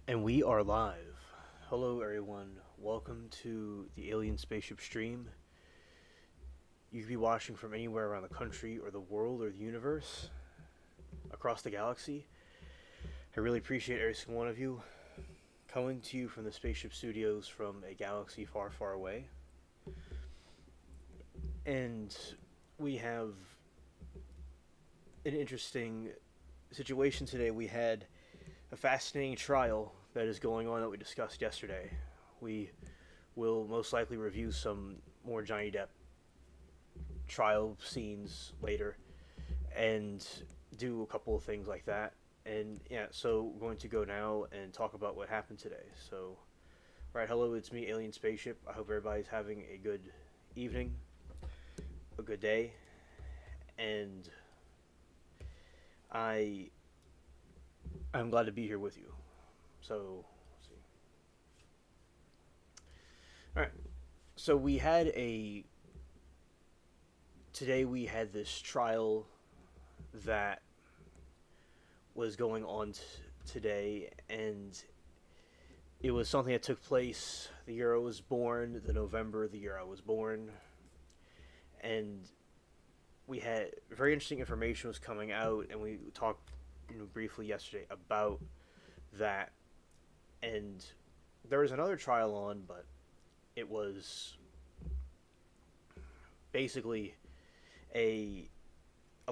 And we are live. Hello, everyone. Welcome to the Alien Spaceship stream. You could be watching from anywhere around the country or the world or the universe, across the galaxy. I really appreciate every single one of you coming to you from the Spaceship Studios from a galaxy far, far away. And we have an interesting situation today. We had a fascinating trial that is going on that we discussed yesterday. We will most likely review some more Johnny Depp trial scenes later and do a couple of things like that. And yeah, so we're going to go now and talk about what happened today. So, right, hello, it's me, Alien Spaceship. I hope everybody's having a good evening, a good day, and I I'm glad to be here with you. So, let's see. All right. So we had a today we had this trial that was going on today, and it was something that took place the year I was born, the November the year I was born, and we had very interesting information was coming out, and we talked briefly yesterday about that, and there was another trial on, but it was basically a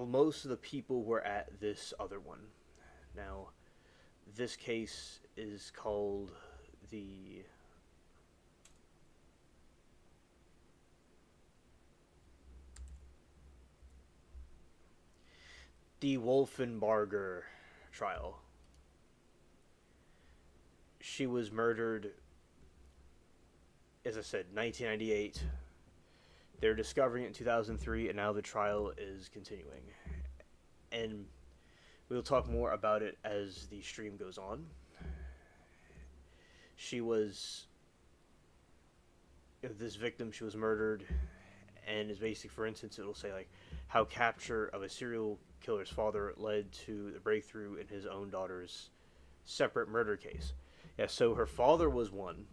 most of the people were at this other one. Now, this case is called the Wolfenbarger trial. She was murdered, as I said, 1998. They're discovering it in 2003, and now the trial is continuing. And we'll talk more about it as the stream goes on. She was this victim. She was murdered, and is basically, for instance, it'll say like how capture of a serial killer's father led to the breakthrough in his own daughter's separate murder case. Yeah, so her father was one,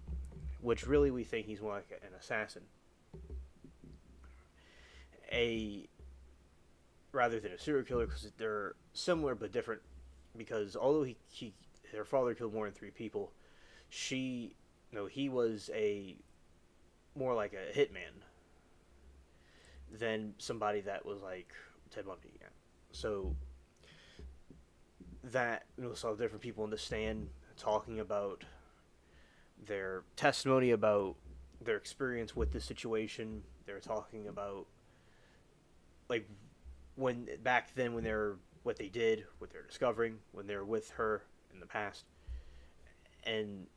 which really we think he's more like an assassin, a rather than a serial killer, because they're similar but different. Because although her father killed more than three people, she, he was a more like a hitman than somebody that was like Ted Bundy. Yeah. So that saw different people in the stand talking about their testimony about their experience with this situation. They're talking about like when back then when they're what they did, what they're discovering when they're with her in the past, and it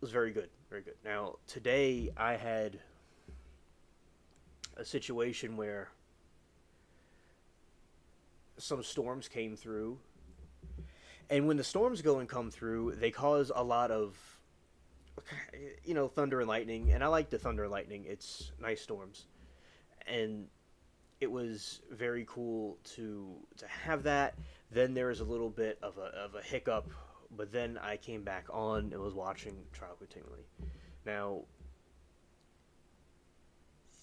was very good, very good. Now today I had a situation where some storms came through, and when the storms go and come through, they cause a lot of thunder and lightning, and I like the thunder and lightning. It's nice storms, and it was very cool to have that. Then there was a little bit of a hiccup, but then I came back on and was watching trial continually. Now,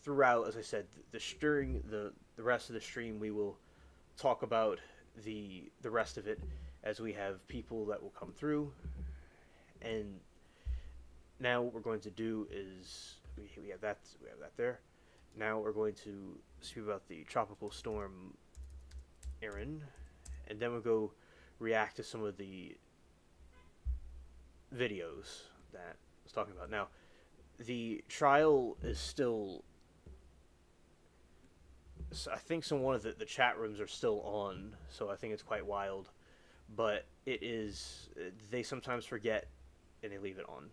throughout, as I said, during the rest of the stream, we will talk about the rest of it as we have people that will come through. And now what we're going to do is we have that there. Now we're going to speak about the tropical storm Erin, and then we'll go react to some of the videos that I was talking about. Now, the trial is still. I think some one of the chat rooms are still on, so I think it's quite wild. But it is. They sometimes forget and they leave it on.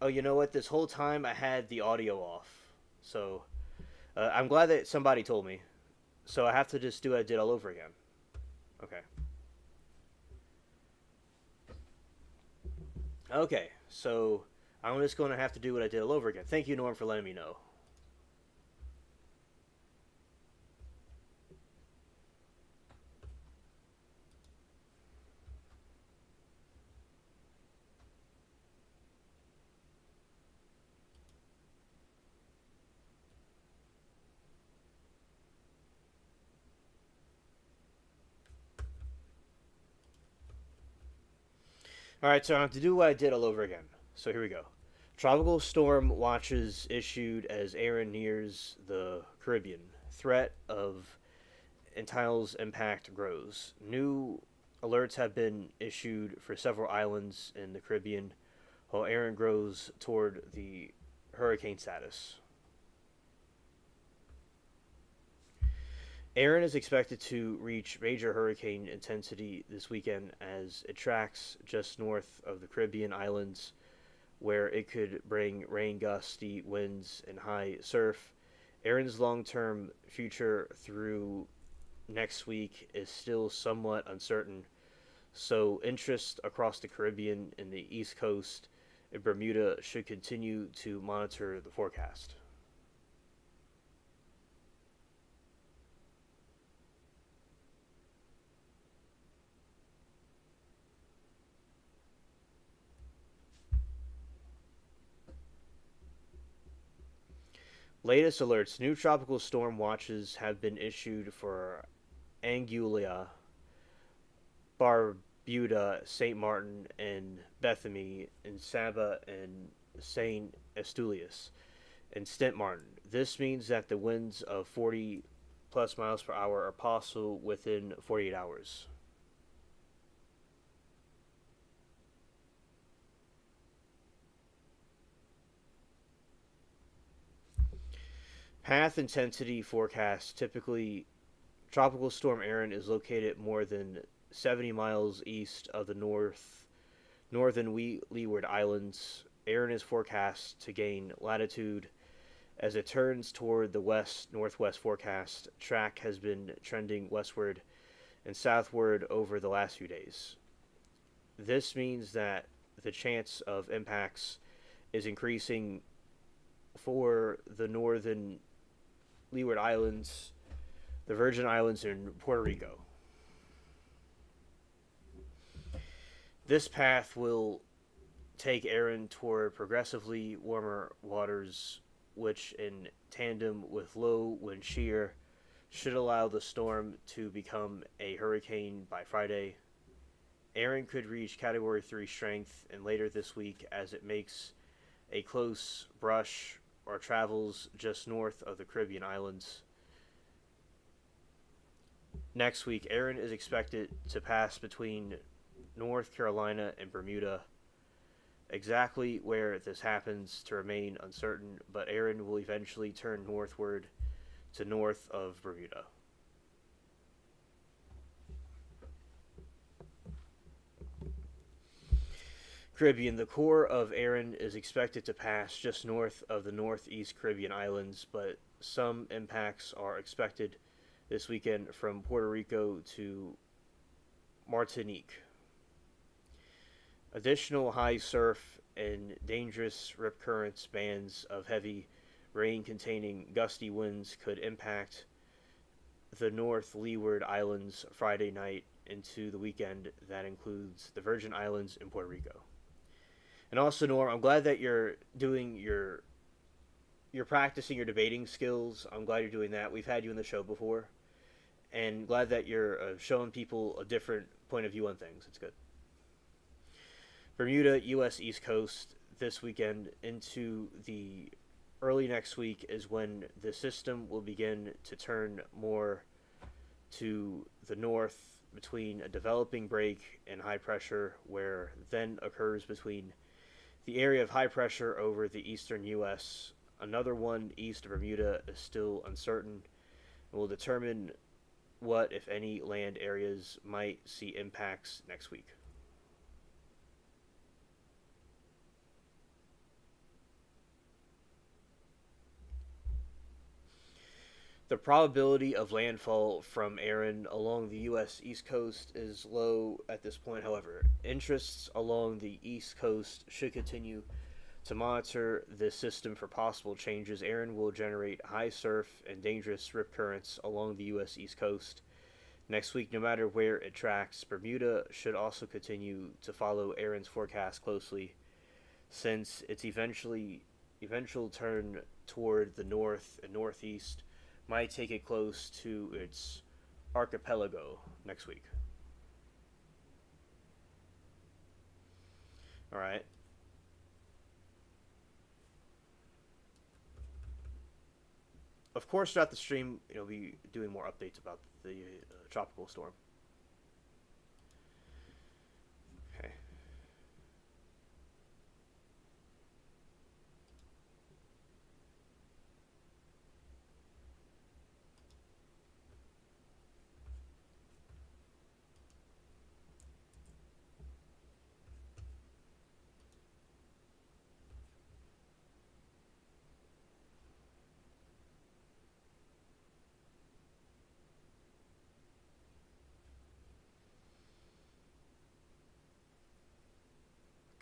Oh, you know what? This whole time I had the audio off. So I'm glad that somebody told me. So I have to just do what I did all over again. Okay. Okay. So I'm just going to have to do what I did all over again. Thank you, Norm, for letting me know. All right, so I have to do what I did all over again. So here we go. Tropical storm watches issued as Erin nears the Caribbean. Threat of Antilles impact grows. New alerts have been issued for several islands in the Caribbean, while Erin grows toward the hurricane status. Erin is expected to reach major hurricane intensity this weekend as it tracks just north of the Caribbean islands, where it could bring rain, gusty winds, and high surf. Erin's long term future through next week is still somewhat uncertain, so interest across the Caribbean and the East Coast and Bermuda should continue to monitor the forecast. Latest alerts: new tropical storm watches have been issued for Anguilla, Barbuda, St. Martin, and Bethany, and Saba and St. Estulius, and Stint Martin. This means that the winds of 40 plus miles per hour are possible within 48 hours. Path intensity forecast: typically, Tropical Storm Erin is located more than 70 miles east of the northern Leeward Islands. Erin is forecast to gain latitude as it turns toward the west northwest forecast. Track has been trending westward and southward over the last few days. This means that the chance of impacts is increasing for the northern Leeward Islands, the Virgin Islands, and Puerto Rico. This path will take Erin toward progressively warmer waters, which, in tandem with low wind shear, should allow the storm to become a hurricane by Friday. Erin could reach Category 3 strength and later this week as it makes a close brush or travels just north of the Caribbean islands. Next week, Erin is expected to pass between North Carolina and Bermuda. Exactly where this happens to remain uncertain, but Erin will eventually turn northward to north of Bermuda. Caribbean. The core of Erin is expected to pass just north of the northeast Caribbean islands, but some impacts are expected this weekend from Puerto Rico to Martinique. Additional high surf and dangerous rip currents, bands of heavy rain containing gusty winds could impact the North Leeward Islands Friday night into the weekend. That includes the Virgin Islands and Puerto Rico. And also, Norm, I'm glad that you're practicing your debating skills. I'm glad you're doing that. We've had you in the show before, and glad that you're showing people a different point of view on things. It's good. Bermuda, U.S. East Coast this weekend into the early next week is when the system will begin to turn more to the north between a developing break and high pressure, where then occurs between the area of high pressure over the eastern U.S. Another one east of Bermuda is still uncertain and will determine what, if any, land areas might see impacts next week. The probability of landfall from Erin along the U.S. East Coast is low at this point. However, interests along the East Coast should continue to monitor the system for possible changes. Erin will generate high surf and dangerous rip currents along the U.S. East Coast next week, no matter where it tracks. Bermuda should also continue to follow Erin's forecast closely, since its eventual turn toward the north and northeast might take it close to its archipelago next week. All right. Of course, throughout the stream, we'll be doing more updates about the tropical storm. Okay.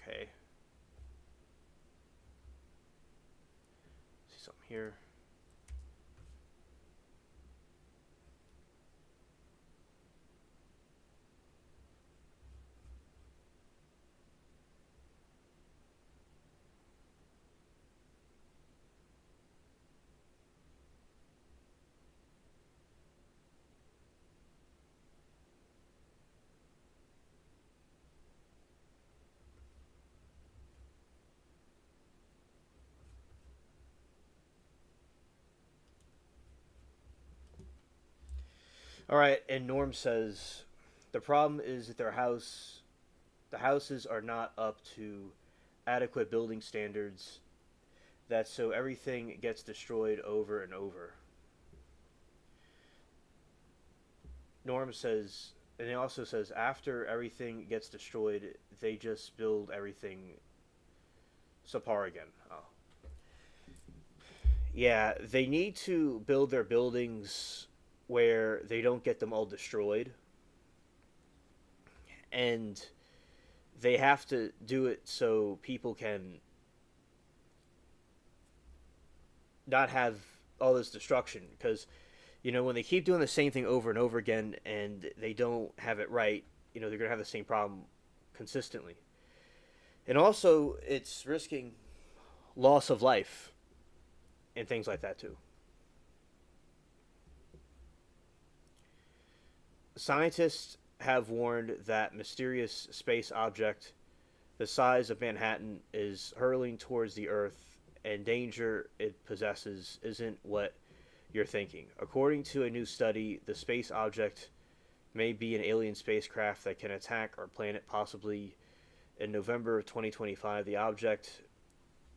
Okay. See something here. All right, and Norm says the problem is that the houses are not up to adequate building standards. That so everything gets destroyed over and over. Norm says, and he also says after everything gets destroyed, they just build everything subpar again. Oh, yeah, they need to build their buildings where they don't get them all destroyed, and they have to do it so people can not have all this destruction. Because when they keep doing the same thing over and over again and they don't have it right, they're going to have the same problem consistently. And also, it's risking loss of life and things like that, too. Scientists have warned that mysterious space object the size of Manhattan is hurling towards the Earth, and danger it possesses isn't what you're thinking. According to a new study, the space object may be an alien spacecraft that can attack our planet, possibly in November of 2025. The object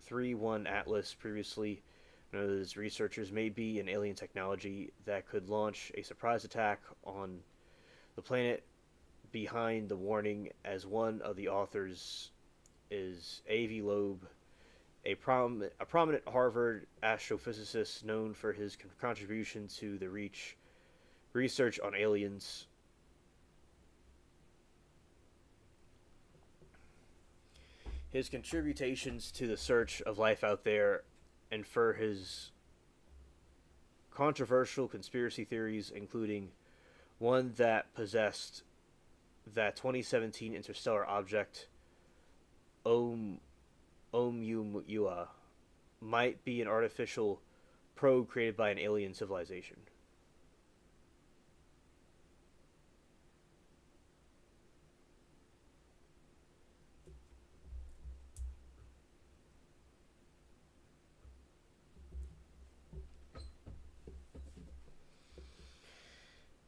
3-1 Atlas, previously known as researchers, may be an alien technology that could launch a surprise attack on the planet. Behind the warning, as one of the authors is A.V. Loeb, a prominent Harvard astrophysicist known for his contribution to the research on aliens. His contributions to the search of life out there, and for his controversial conspiracy theories, including one that possessed that 2017 interstellar object Oumuamua might be an artificial probe created by an alien civilization.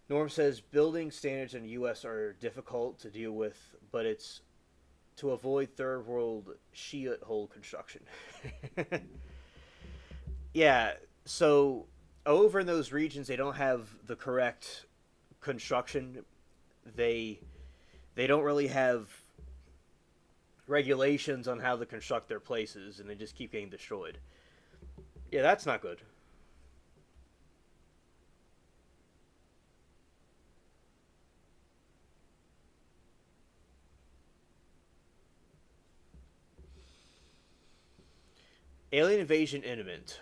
Norm says building standards in the U.S. are difficult to deal with, but it's to avoid third world Shia hole construction. Yeah, so over in those regions, they don't have the correct construction. They they don't really have regulations on how to construct their places, and they just keep getting destroyed. Yeah, that's not good. Alien invasion imminent.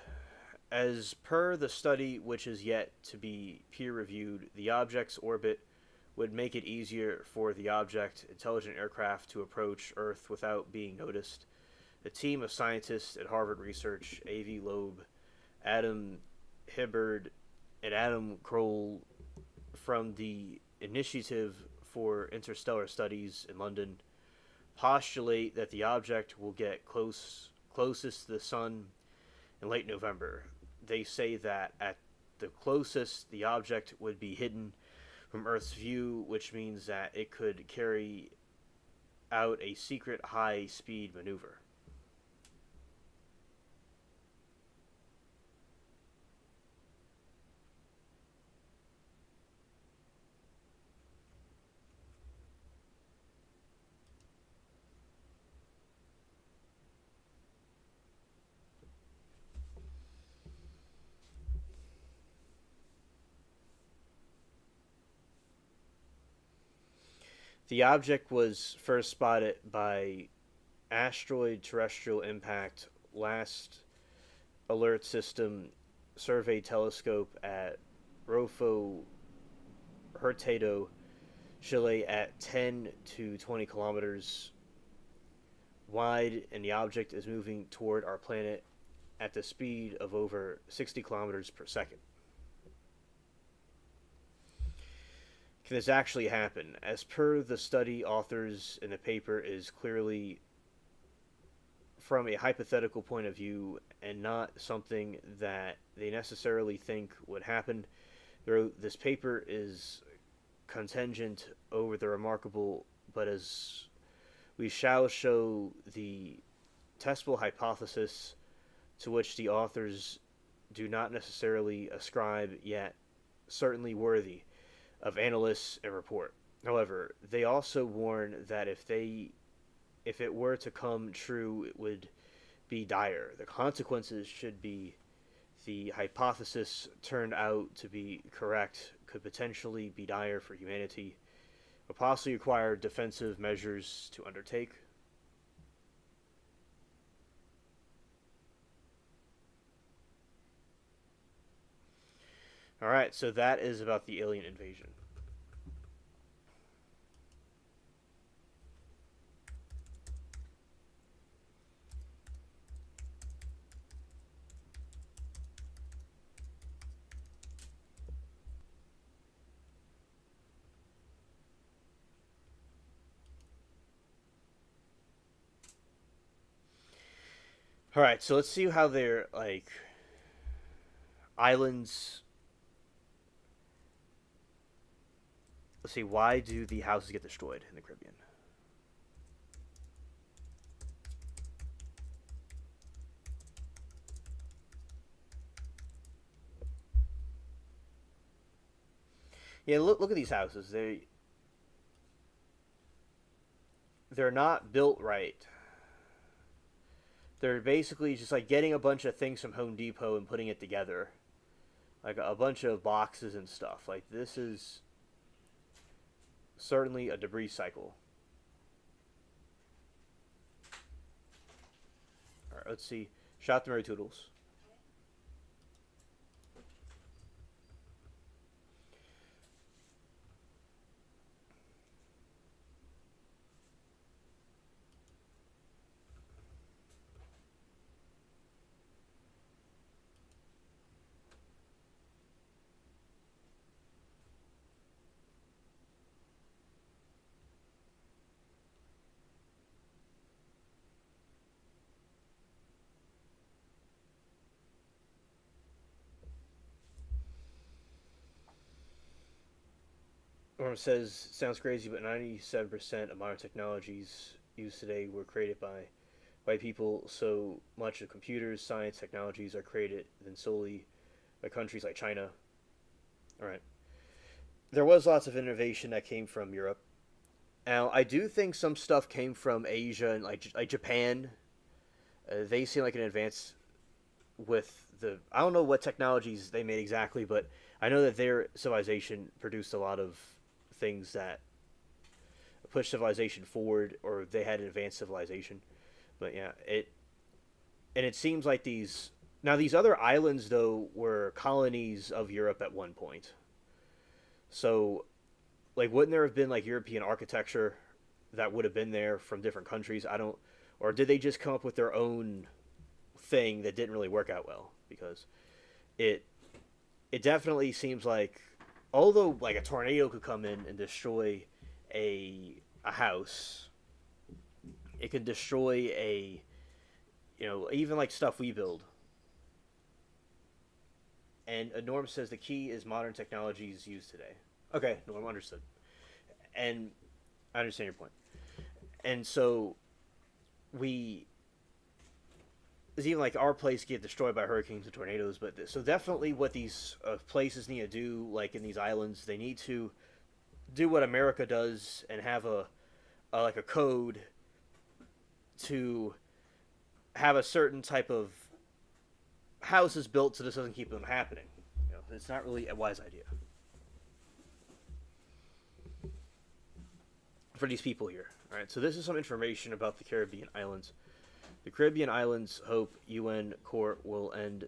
As per the study, which is yet to be peer reviewed, the object's orbit would make it easier for the object intelligent aircraft to approach Earth without being noticed. A team of scientists at Harvard Research, A.V. Loeb, Adam Hibbard, and Adam Kroll from the Initiative for Interstellar Studies in London postulate that the object will get closest to the sun in late November. They say that at the closest, the object would be hidden from Earth's view, which means that it could carry out a secret high speed maneuver. The object was first spotted by asteroid terrestrial impact last alert system survey telescope at Rofo Hurtado, Chile at 10 to 20 kilometers wide, and the object is moving toward our planet at the speed of over 60 kilometers per second. Can this actually happen? As per the study authors in the paper, is clearly from a hypothetical point of view and not something that they necessarily think would happen. This paper is contingent over the remarkable, but as we shall show, the testable hypothesis to which the authors do not necessarily ascribe, yet certainly worthy of analysts and report. However, they also warn that if it were to come true, it would be dire. The consequences should be the hypothesis turned out to be correct could potentially be dire for humanity, but possibly require defensive measures to undertake. Alright, so that is about the alien invasion. Alright, so let's see how their, like, islands. Let's see, why do the houses get destroyed in the Caribbean? Yeah, look at these houses. They're not built right. They're basically just like getting a bunch of things from Home Depot and putting it together, like a bunch of boxes and stuff. Like this is certainly a debris cycle. All right, let's see. Shout to Mary Toodles. Or it says, sounds crazy, but 97% of modern technologies used today were created by people. So much of computers, science, technologies are created than solely by countries like China. All right. There was lots of innovation that came from Europe. Now, I do think some stuff came from Asia and like Japan. They seem like an advance with the. I don't know what technologies they made exactly, but I know that their civilization produced a lot of things that pushed civilization forward, or they had an advanced civilization. But yeah, it And it seems like these other islands though were colonies of Europe at one point. So like wouldn't there have been like European architecture that would have been there from different countries? I don't, or did they just come up with their own thing that didn't really work out well? Because it it definitely seems like although like a tornado could come in and destroy a house, it could destroy a even like stuff we build. And Norm says the key is modern technologies used today. Okay, Norm understood, and I understand your point. And so we it's even like our place get destroyed by hurricanes and tornadoes, but so definitely what these places need to do, like in these islands, they need to do what America does and have a like a code to have a certain type of houses built so this doesn't keep them happening. It's not really a wise idea for these people here. All right, so this is some information about the Caribbean islands. The Caribbean islands hope UN court will end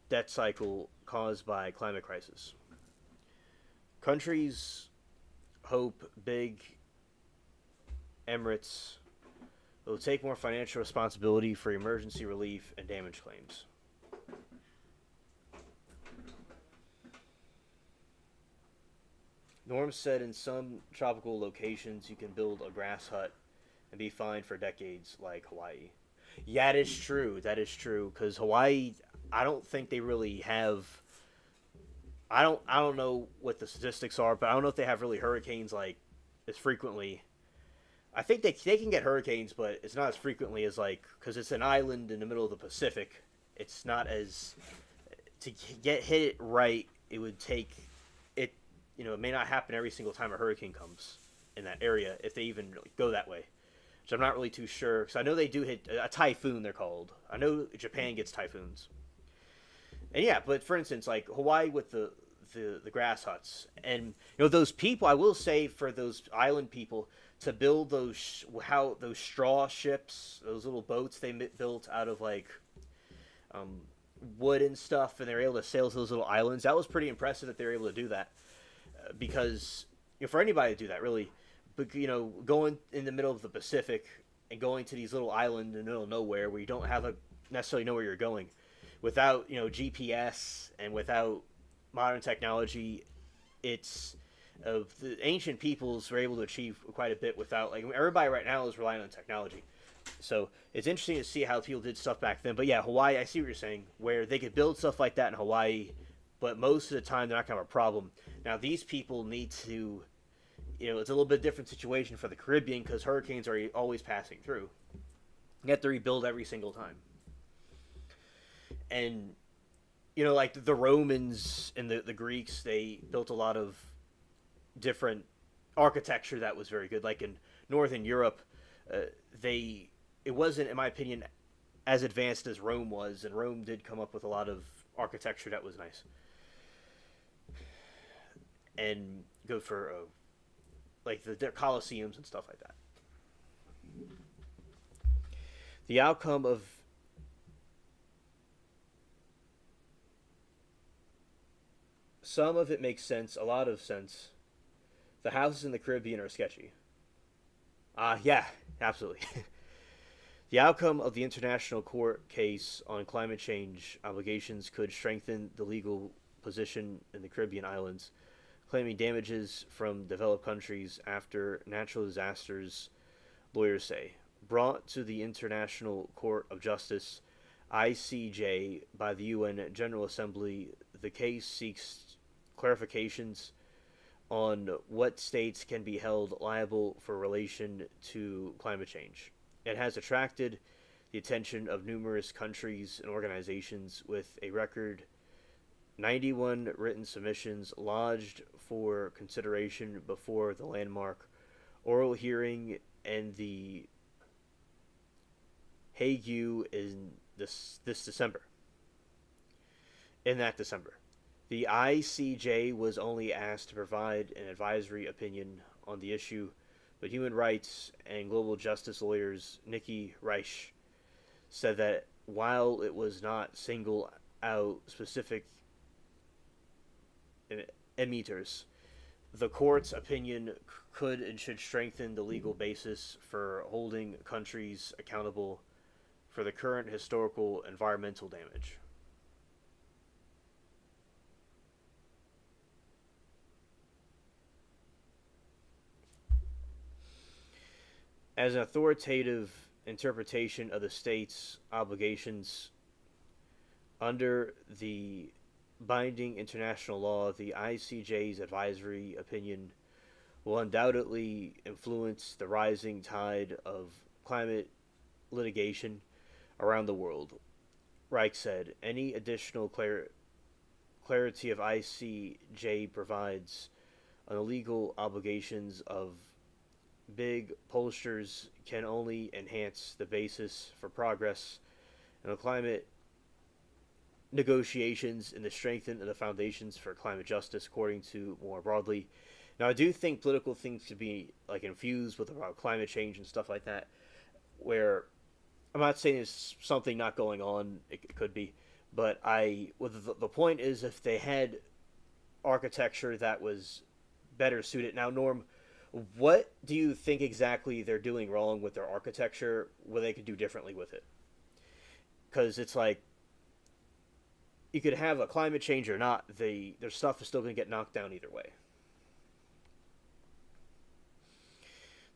debt cycle caused by climate crisis. Countries hope big Emirates will take more financial responsibility for emergency relief and damage claims. Norm said in some tropical locations you can build a grass hut and be fine for decades, like Hawaii. Yeah, that is true. That is true. Because Hawaii, I don't think they really have. I don't know what the statistics are, but I don't know if they have really hurricanes like as frequently. I think they can get hurricanes, but it's not as frequently as like because it's an island in the middle of the Pacific. It's not as to get hit it right. It would take it. It may not happen every single time a hurricane comes in that area if they even really go that way. Which I'm not really too sure because I know they do hit a typhoon. They're called. I know Japan gets typhoons. And yeah, but for instance, like Hawaii with the grass huts, and those people, I will say for those island people to build those straw ships, those little boats they built out of like wood and stuff, and they're able to sail to those little islands. That was pretty impressive that they were able to do that because for anybody to do that really, but going in the middle of the Pacific and going to these little islands in the middle of nowhere where you don't have necessarily know where you're going without GPS and without modern technology, it's the ancient peoples were able to achieve quite a bit without like everybody right now is relying on technology. So it's interesting to see how people did stuff back then. But yeah, Hawaii, I see what you're saying, where they could build stuff like that in Hawaii, but most of the time they're not gonna have a problem. Now these people need to, it's a little bit different situation for the Caribbean because hurricanes are always passing through. You have to rebuild every single time. And like the Romans and the Greeks, they built a lot of different architecture that was very good. Like in Northern Europe, it wasn't, in my opinion, as advanced as Rome was, and Rome did come up with a lot of architecture that was nice and good for like their Colosseums and stuff like that. The outcome of some of it makes sense, a lot of sense. The houses in the Caribbean are sketchy. Yeah, absolutely. The outcome of the international court case on climate change obligations could strengthen the legal position in the Caribbean islands, claiming damages from developed countries after natural disasters, lawyers say. Brought to the International Court of Justice, ICJ, by the UN General Assembly, the case seeks clarifications on what states can be held liable for relation to climate change. It has attracted the attention of numerous countries and organizations with a record 91 written submissions lodged for consideration before the landmark oral hearing and the Hague in this December. In that December. The ICJ was only asked to provide an advisory opinion on the issue, but human rights and global justice lawyers Nikki Reich said that while it was not single out specific emitters, the court's opinion could and should strengthen the legal basis for holding countries accountable for the current historical environmental damage. As an authoritative interpretation of the state's obligations under the binding international law, the ICJ's advisory opinion will undoubtedly influence the rising tide of climate litigation around the world. Reich said, any additional clarity of ICJ provides on the legal obligations of big pollsters can only enhance the basis for progress in the climate negotiations and the strengthen of the foundations for climate justice, according to more broadly. Now, I do think political things could be like infused with about climate change and stuff like that, where I'm not saying there's something not going on. It could be, but the point is if they had architecture that was better suited. Now, Norm, what do you think exactly they're doing wrong with their architecture? What they could do differently with it? Because it's like you could have a climate change or not, their stuff is still going to get knocked down either way.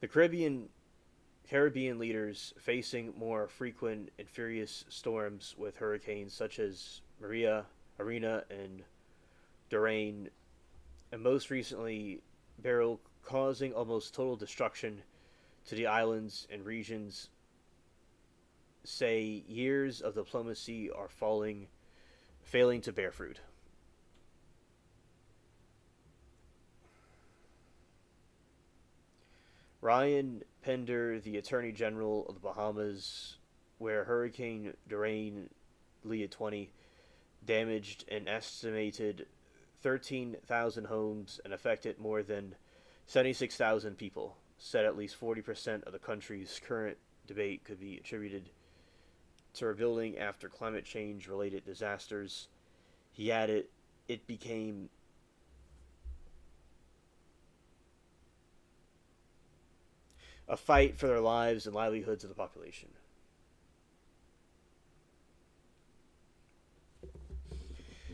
The Caribbean leaders facing more frequent and furious storms with hurricanes such as Maria, Irina, and Dorian, and most recently Beryl, causing almost total destruction to the islands and regions, say years of diplomacy are failing to bear fruit. Ryan Pender, the Attorney General of the Bahamas, where Hurricane Dorian Leah 20 damaged an estimated 13,000 homes and affected more than 76,000 people, said at least 40% of the country's current debate could be attributed to rebuilding after climate change related disasters. He added, it became a fight for their lives and livelihoods of the population.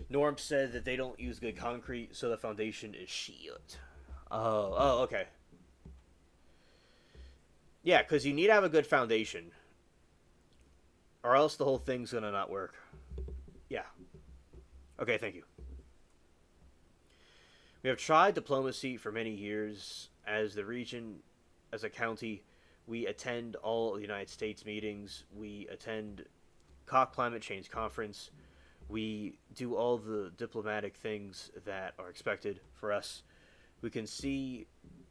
Norm said that they don't use good concrete, so the foundation is shit. Okay. Yeah, because you need to have a good foundation, or else the whole thing's gonna not work. Yeah. Okay, thank you. We have tried diplomacy for many years. As the region, as a county, we attend all the United States meetings. We attend COP Climate Change Conference. We do all the diplomatic things that are expected for us. We can see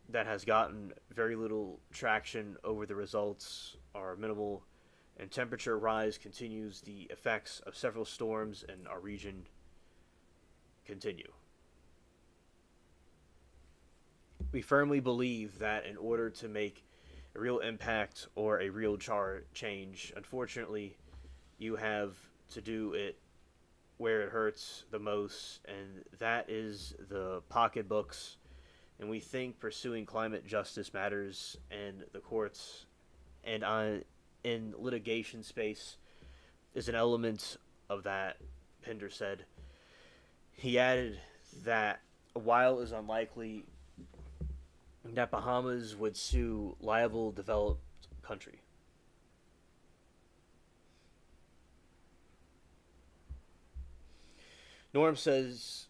that has gotten very little traction over the results are minimal, and temperature rise continues. The effects of several storms in our region continue. We firmly believe that in order to make a real impact or a real change, unfortunately, you have to do it where it hurts the most, and that is the pocketbooks. And we think pursuing climate justice matters, and the courts and in litigation space is an element of that, Pender said. He added that while it is unlikely that Bahamas would sue liable developed country, Norm says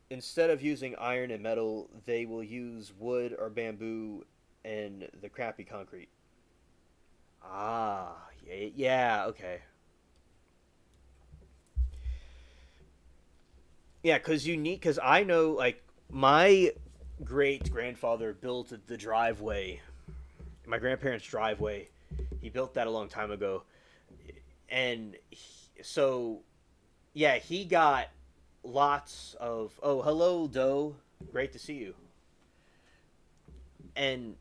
instead of using iron and metal, they will use wood or bamboo and the crappy concrete. Ah, yeah, okay. Yeah, because I know, like, my great grandfather built the driveway, my grandparents' driveway. He built that a long time ago. And so, yeah, he got lots of, oh, hello, Doe. Great to see you. And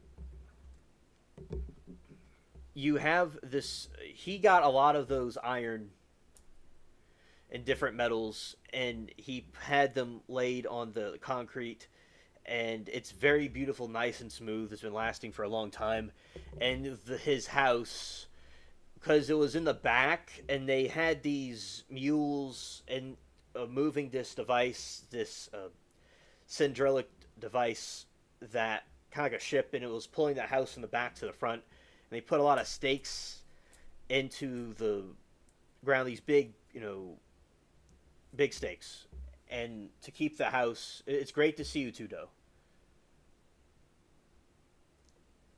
you have this, he got a lot of those iron in different metals, and he had them laid on the concrete, and it's very beautiful, nice and smooth. It's been lasting for a long time, and his house, because it was in the back, and they had these mules and moving this device, this syndrilic device that kind of like a ship, and it was pulling the house from the back to the front. And they put a lot of stakes into the ground, these big, big stakes, and to keep the house. It's great to see you too, Doe.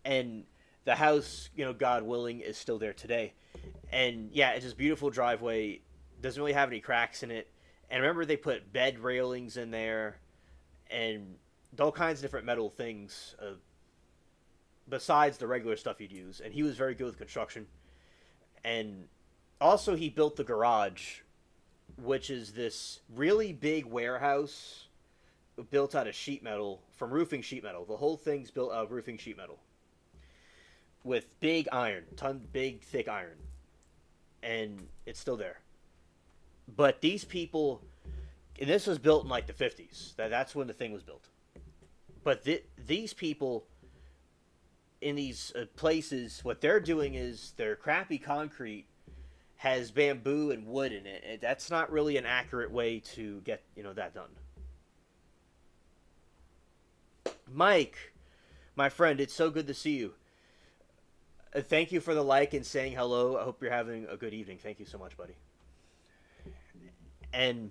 And the house, God willing, is still there today. And yeah, it's just beautiful driveway. Doesn't really have any cracks in it. And remember, they put bed railings in there, and all kinds of different metal things besides the regular stuff you'd use. And he was very good with construction. And also, he built the garage, which is this really big warehouse built out of sheet metal, from roofing sheet metal. The whole thing's built out of roofing sheet metal with big iron, big thick iron, and it's still there. But these people, and this was built in like the 50s. That's when the thing was built. But these people in these places, what they're doing is their crappy concrete has bamboo and wood in it. And that's not really an accurate way to get that done. Mike, my friend, it's so good to see you. Thank you for the like and saying hello. I hope you're having a good evening. Thank you so much, buddy. And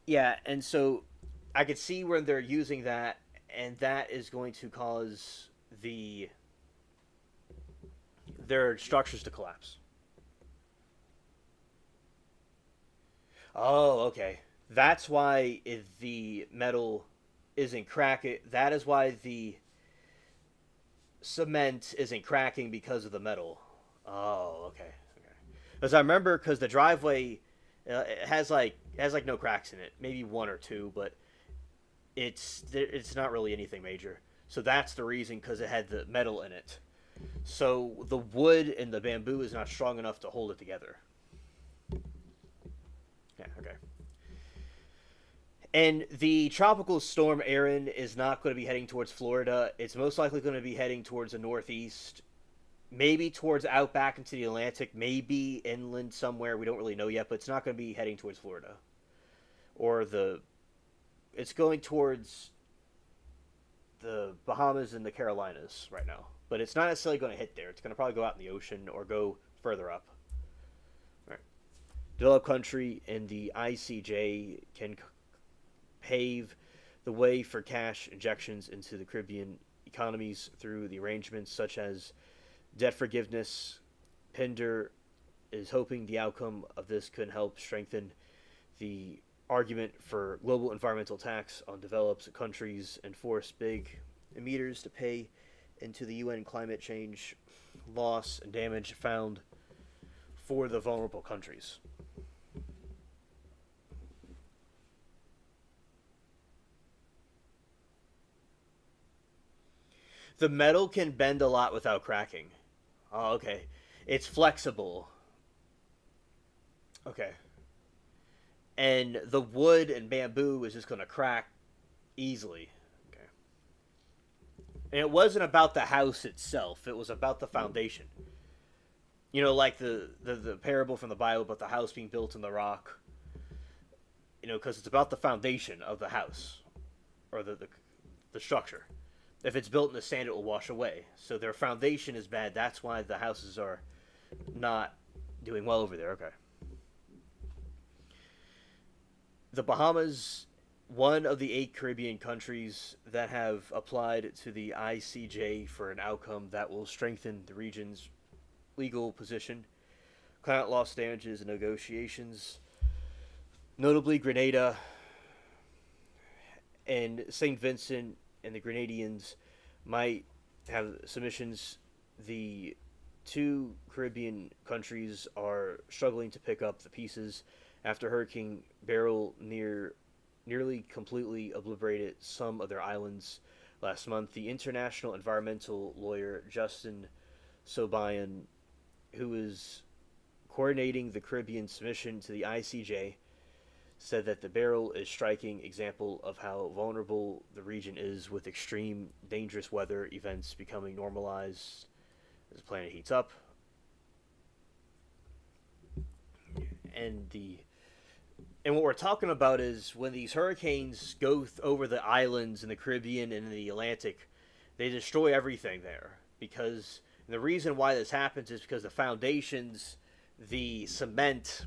yeah, and so I could see where they're using that, and that is going to cause their structures to collapse. Oh, okay. That's why the metal isn't cracking. That is why the cement isn't cracking, because of the metal. Oh, okay. Because I remember, because the driveway it has no cracks in it, maybe one or two, but it's not really anything major. So that's the reason, because it had the metal in it. So the wood and the bamboo is not strong enough to hold it together. Yeah, okay. And the tropical storm Erin is not going to be heading towards Florida. It's most likely going to be heading towards the northeast, maybe towards out back into the Atlantic, maybe inland somewhere. We don't really know yet, but it's not going to be heading towards Florida. It's going towards the Bahamas and the Carolinas right now. But it's not necessarily going to hit there. It's going to probably go out in the ocean or go further up. All right. Developed country and the ICJ can pave the way for cash injections into the Caribbean economies through the arrangements such as debt forgiveness. Pinder is hoping the outcome of this could help strengthen the argument for global environmental tax on developed countries and force big emitters to pay into the UN climate change loss and damage found for the vulnerable countries. The metal can bend a lot without cracking. Oh, okay. It's flexible. Okay. And the wood and bamboo is just going to crack easily. Okay. And it wasn't about the house itself. It was about the foundation. Like the parable from the Bible about the house being built in the rock. Because it's about the foundation of the house. Or the structure. If it's built in the sand, it will wash away. So their foundation is bad. That's why the houses are not doing well over there. Okay. The Bahamas, one of the 8 Caribbean countries that have applied to the ICJ for an outcome that will strengthen the region's legal position, client loss damages and negotiations. Notably, Grenada and St. Vincent and the Grenadians might have submissions. The 2 Caribbean countries are struggling to pick up the pieces after Hurricane Beryl nearly completely obliterated some of their islands last month. The international environmental lawyer Justin Sobayan, who is coordinating the Caribbean submission to the ICJ, said that the barrel is striking example of how vulnerable the region is, with extreme dangerous weather events becoming normalized as the planet heats up. And what we're talking about is when these hurricanes go over the islands in the Caribbean and in the Atlantic, they destroy everything there. Because the reason why this happens is because the foundations, the cement,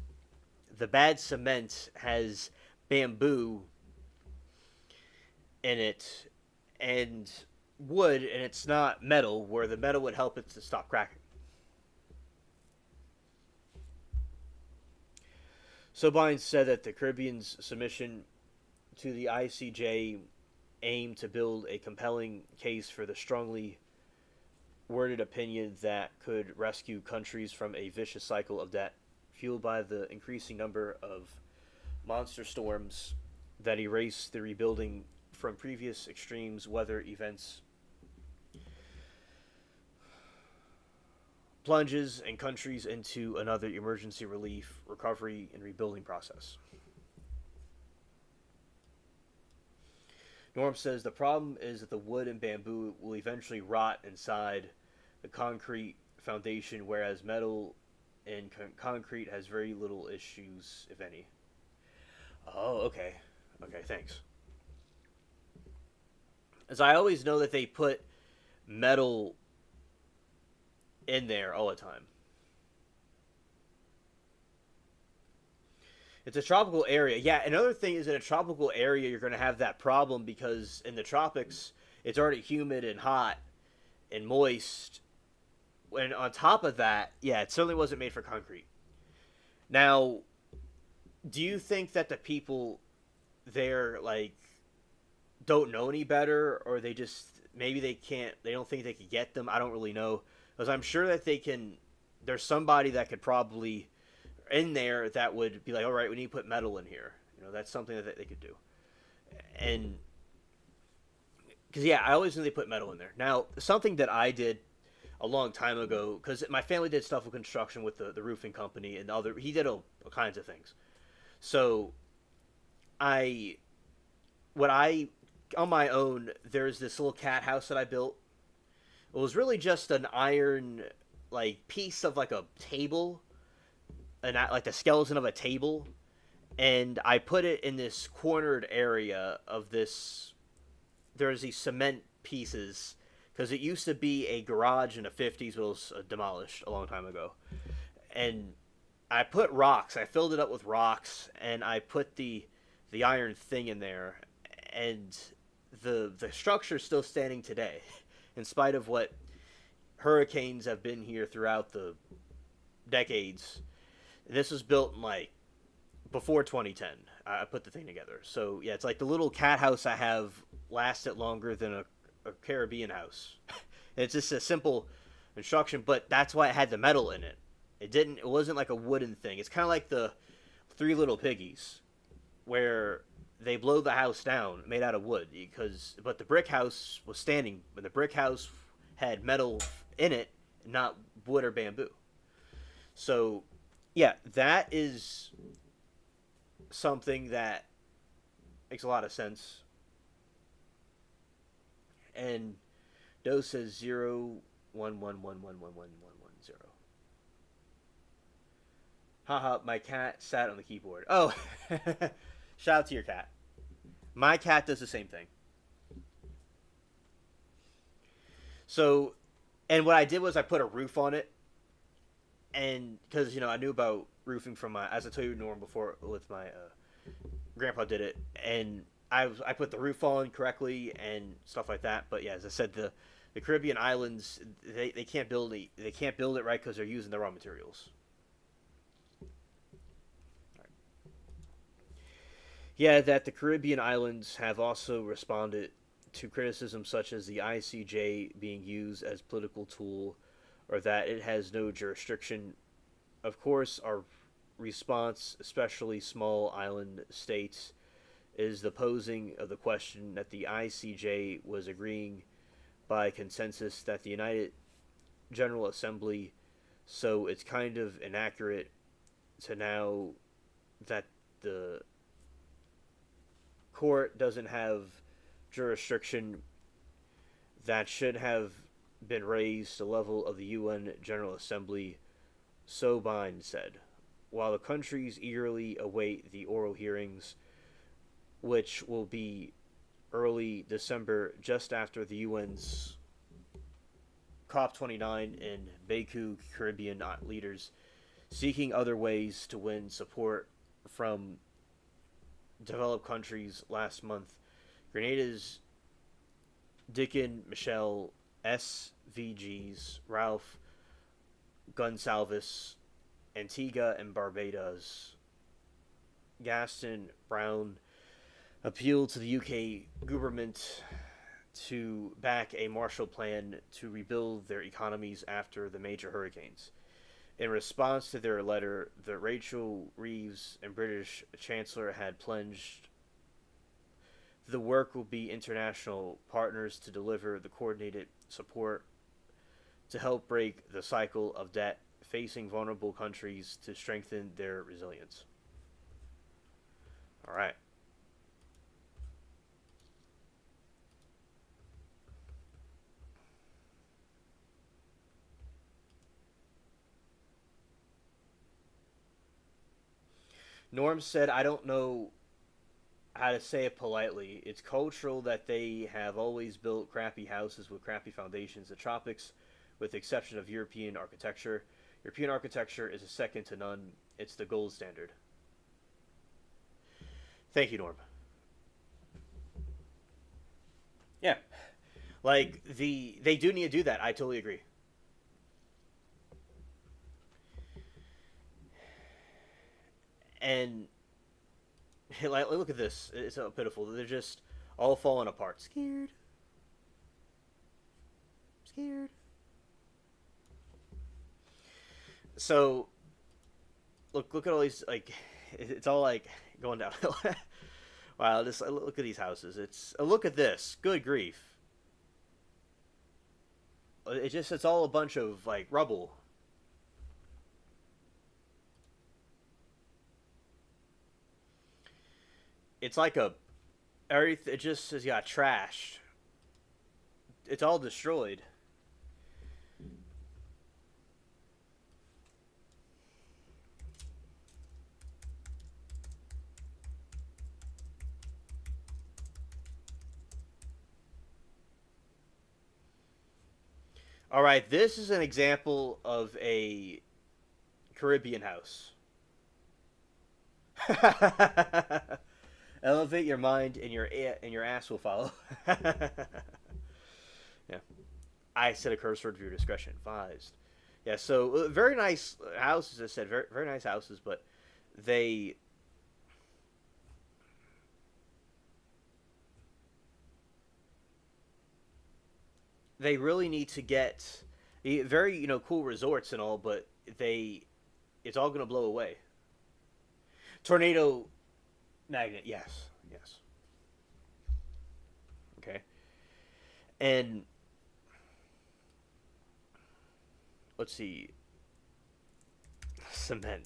the bad cement has bamboo in it and wood, and it's not metal, where the metal would help it to stop cracking. So Bynes said that the Caribbean's submission to the ICJ aimed to build a compelling case for the strongly worded opinion that could rescue countries from a vicious cycle of debt, fueled by the increasing number of monster storms that erase the rebuilding from previous extremes weather events, plunges and countries into another emergency relief, recovery, and rebuilding process. Norm says the problem is that the wood and bamboo will eventually rot inside the concrete foundation, whereas metal and concrete has very little issues, if any. Oh, okay. Okay, thanks. As I always know that they put metal in there all the time. It's a tropical area. Yeah, another thing is in a tropical area, you're going to have that problem because in the tropics, it's already humid and hot and moist. And on top of that, yeah, it certainly wasn't made for concrete. Now, do you think that the people there, like, don't know any better, or they just, maybe they don't think they could get them? I don't really know. Because I'm sure that there's somebody that could probably, in there, that would be like, all right, we need to put metal in here. That's something that they could do. And, because, yeah, I always knew they put metal in there. Now, something that I did a long time ago, because my family did stuff with construction with the roofing company and he did all kinds of things. So, on my own, there's this little cat house that I built. It was really just an iron, like, piece of, like, a table, and like the skeleton of a table, and I put it in this cornered area of this. There's these cement pieces, because it used to be a garage in the 50s, but it was demolished a long time ago. And I put rocks. I filled it up with rocks, and I put the iron thing in there, and the structure's still standing today. In spite of what hurricanes have been here throughout the decades. This was built in, like, before 2010. I put the thing together. So, yeah, it's like the little cat house I have lasted longer than a Caribbean house. It's just a simple construction, but that's why it had the metal in it. It wasn't like a wooden thing. It's kind of like the Three Little Piggies, where they blow the house down, made out of wood, but the brick house was standing, but the brick house had metal in it, not wood or bamboo. So, yeah, that is something that makes a lot of sense. And Doe says 01111111110. Haha, my cat sat on the keyboard. Oh, shout out to your cat. My cat does the same thing. So, and what I did was I put a roof on it, and because I knew about roofing from as I told you, Norm, before with my grandpa did it, and I put the roof on correctly and stuff like that. But yeah, as I said, the Caribbean islands they can't build it right because they're using the raw materials. Yeah, that the Caribbean islands have also responded to criticism such as the ICJ being used as political tool, or that it has no jurisdiction. Of course, our response, especially small island states, is the posing of the question that the ICJ was agreeing by consensus that the United General Assembly, so it's kind of inaccurate to now that the court doesn't have jurisdiction that should have been raised to the level of the UN General Assembly, so Bind said. While the countries eagerly await the oral hearings, which will be early December, just after the UN's COP29 in Baku, Caribbean leaders seeking other ways to win support from developed countries last month, Grenada's Dickon Michel, SVG's Ralph Gonsalves, Antigua and Barbados, Gaston Brown appealed to the UK government to back a Marshall Plan to rebuild their economies after the major hurricanes. In response to their letter, the Rachel Reeves and British Chancellor had pledged the work will be international partners to deliver the coordinated support to help break the cycle of debt facing vulnerable countries to strengthen their resilience. All right. Norm said, I don't know how to say it politely. It's cultural that they have always built crappy houses with crappy foundations. The tropics, with the exception of European architecture. European architecture is a second to none. It's the gold standard. Thank you, Norm. Yeah. Like, they do need to do that. I totally agree. And like, look at this. It's so pitiful. They're just all falling apart. Scared. Scared. So, look at all these, like, it's all like going downhill. Wow, just look at these houses. Look at this. Good grief. It's all a bunch of like rubble. It's like it just has got trashed. It's all destroyed. All right, this is an example of a Caribbean house. Elevate your mind, and your ass will follow. Yeah, I set a curse word for your discretion. Advised. Yeah, so very nice houses. As I said, very very nice houses, but they they really need to get very cool resorts and all, but it's all gonna blow away. Tornado magnet, yes, yes, okay, and let's see, cement.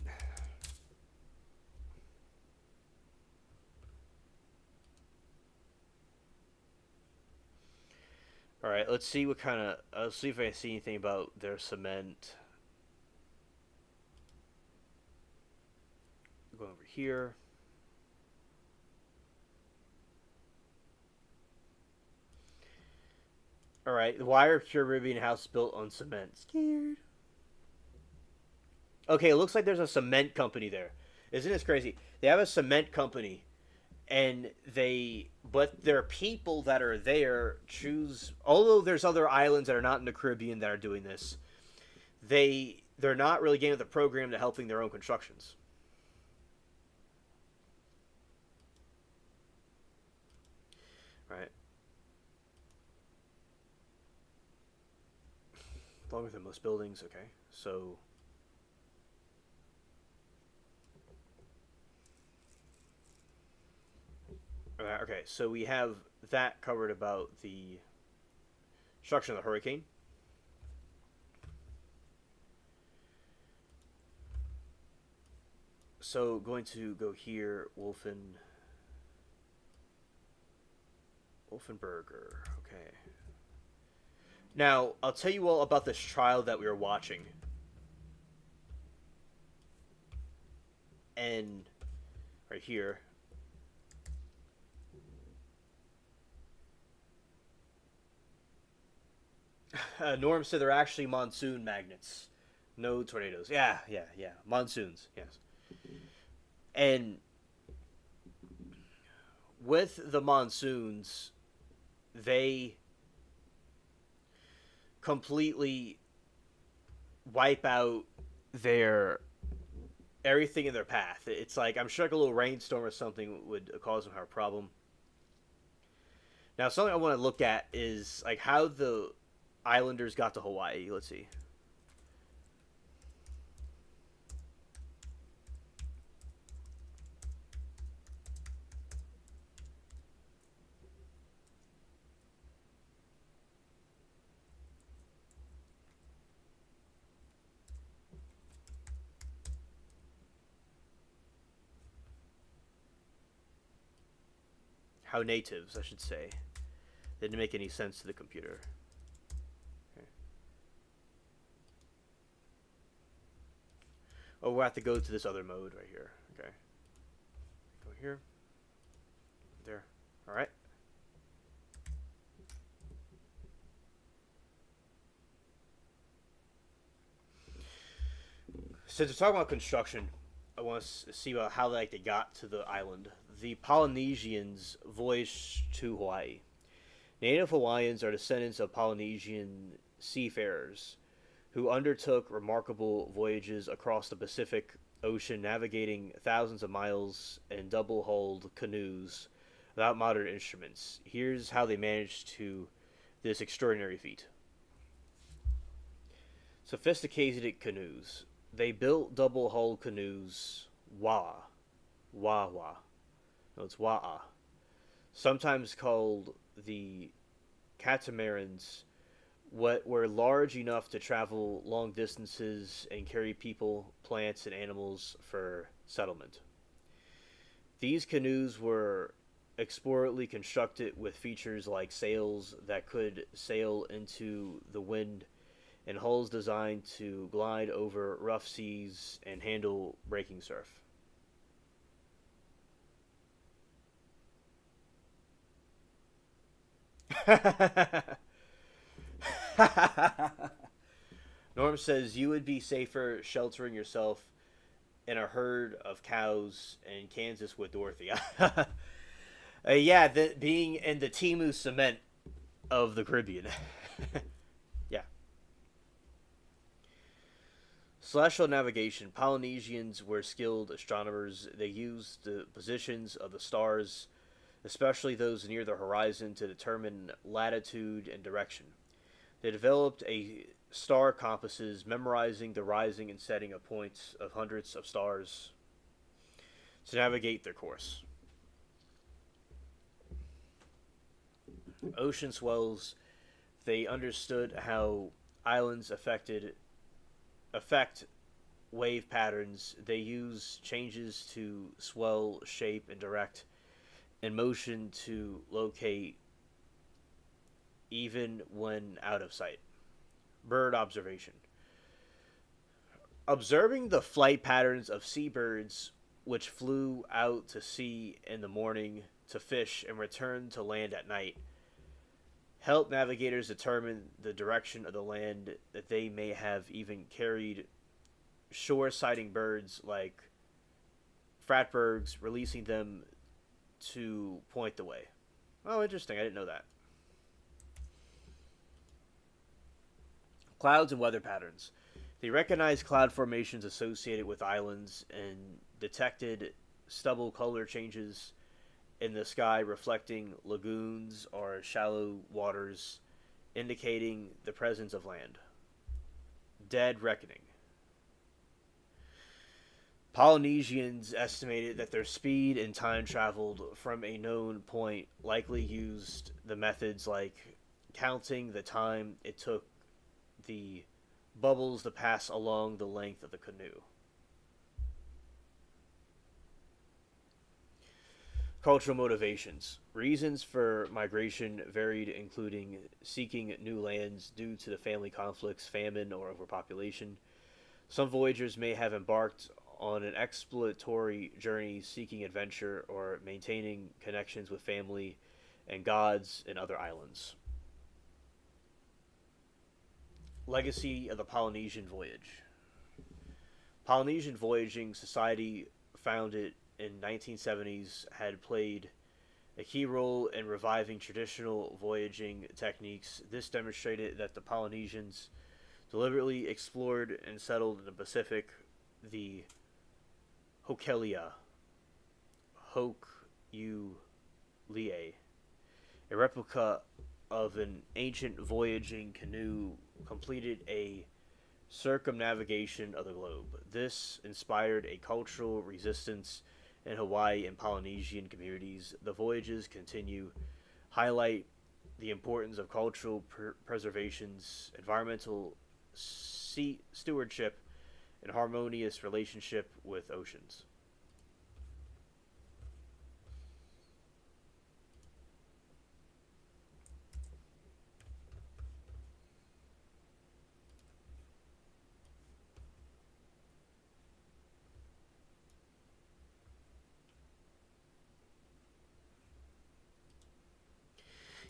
All right, let's see what kind of. Let's see if I see anything about their cement. Go over here. All right, why are Caribbean house built on cement? Scared. Okay, it looks like there's a cement company there. Isn't this crazy? They have a cement company, and but their people that are there choose. Although there's other islands that are not in the Caribbean that are doing this, they're not really getting the program to helping their own constructions. Right. Longer than most buildings. Okay, so. Okay, so we have that covered about the destruction of the hurricane. So going to go here, Wolfenbarger. Okay. Now I'll tell you all about this trial that we were watching, and right here. Norm said they're actually monsoon magnets, no tornadoes. Yeah, yeah, yeah. Monsoons. Yes. And with the monsoons, they completely wipe out their everything in their path. It's like I'm sure like a little rainstorm or something would cause them to have a problem. Now, something I want to look at is like how the Islanders got to Hawaii. Let's see. How natives, I should say. They didn't make any sense to the computer. Okay. Oh, we'll have to go to this other mode right here. Okay. Go here. There. Alright. Since we're talking about construction, I want to see about how like they got to the island. The Polynesians voyaged to Hawaii. Native Hawaiians are descendants of Polynesian seafarers who undertook remarkable voyages across the Pacific Ocean, navigating thousands of miles in double-hulled canoes without modern instruments. Here's how they managed to this extraordinary feat. Sophisticated canoes. They built double-hulled canoes, wah. No, it's wa'a. Sometimes called the catamarans, what were large enough to travel long distances and carry people, plants, and animals for settlement. These canoes were expertly constructed with features like sails that could sail into the wind and hulls designed to glide over rough seas and handle breaking surf. Norm says you would be safer sheltering yourself in a herd of cows in Kansas with Dorothy. Yeah, being in the Timu cement of the Caribbean. Yeah. Celestial navigation. Polynesians were skilled astronomers. They used the positions of the stars, especially those near the horizon, to determine latitude and direction. They developed a star compasses, memorizing the rising and setting of points of hundreds of stars to navigate their course. Ocean swells. They understood how islands affect wave patterns. They use changes to swell shape and direct and motion to locate even when out of sight. Bird observation. Observing the flight patterns of seabirds which flew out to sea in the morning to fish and returned to land at night help navigators determine the direction of the land that they may have even carried shore sighting birds like fratbergs, releasing them to point the way. Oh, interesting. I didn't know that. Clouds and weather patterns. They recognized cloud formations associated with islands and detected stubble color changes in the sky reflecting lagoons or shallow waters, indicating the presence of land. Dead reckoning. Polynesians estimated that their speed and time traveled from a known point likely used the methods like counting the time it took the bubbles to pass along the length of the canoe. Cultural motivations. Reasons for migration varied, including seeking new lands due to the family conflicts, famine, or overpopulation. Some voyagers may have embarked on an exploratory journey seeking adventure or maintaining connections with family and gods in other islands. Legacy of the Polynesian Voyage. Polynesian Voyaging Society, founded in 1970s, had played a key role in reviving traditional voyaging techniques. This demonstrated that the Polynesians deliberately explored and settled in the Pacific. The Hokelia, Hoke U Lie, a replica of an ancient voyaging canoe, completed a circumnavigation of the globe. This inspired a cultural resistance in Hawaii and Polynesian communities. The voyages continue highlight the importance of cultural preservations, environmental sea stewardship, and harmonious relationship with oceans.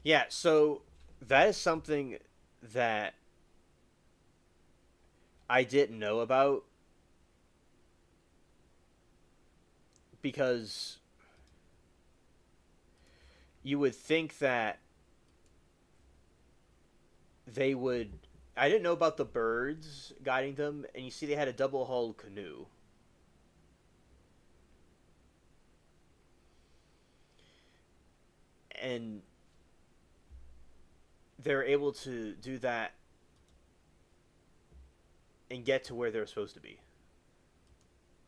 Yeah, so that is something that I didn't know about because you would think that they would. I didn't know about the birds guiding them, and you see they had a double hulled canoe. And they're able to do that and get to where they're supposed to be.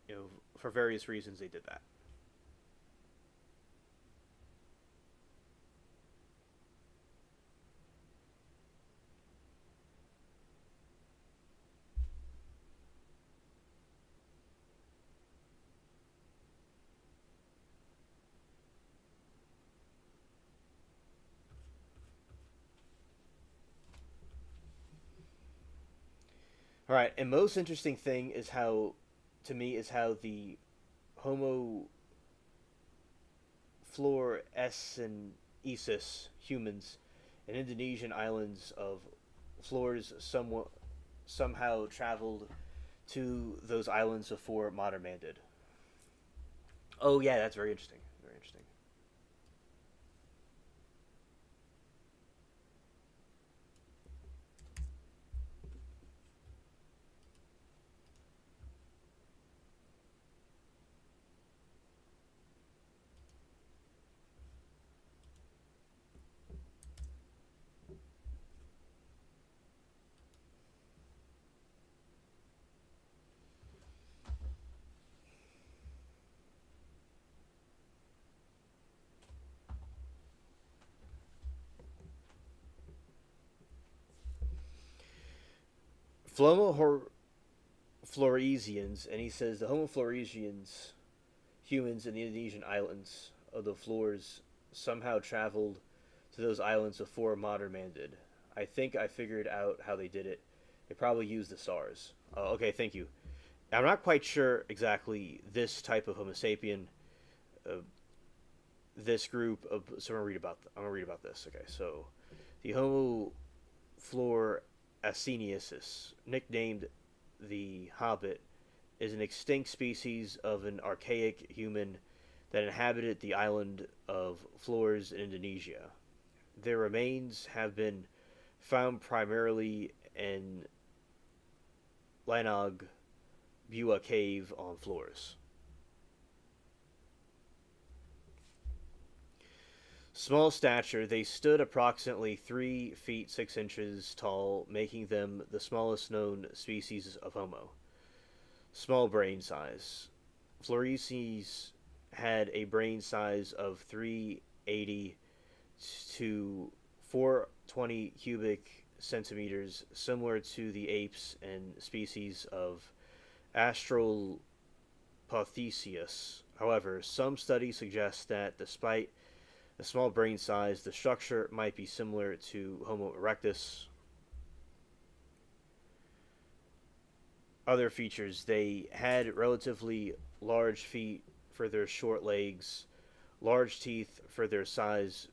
You know, for various reasons they did that. All right, and most interesting thing is how, to me, is how the Homo florescensis humans in Indonesian islands of Flores somehow traveled to those islands before modern man did. Oh yeah, that's very interesting. Very interesting. Flomo Floresians, and he says the Homo floresians, humans in the Indonesian islands of the floors, somehow traveled to those islands before modern man did. I think I figured out how they did it. They probably used the stars. Okay, thank you. I'm not quite sure exactly this type of Homo sapien, uh, this group of. So I'm gonna read about. I'm gonna read about this. Okay, so the Homo floresiensis, nicknamed the Hobbit, is an extinct species of an archaic human that inhabited the island of Flores in Indonesia. Their remains have been found primarily in Lanog Bua Cave on Flores. Small stature, they stood approximately 3 feet 6 inches tall, making them the smallest known species of Homo. Small brain size. Floreses had a brain size of 380 to 420 cubic centimeters, similar to the apes and species of Australopithecus. However, some studies suggest that despite the small brain size, the structure might be similar to Homo erectus. Other features: they had relatively large feet for their short legs, large teeth for their size,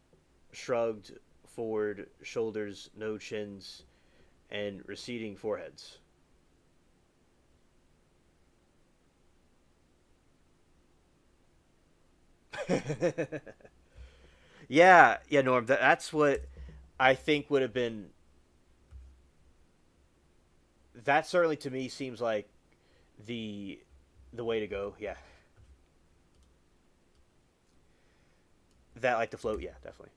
shrugged forward shoulders, no chins, and receding foreheads. Yeah, yeah, Norm. That's what I think would have been. That certainly to me seems like the the way to go. Yeah, that like the float. Yeah, definitely.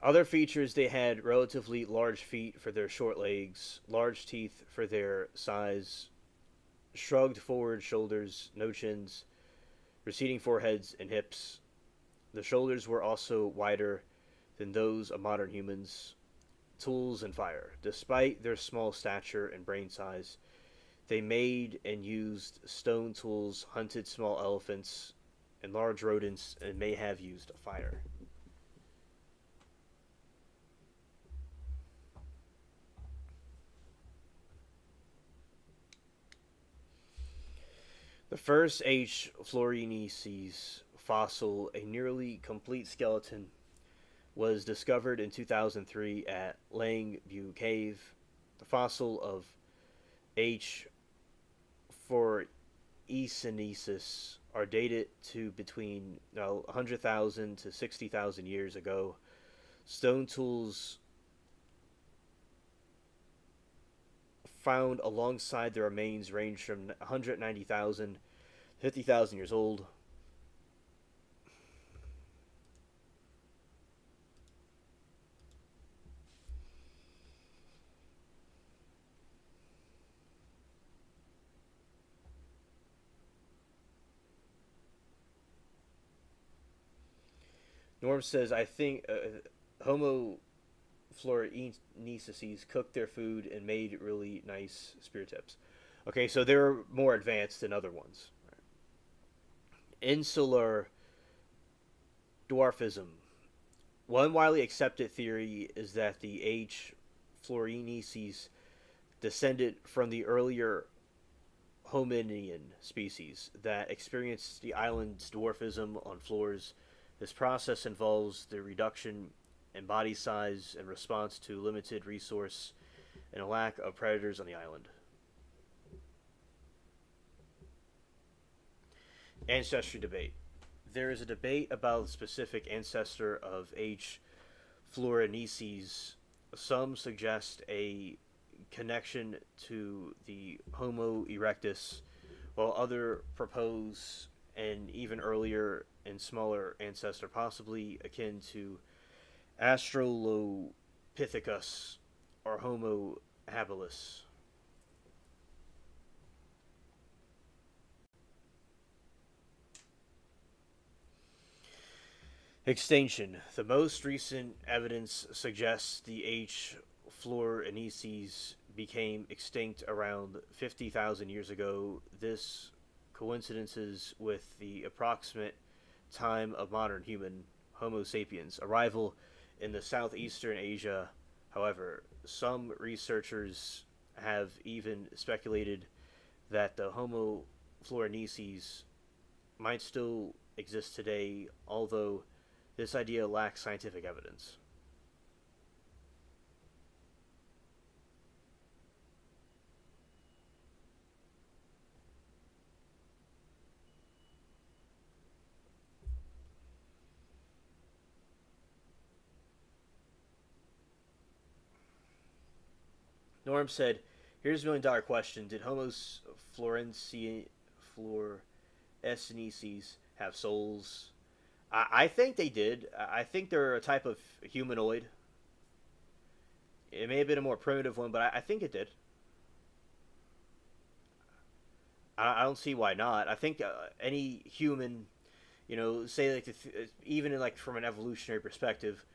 Other features: they had relatively large feet for their short legs, large teeth for their size, shrugged forward shoulders, no chins, receding foreheads and hips. The shoulders were also wider than those of modern humans. Tools and fire. Despite their small stature and brain size, they made and used stone tools, hunted small elephants and large rodents, and may have used fire. The first H. florinensis fossil, a nearly complete skeleton, was discovered in 2003 at Lang View Cave. The fossil of H. florinensis are dated to between 100,000 to 60,000 years ago. Stone tools found alongside the remains range from 190,000 to 50,000 years old. Norm says, I think Homo floresiensis cooked their food and made really nice spear tips. Okay, so they're more advanced than other ones. Insular dwarfism. One widely accepted theory is that the H. floresiensis descended from the earlier hominian species that experienced the island's dwarfism on floors. This process involves the reduction in body size in response to limited resource and a lack of predators on the island. Ancestry debate. There is a debate about the specific ancestor of H. florinensis. Some suggest a connection to the Homo erectus, while others propose an even earlier and smaller ancestor, possibly akin to Australopithecus or Homo habilis. Extinction. The most recent evidence suggests the H. florinensis became extinct around 50,000 years ago. This coincidences with the approximate time of modern human Homo sapiens arrival in the southeastern Asia. However, some researchers have even speculated that the Homo floresiensis might still exist today, although this idea lacks scientific evidence. Norm said, "Here's a $1 million question: did Homo floresiensis have souls?" I think they did. I think they're a type of humanoid. It may have been a more primitive one, but I think it did. I don't see why not. I think any human, say like even in like from an evolutionary perspective,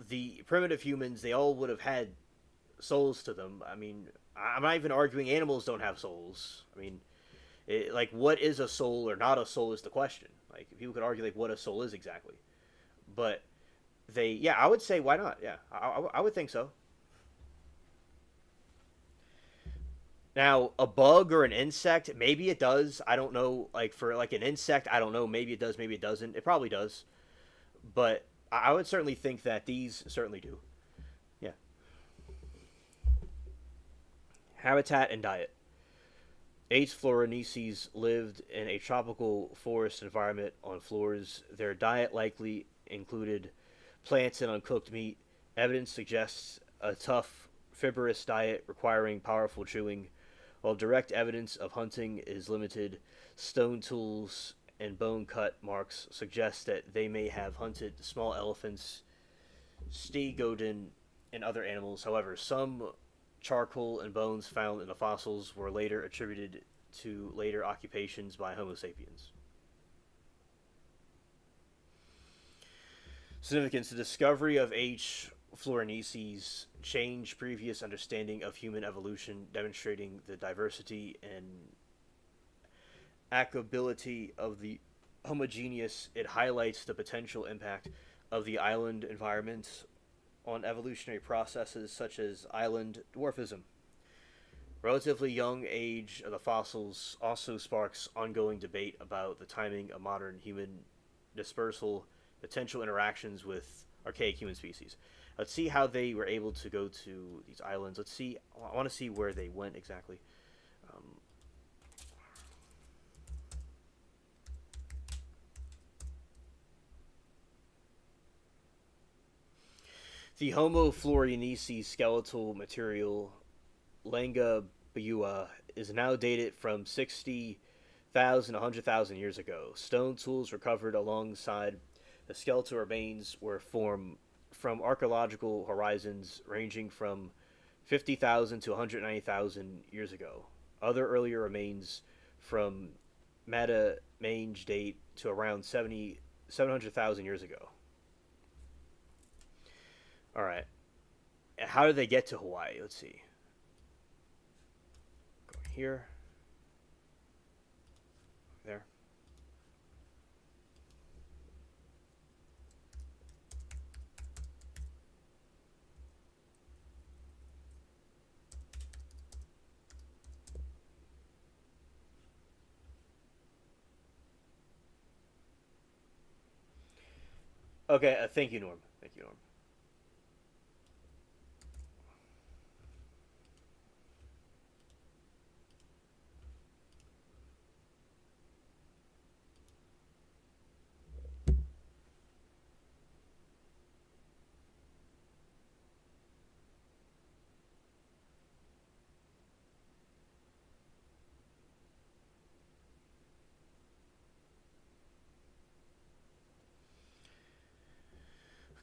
The primitive humans, they all would have had souls to them. I mean, I'm not even arguing animals don't have souls. I mean, like, what is a soul or not a soul is the question. Like, people could argue, like, what a soul is exactly. But yeah, I would say, why not? Yeah, I would think so. Now, a bug or an insect, maybe it does. I don't know. Like, for, like, an insect, I don't know. Maybe it does, maybe it doesn't. It probably does. But I would certainly think that these certainly do. Yeah. Habitat and diet. Eight Florinices lived in a tropical forest environment on floors. Their diet likely included plants and uncooked meat. Evidence suggests a tough, fibrous diet requiring powerful chewing, while direct evidence of hunting is limited. Stone tools and bone cut marks suggest that they may have hunted small elephants, stegodon, and other animals. However, some charcoal and bones found in the fossils were later attributed to later occupations by Homo sapiens. Significance: the discovery of H. florinices changed previous understanding of human evolution, demonstrating the diversity and accability of the homogeneous. It highlights the potential impact of the island environment on evolutionary processes such as island dwarfism. Relatively young age of the fossils also sparks ongoing debate about the timing of modern human dispersal, potential interactions with archaic human species. Let's see how they were able to go to these islands. Let's see. I want to see where they went exactly. Um, the Homo floresiensis skeletal material, Langa Biua, is now dated from 60,000 to 100,000 years ago. Stone tools recovered alongside the skeletal remains were formed from archaeological horizons ranging from 50,000 to 190,000 years ago. Other earlier remains from Meta Mange date to around 700,000 years ago. All right. How did they get to Hawaii? Let's see. Go here. There. Okay, thank you, Norm. Thank you, Norm.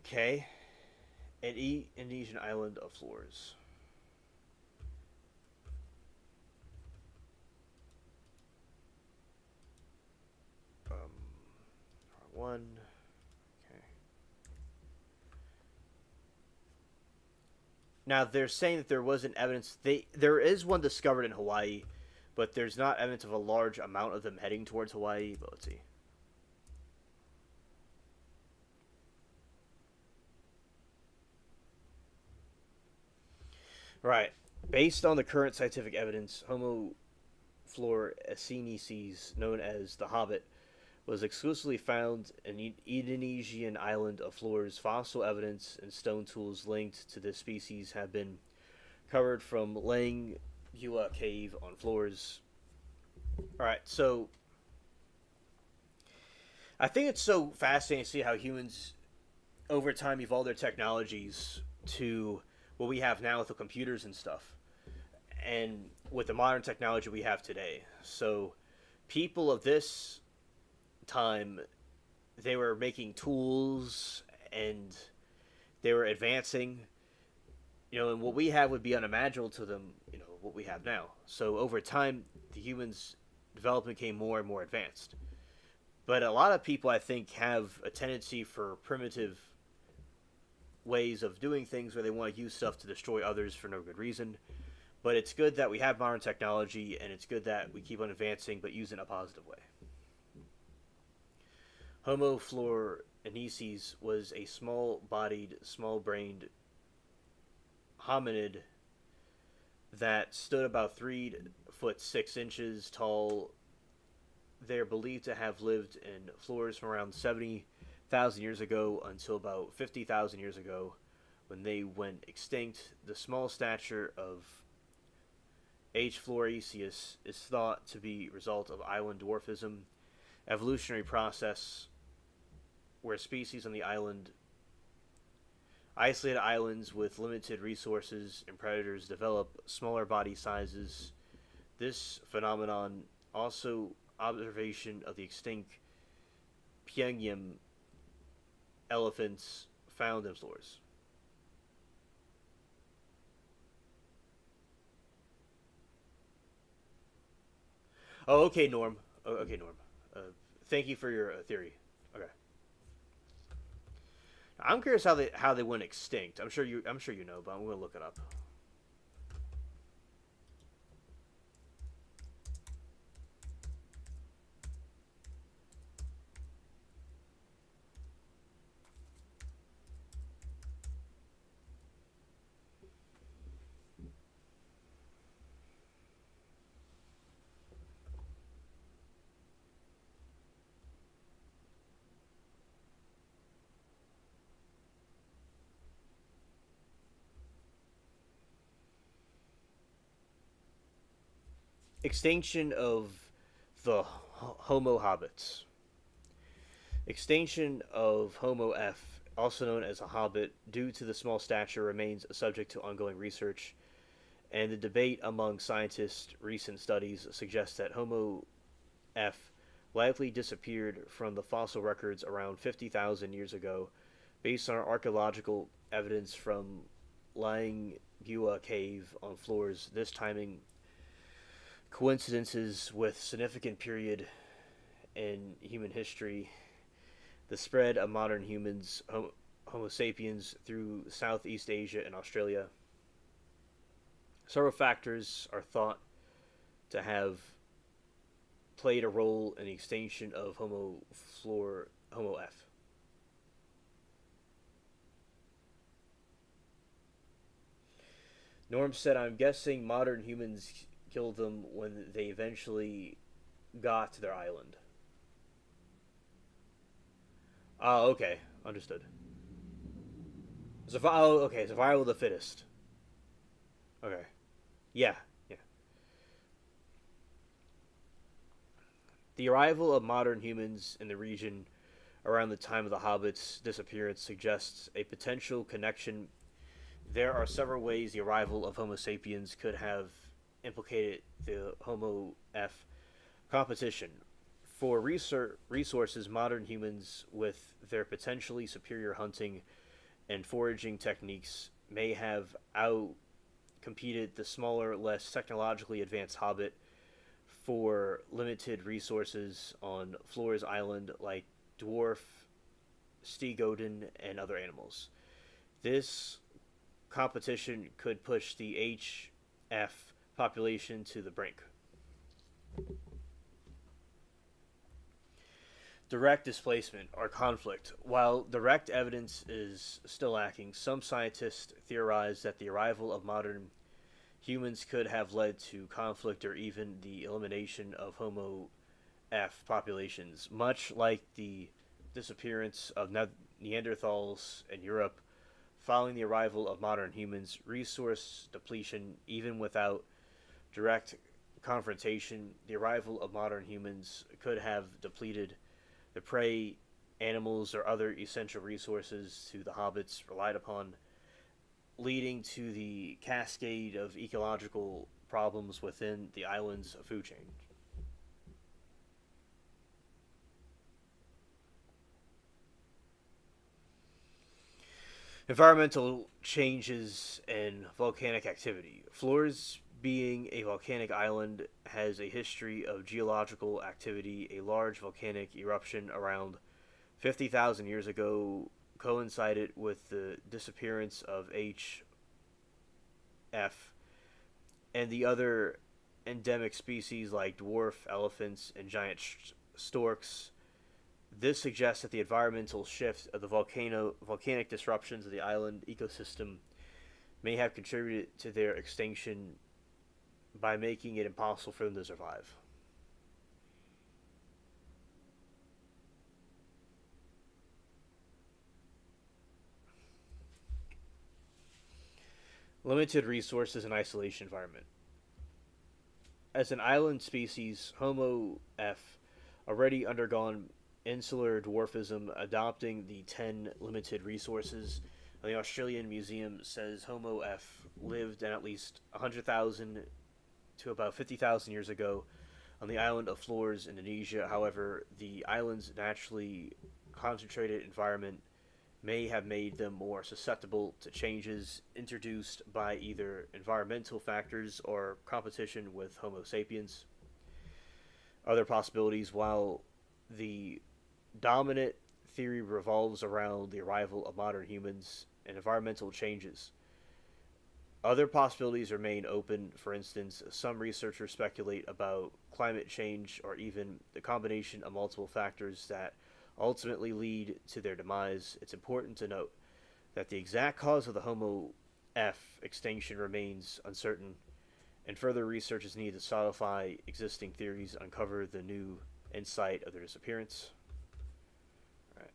Okay. An Indonesian island of floors. One. Okay. Now they're saying that there wasn't evidence. There is one discovered in Hawaii, but there's not evidence of a large amount of them heading towards Hawaii. But let's see. Right. Based on the current scientific evidence, Homo floresiensis, known as the Hobbit, was exclusively found in the Indonesian island of Flores. Fossil evidence and stone tools linked to this species have been covered from Lang Hua Cave on Flores. All right, so I think it's so fascinating to see how humans, over time, evolve their technologies to what we have now with the computers and stuff, and with the modern technology we have today. So, people of this time, they were making tools and they were advancing, and what we have would be unimaginable to them, what we have now. So over time, the humans' development became more and more advanced. But a lot of people, I think, have a tendency for primitive ways of doing things where they want to use stuff to destroy others for no good reason. But it's good that we have modern technology, and it's good that we keep on advancing, but use it in a positive way. Homo floresiensis was a small-bodied, small-brained hominid that stood about 3 foot 6 inches tall. They're believed to have lived in Flores from around 70,000 years ago until about 50,000 years ago, when they went extinct. The small stature of H. floresiensis is thought to be a result of island dwarfism, evolutionary process where species on the isolated islands with limited resources and predators develop smaller body sizes. This phenomenon also observation of the extinct Pyongyang elephants found in Flores. Oh, okay, Norm. Oh, okay, Norm. Thank you for your theory. Okay. I'm curious how they went extinct. I'm sure you know, but I'm gonna look it up. Extinction of the Homo hobbits. Extinction of Homo F, also known as a hobbit, due to the small stature, remains subject to ongoing research, and the debate among scientists. Recent studies suggest that Homo F likely disappeared from the fossil records around 50,000 years ago, based on archaeological evidence from Langua Cave on Flores. This timing coincidences with significant period in human history, the spread of modern humans, Homo sapiens, through Southeast Asia and Australia. Several factors are thought to have played a role in the extinction of Homo F. Norm said, "I'm guessing modern humans killed them when they eventually got to their island." Oh, okay, understood. Okay, survival of the fittest. Okay, yeah, yeah. The arrival of modern humans in the region around the time of the Hobbits' disappearance suggests a potential connection. There are several ways the arrival of Homo sapiens could have implicated the Homo F competition. For resources, modern humans, with their potentially superior hunting and foraging techniques, may have outcompeted the smaller, less technologically advanced Hobbit for limited resources on Flores Island, like dwarf, stegodon, and other animals. This competition could push the HF population to the brink. Direct displacement or conflict. While direct evidence is still lacking, some scientists theorize that the arrival of modern humans could have led to conflict or even the elimination of Homo F populations, much like the disappearance of Neanderthals in Europe following the arrival of modern humans. Resource depletion, even without direct confrontation, the arrival of modern humans could have depleted the prey, animals, or other essential resources to the hobbits relied upon, leading to the cascade of ecological problems within the island's food chain. Environmental changes and volcanic activity. Flores, being a volcanic island, has a history of geological activity. A large volcanic eruption around 50,000 years ago coincided with the disappearance of HF and the other endemic species like dwarf elephants and giant storks. This suggests that the environmental shift of the volcanic disruptions of the island ecosystem may have contributed to their extinction by making it impossible for them to survive. Limited resources and isolation environment. As an island species, Homo F already undergone insular dwarfism, adopting the 10 limited resources. The Australian Museum says Homo F lived at least 100,000 to about 50,000 years ago on the island of Flores, Indonesia. However, the island's naturally concentrated environment may have made them more susceptible to changes introduced by either environmental factors or competition with Homo sapiens. Other possibilities, while the dominant theory revolves around the arrival of modern humans and environmental changes, other possibilities remain open. For instance, some researchers speculate about climate change or even the combination of multiple factors that ultimately lead to their demise. It's important to note that the exact cause of the Homo F extinction remains uncertain, and further research is needed to solidify existing theories, uncover the new insight of their disappearance. All right.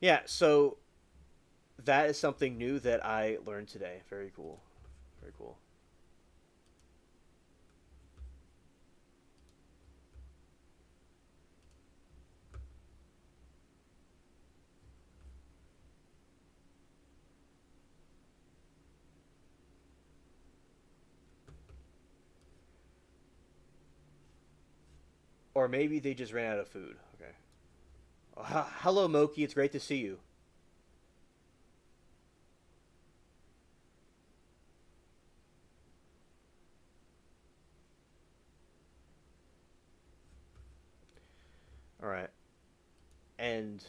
Yeah, so that is something new that I learned today. Very cool. Very cool. Or maybe they just ran out of food. Okay. Oh, hello, Moki. It's great to see you. All right. And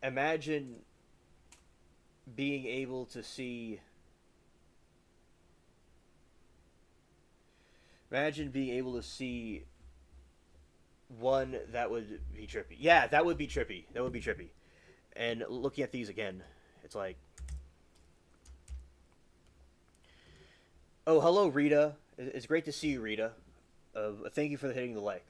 imagine being able to see. Imagine being able to see one that would be trippy. Yeah, that would be trippy. That would be trippy. And looking at these again, it's like, oh, hello, Rita. It's great to see you, Rita. Thank you for hitting the like.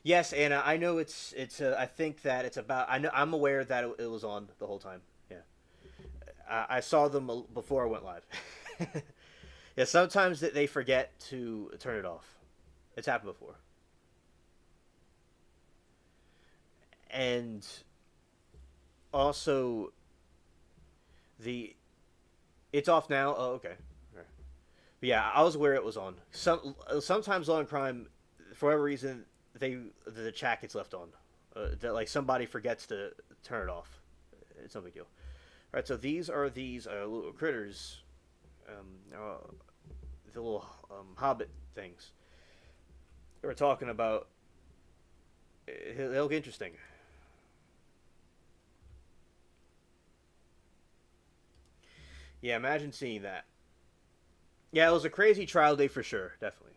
Yes, Anna. I know it's. I think that it's about. I know. I'm aware that it was on the whole time. Yeah, I saw them before I went live. Yeah, sometimes they forget to turn it off. It's happened before. And also the it's off now. Oh, okay. But yeah, I was aware it was on. Sometimes Law and Crime, for whatever reason, the chat gets left on. That like somebody forgets to turn it off. It's no big deal. All right, so these are these little critters, the little hobbit things. We're talking about. They look interesting. Yeah, imagine seeing that. Yeah, it was a crazy trial day for sure, definitely.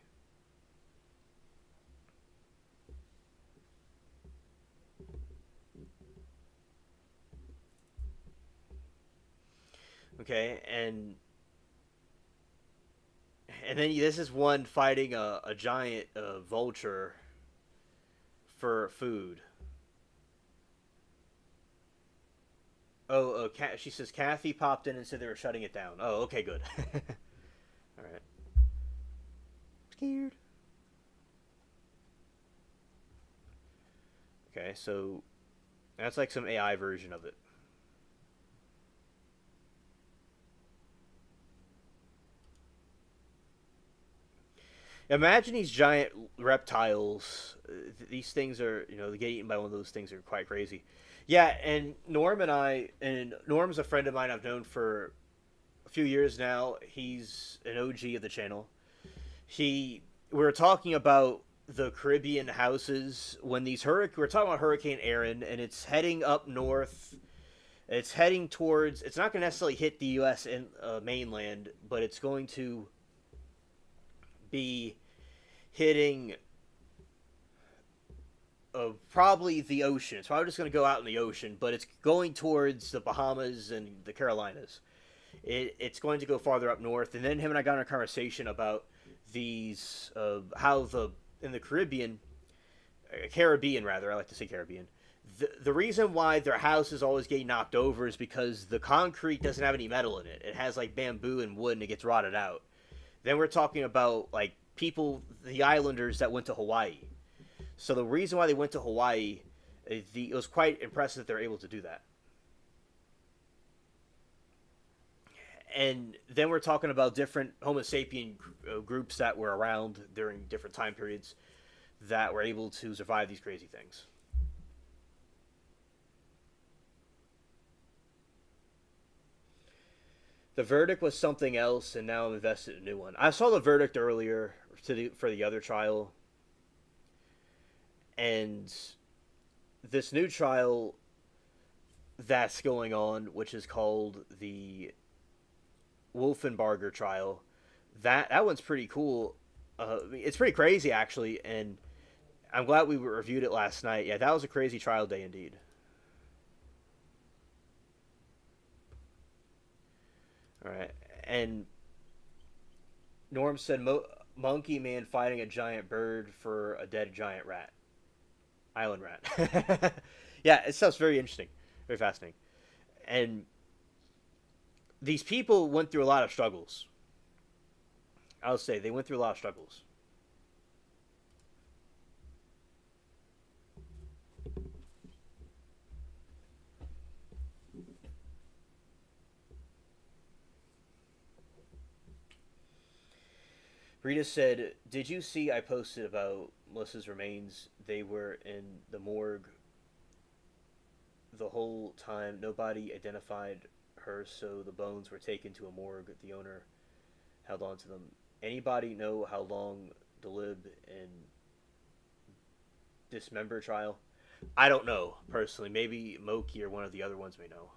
Okay, and then this is one fighting a giant vulture for food. Oh, she says Kathy popped in and said they were shutting it down. Oh, okay, good. All right. Scared. Okay, so that's like some AI version of it. Imagine these giant reptiles. These things are, they get eaten by one of those things are quite crazy. Yeah, and Norm's a friend of mine I've known for a few years now. He's an OG of the channel. We were talking about the Caribbean houses when we're talking about Hurricane Erin, and it's heading up north. It's heading towards. It's not going to necessarily hit the U.S. and mainland, but it's going to be hitting probably the ocean. It's probably just going to go out in the ocean, but it's going towards the Bahamas and the Carolinas. It's going to go farther up north, and then him and I got in a conversation about these how in the Caribbean rather, I like to say Caribbean. The reason why their house is always getting knocked over is because the concrete doesn't have any metal in it. It has like bamboo and wood, and it gets rotted out. Then we're talking about like the islanders that went to Hawaii. So the reason why they went to Hawaii, it was quite impressive that they're able to do that. And then we're talking about different Homo sapien groups that were around during different time periods that were able to survive these crazy things. The verdict was something else, and now I'm invested in a new one. I saw the verdict earlier for the other trial, and this new trial that's going on, which is called the Wolfenbarger trial, that one's pretty cool. It's pretty crazy actually, and I'm glad we reviewed it last night. Yeah, that was a crazy trial day indeed. All right, and Norm said monkey man fighting a giant bird for a dead giant rat, island rat. Yeah, it sounds very interesting, very fascinating, and these people went through a lot of struggles. I'll say they went through a lot of struggles. Rita said, "Did you see I posted about Melissa's remains? They were in the morgue the whole time. Nobody identified her, so the bones were taken to a morgue. The owner held on to them. Anybody know how long the lib and dismember trial? I don't know personally. Maybe Moki or one of the other ones may know."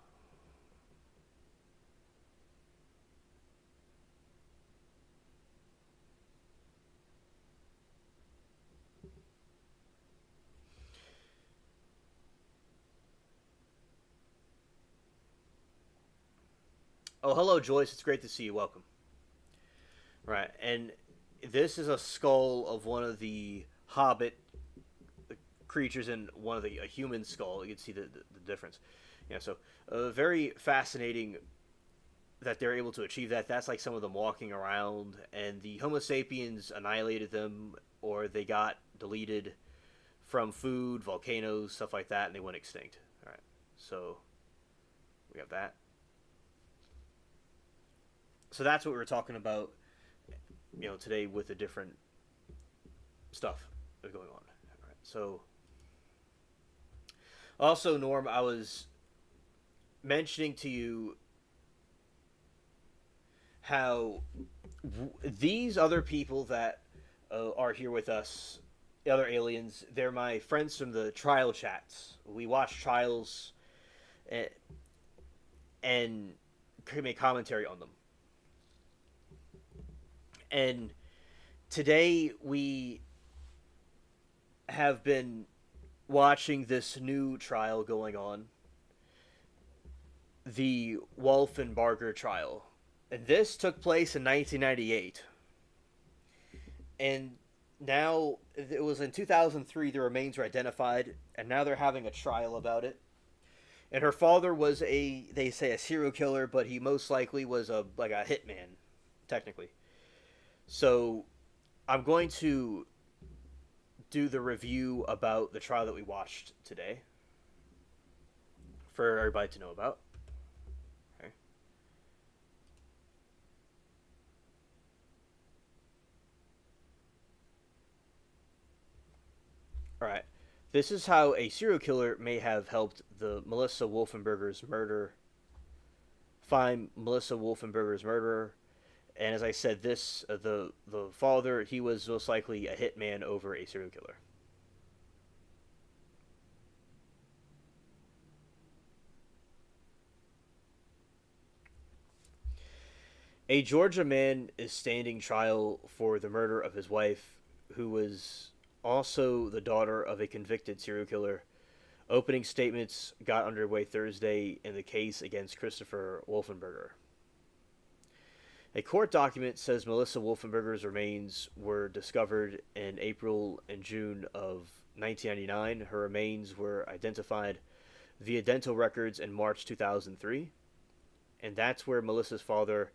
Oh, hello, Joyce. It's great to see you. Welcome. Right, and this is a skull of one of the Hobbit creatures in one of a human skull. You can see the difference. Yeah, so very fascinating that they're able to achieve that. That's like some of them walking around, and the Homo sapiens annihilated them, or they got deleted from food, volcanoes, stuff like that, and they went extinct. All right, so we have that. So that's what we were talking about, today with the different stuff that's going on. All right, so also, Norm, I was mentioning to you how these other people that are here with us, the other aliens, they're my friends from the trial chats. We watch trials and, and make commentary on them. And today we have been watching this new trial going on, the Wolfenbarger trial. And this took place in 1998. And now, it was in 2003 the remains were identified, and now they're having a trial about it. And her father was they say a serial killer, but he most likely was like a hitman, technically. So, I'm going to do the review about the trial that we watched today for everybody to know about. Okay. All right. This is how a serial killer may have helped the Melissa Wolfenberger's murder. Find Melissa Wolfenberger's murderer. And as I said, the father, he was most likely a hitman over a serial killer. A Georgia man is standing trial for the murder of his wife, who was also the daughter of a convicted serial killer. Opening statements got underway Thursday in the case against Christopher Wolfenbarger. A court document says Melissa Wolfenbarger's remains were discovered in April and June of 1999. Her remains were identified via dental records in March 2003. And that's where Melissa's father,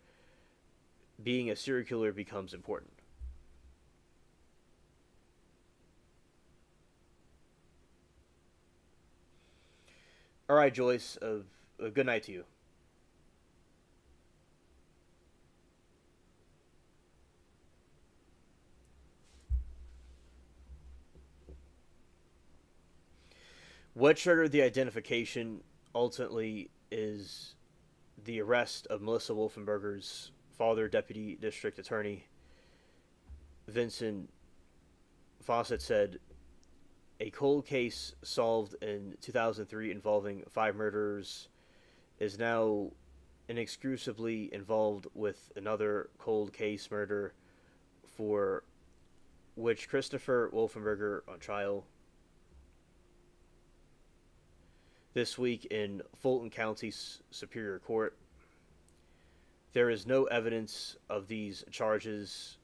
being a serial killer, becomes important. All right, Joyce, a good night to you. What triggered the identification ultimately is the arrest of Melissa Wolfenbarger's father, Deputy District Attorney Vincent Fawcett, said a cold case solved in 2003 involving 5 murderers is now inexcusably involved with another cold case murder for which Christopher Wolfenbarger on trial this week in Fulton County Superior Court. There is no evidence of these charges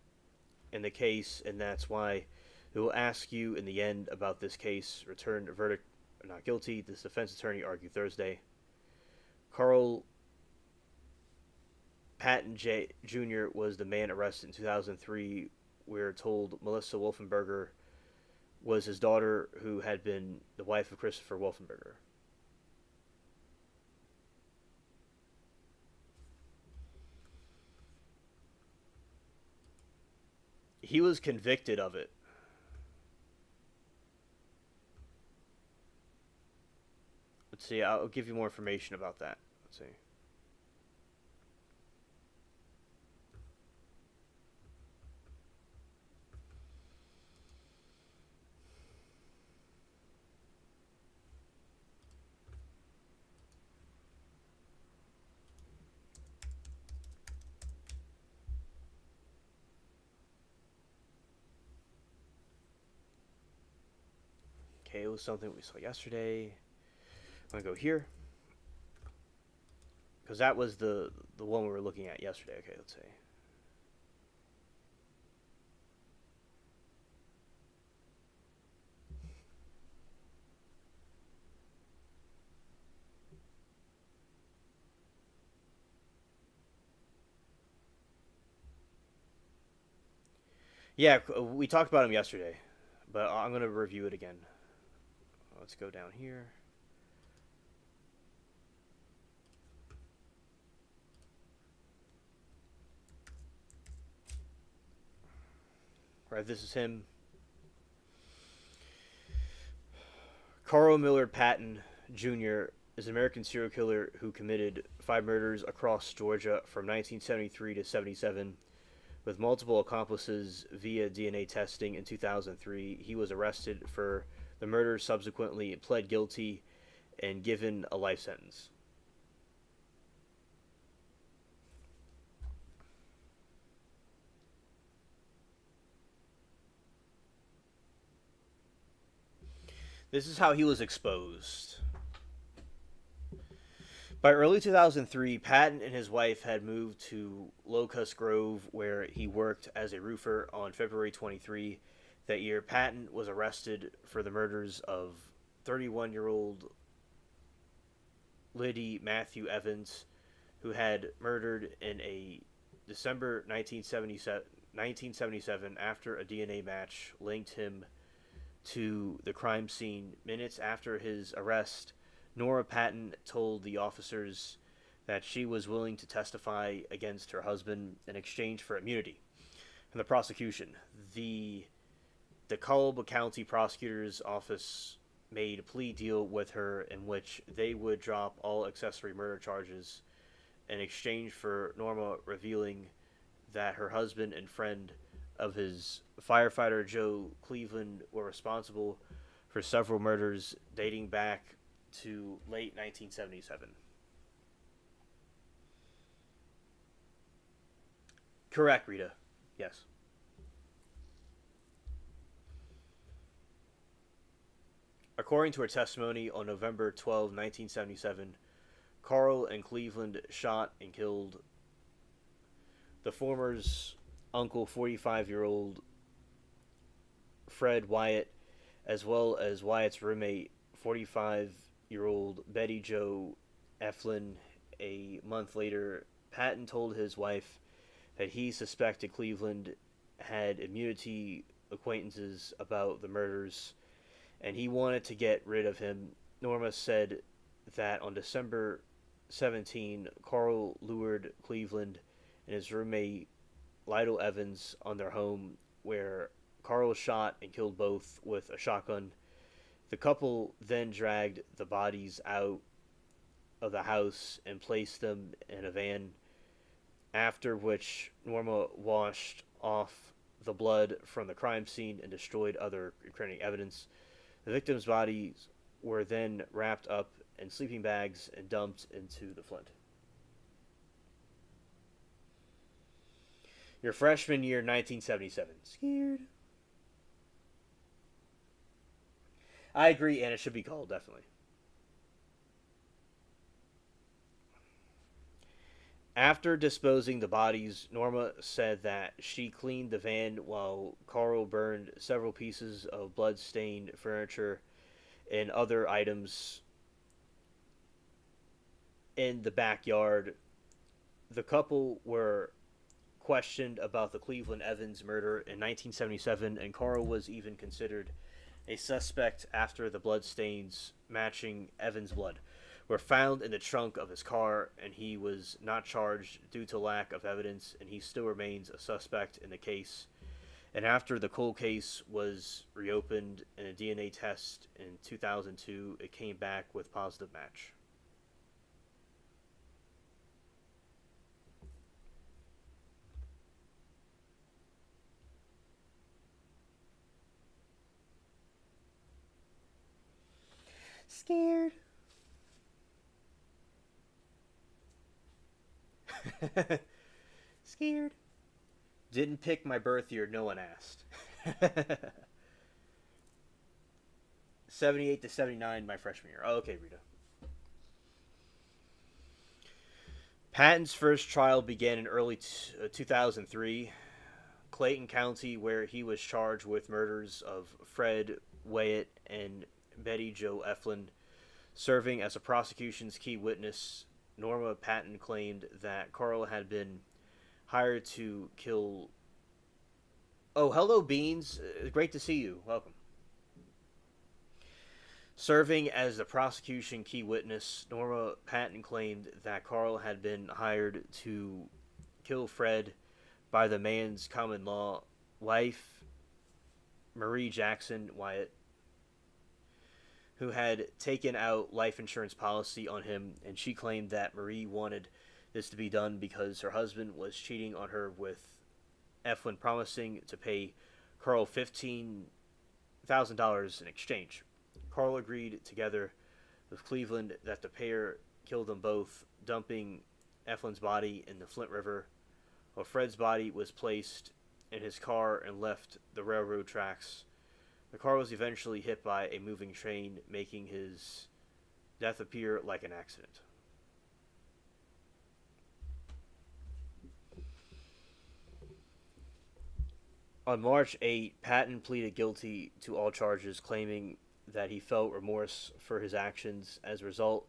in the case, and that's why we will ask you in the end about this case. Returned a verdict not guilty, this defense attorney argued Thursday. Carl Patton Jr. was the man arrested in 2003. We're told Melissa Wolfenbarger was his daughter, who had been the wife of Christopher Wolfenbarger. He was convicted of it. Let's see. I'll give you more information about that. Let's see. Okay, it was something we saw yesterday. I'm gonna go here because that was the one we were looking at yesterday. Okay, let's see. Yeah, we talked about him yesterday, but I'm gonna review it again. Let's go down here. Right, this is him. Carl Millard Patton Jr. is an American serial killer who committed 5 murders across Georgia from 1973 to 77 with multiple accomplices via DNA testing in 2003. He was arrested for the murders, subsequently pled guilty, and given a life sentence. This is how he was exposed. By early 2003, Patton and his wife had moved to Locust Grove, where he worked as a roofer. On February 23 that year, Patton was arrested for the murders of 31-year-old Liddy Matthew Evans, who had murdered in a December 1977 after a DNA match linked him to the crime scene. Minutes after his arrest, Nora Patton told the officers that she was willing to testify against her husband in exchange for immunity from the prosecution. The The Colba County Prosecutor's Office made a plea deal with her in which they would drop all accessory murder charges in exchange for Norma revealing that her husband and friend of his firefighter Joe Cleveland were responsible for several murders dating back to late 1977. Correct, Rita. Yes. According to her testimony on November 12, 1977, Carl and Cleveland shot and killed the former's uncle, 45-year-old Fred Wyatt, as well as Wyatt's roommate, 45-year-old Betty Jo Eflin. A month later, Patton told his wife that he suspected Cleveland had immunity acquaintances about the murders and he wanted to get rid of him. Norma said that on December 17, Carl lured Cleveland and his roommate Lytle Evans on their home, where Carl shot and killed both with a shotgun. The couple then dragged the bodies out of the house and placed them in a van, after which Norma washed off the blood from the crime scene and destroyed other incriminating evidence. The victims' bodies were then wrapped up in sleeping bags and dumped into the Flint. Your freshman year, 1977. Scared? I agree, and it should be called, definitely. After disposing the bodies, Norma said that she cleaned the van while Carl burned several pieces of blood-stained furniture and other items in the backyard. The couple were questioned about the Cleveland Evans murder in 1977, and Carl was even considered a suspect after the bloodstains matching Evans' blood were found in the trunk of his car, and he was not charged due to lack of evidence, and he still remains a suspect in the case. And after the cold case was reopened in a DNA test in 2002, it came back with positive match. Scared. Scared. Didn't pick my birth year, no one asked. 78 to 79, my freshman year. Oh, okay, Rita. Patton's first trial began in early 2003, Clayton County, where he was charged with murders of Fred Wyatt and Betty Jo Eflin. Serving as a prosecution's key witness, Norma Patton claimed that Carl had been hired to kill. Oh, hello, Beans. Great to see you. Welcome. Serving as the prosecution key witness, Norma Patton claimed that Carl had been hired to kill Fred by the man's common law wife, Marie Jackson Wyatt, who had taken out life insurance policy on him, and she claimed that Marie wanted this to be done because her husband was cheating on her with Eflin, promising to pay Carl $15,000 in exchange. Carl agreed together with Cleveland that the pair killed them both, dumping Eflin's body in the Flint River, while Fred's body was placed in his car and left the railroad tracks. The car was eventually hit by a moving train, making his death appear like an accident. On March 8, Patton pleaded guilty to all charges, claiming that he felt remorse for his actions. As a result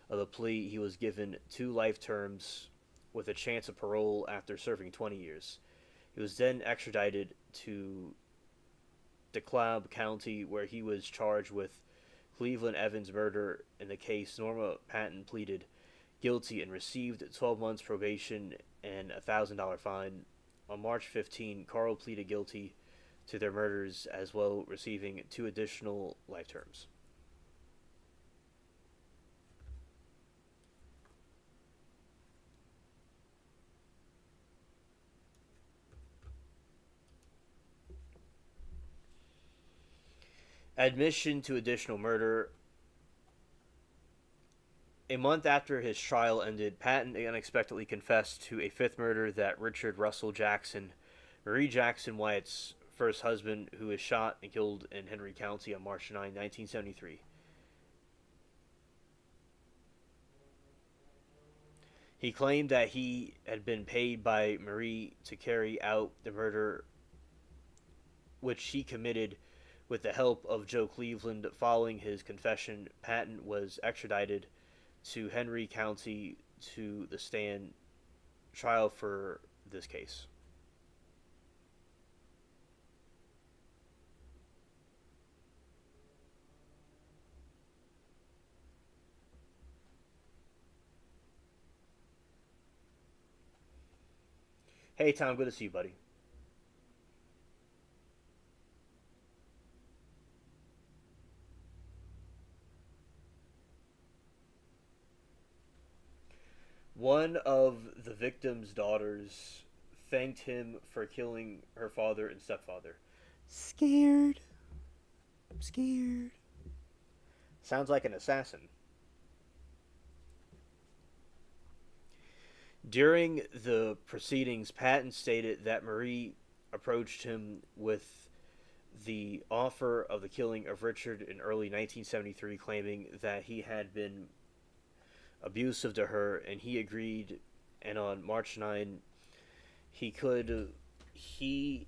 of the plea, he was given 2 life terms with a chance of parole after serving 20 years. He was then extradited to DeKalb County, where he was charged with Cleveland Evans' murder. In the case, Norma Patton pleaded guilty and received 12 months probation and a $1,000 fine. On March 15, Carl pleaded guilty to their murders, as well receiving 2 additional life terms. Admission to additional murder. A month after his trial ended, Patton unexpectedly confessed to a 5th murder that Richard Russell Jackson, Marie Jackson Wyatt's first husband, who was shot and killed in Henry County on March 9, 1973. He claimed that he had been paid by Marie to carry out the murder, which he committed with the help of Joe Cleveland. Following his confession, Patton was extradited to Henry County to the stand trial for this case. Hey, Tom, good to see you, buddy. One of the victim's daughters thanked him for killing her father and stepfather. Scared. I'm scared. Sounds like an assassin. During the proceedings, Patton stated that Marie approached him with the offer of the killing of Richard in early 1973, claiming that he had been abusive to her, and he agreed. And on March 9, he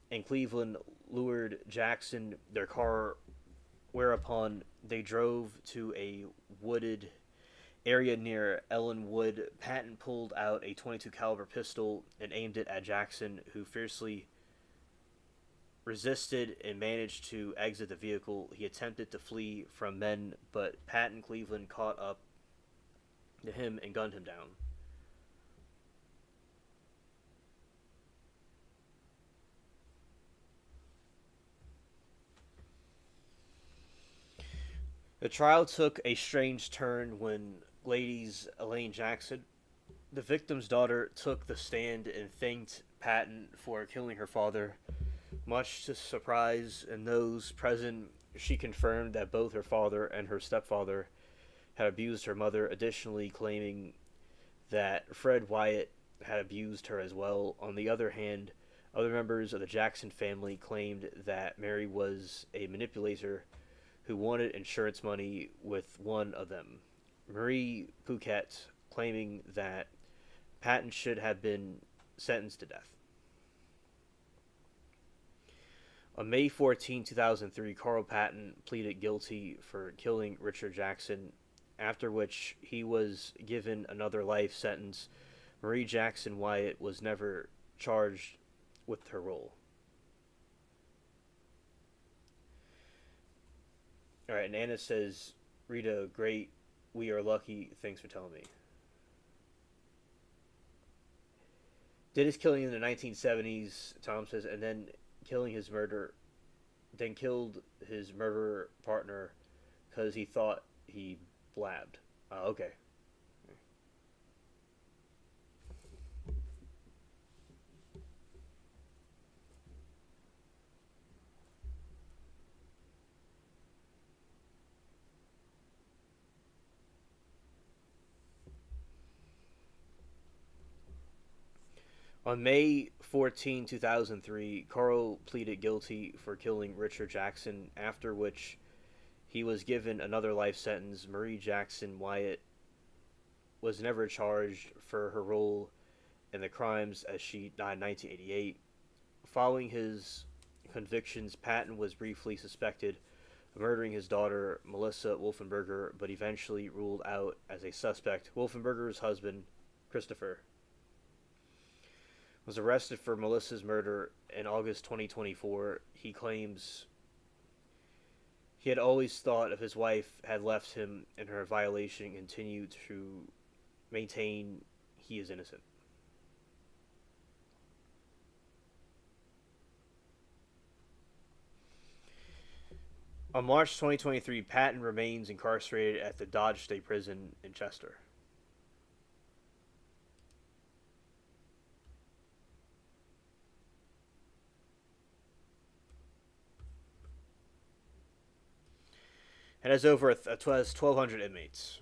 and Cleveland lured Jackson their car, whereupon they drove to a wooded area near Ellenwood. Patton pulled out a 22 caliber pistol and aimed it at Jackson, who fiercely resisted and managed to exit the vehicle. He attempted to flee from men, but Patton Cleveland caught up to him and gunned him down. The trial took a strange turn when Lady's Elaine Jackson, the victim's daughter, took the stand and thanked Patton for killing her father. Much to surprise and those present, she confirmed that both her father and her stepfather had abused her mother, additionally claiming that Fred Wyatt had abused her as well. On the other hand, other members of the Jackson family claimed that Mary was a manipulator who wanted insurance money with one of them, Marie Pouquet, claiming that Patton should have been sentenced to death. On May 14, 2003, Carl Patton pleaded guilty for killing Richard Jackson, after which he was given another life sentence. Marie Jackson Wyatt was never charged with her role. All right, and Anna says, Rita, great. We are lucky. Thanks for telling me. Did his killing in the 1970s, Tom says, and then killed his murderer partner because he thought he blabbed. Okay. On May 14, 2003, Carl pleaded guilty for killing Richard Jackson, after which he was given another life sentence. Marie Jackson Wyatt was never charged for her role in the crimes, as she died in 1988. Following his convictions, Patton was briefly suspected of murdering his daughter, Melissa Wolfenbarger, but eventually ruled out as a suspect. Wolfenbarger's husband, Christopher, was arrested for Melissa's murder in August 2024. He claims he had always thought if his wife had left him in her violation and continued to maintain he is innocent. On March 2023, Patton remains incarcerated at the Dodge State Prison in Chester. It has over 1,200 inmates.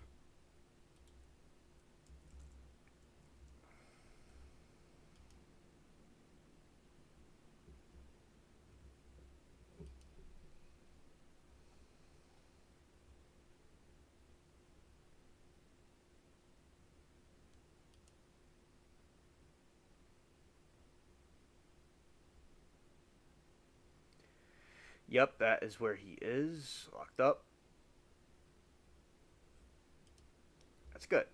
Yep, that is where he is, locked up. That's good.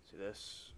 See this.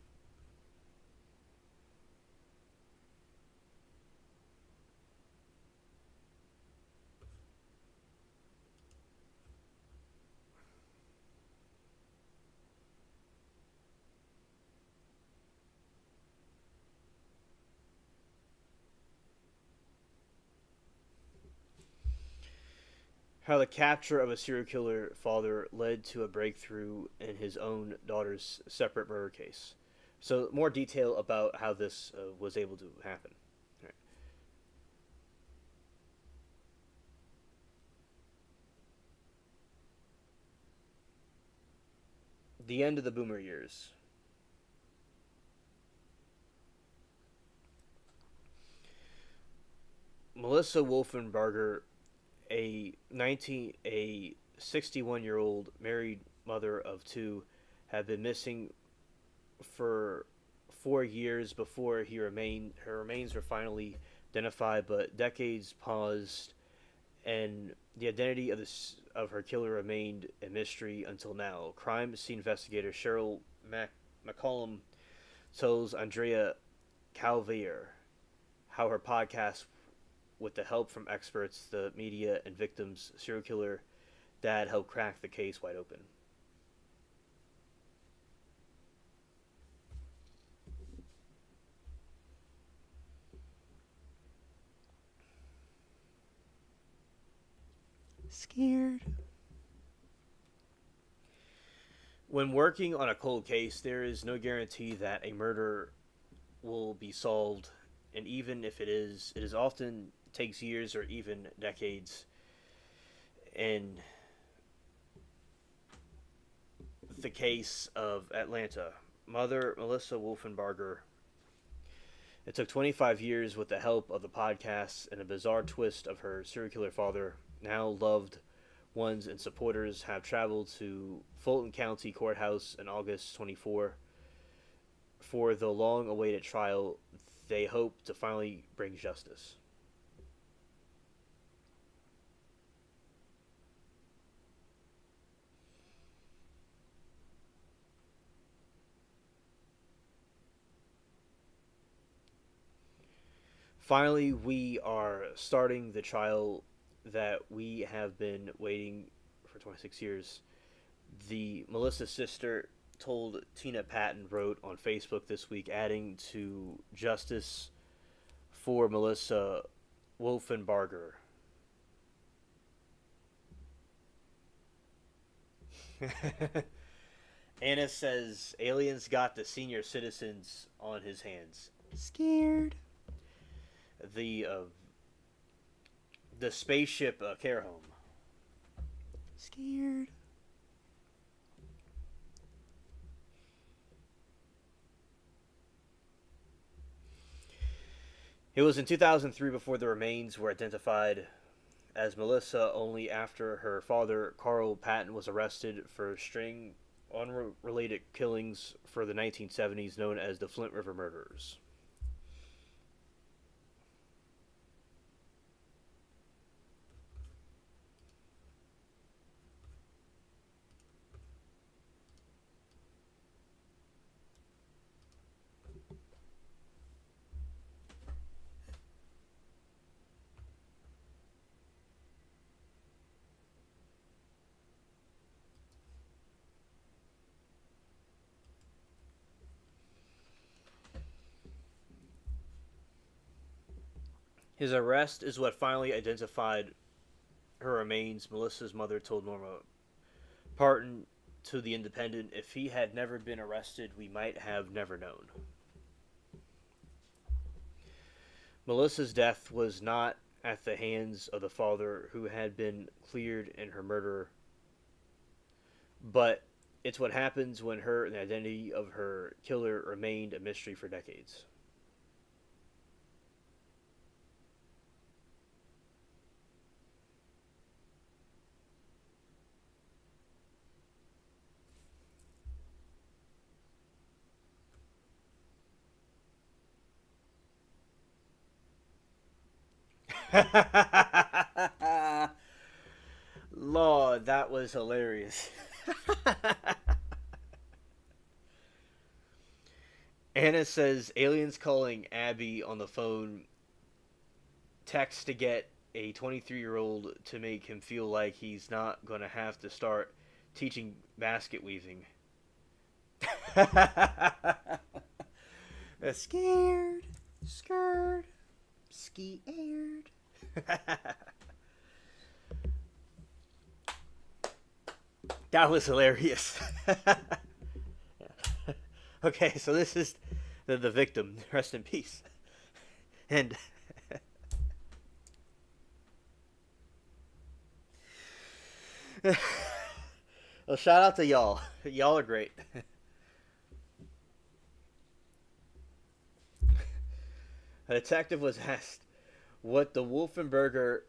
How the capture of a serial killer father led to a breakthrough in his own daughter's separate murder case. So, more detail about how this was able to happen. All right. The end of the boomer years. Melissa Wolfenbarger, a 61-year-old married mother of two, had been missing for 4 years before her remains were finally identified, but decades paused, and the identity of her killer remained a mystery until now. Crime scene investigator Cheryl McCollum tells Andrea Calvier how her podcast, with the help from experts, the media, and victims, serial killer dad helped crack the case wide open. Scared. When working on a cold case, there is no guarantee that a murder will be solved, and even if it is often takes years or even decades. In the case of Atlanta, mother Melissa Wolfenbarger, it took 25 years with the help of the podcast and a bizarre twist of her serial killer father. Now loved ones and supporters have traveled to Fulton County Courthouse in August 24 for the long-awaited trial. They hope to finally bring justice. Finally, we are starting the trial that we have been waiting for 26 years. The Melissa sister told Tina Patton wrote on Facebook this week, adding to justice for Melissa Wolfenbarger. Anna says aliens got the senior citizens on his hands. Scared. The uh, the spaceship care home. Scared. It was in 2003 before the remains were identified as Melissa, only after her father, Carl Patton, was arrested for a string unrelated killings for the 1970s known as the Flint River Murders. His arrest is what finally identified her remains, Melissa's mother told Norma Parton to The Independent. If he had never been arrested, we might have never known. Melissa's death was not at the hands of the father who had been cleared in her murder, but it's what happens when the identity of her killer remained a mystery for decades. Lord, that was hilarious. Anna says aliens calling Abby on the phone, text to get a 23-year-old to make him feel like he's not going to have to start teaching basket weaving. Scared, scared, scared. That was hilarious. Okay, so this is the victim. Rest in peace. And well, shout out to y'all. Y'all are great. A detective was asked what the Wolfenbarger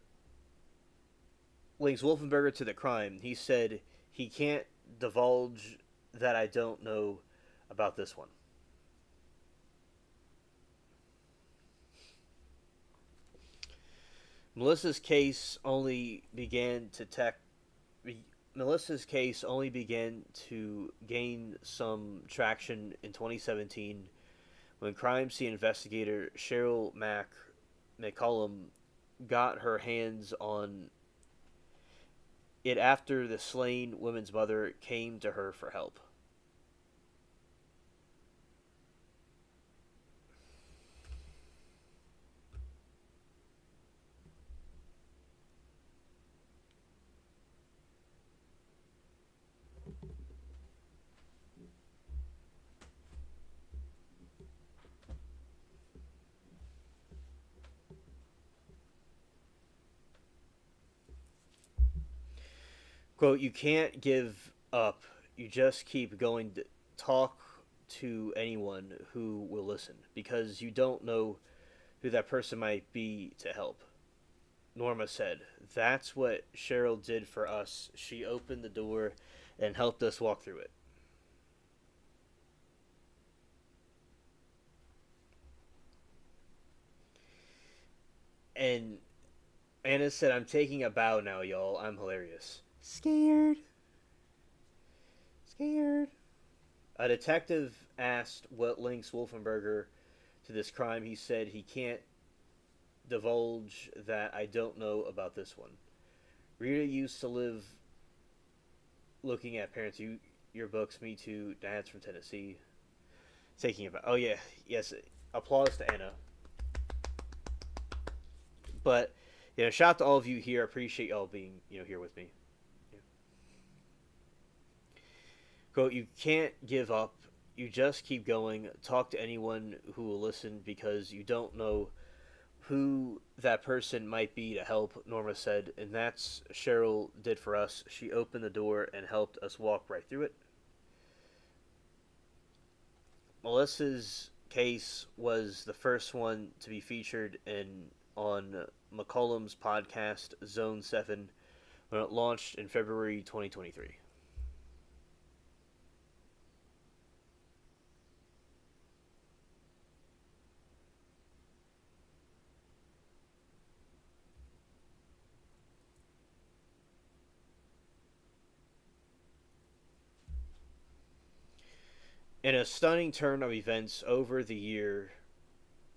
links Wolfenbarger to the crime. He said he can't divulge that. I don't know about this one. Melissa's case only began to tech. Melissa's case only began to gain some traction in 2017 when crime scene investigator Cheryl McCollum got her hands on it after the slain woman's mother came to her for help. Quote, you can't give up. You just keep going to talk to anyone who will listen because you don't know who that person might be to help. Norma said, that's what Cheryl did for us. She opened the door and helped us walk through it. And Anna said, I'm taking a bow now, y'all. I'm hilarious. Scared. Scared. A detective asked what links Wolfenbarger to this crime. He said he can't divulge that. I don't know about this one. Rita used to live looking at parents. Your books, me too. Dad's from Tennessee. Taking about. Oh yeah, yes. Applause to Anna. But shout out to all of you here. I appreciate y'all being here with me. Quote, you can't give up. You just keep going. Talk to anyone who will listen because you don't know who that person might be to help, Norma said. And that's Cheryl did for us. She opened the door and helped us walk right through it. Melissa's case was the first one to be featured on McCollum's podcast, Zone 7, when it launched in February 2023. In a stunning turn of events over the year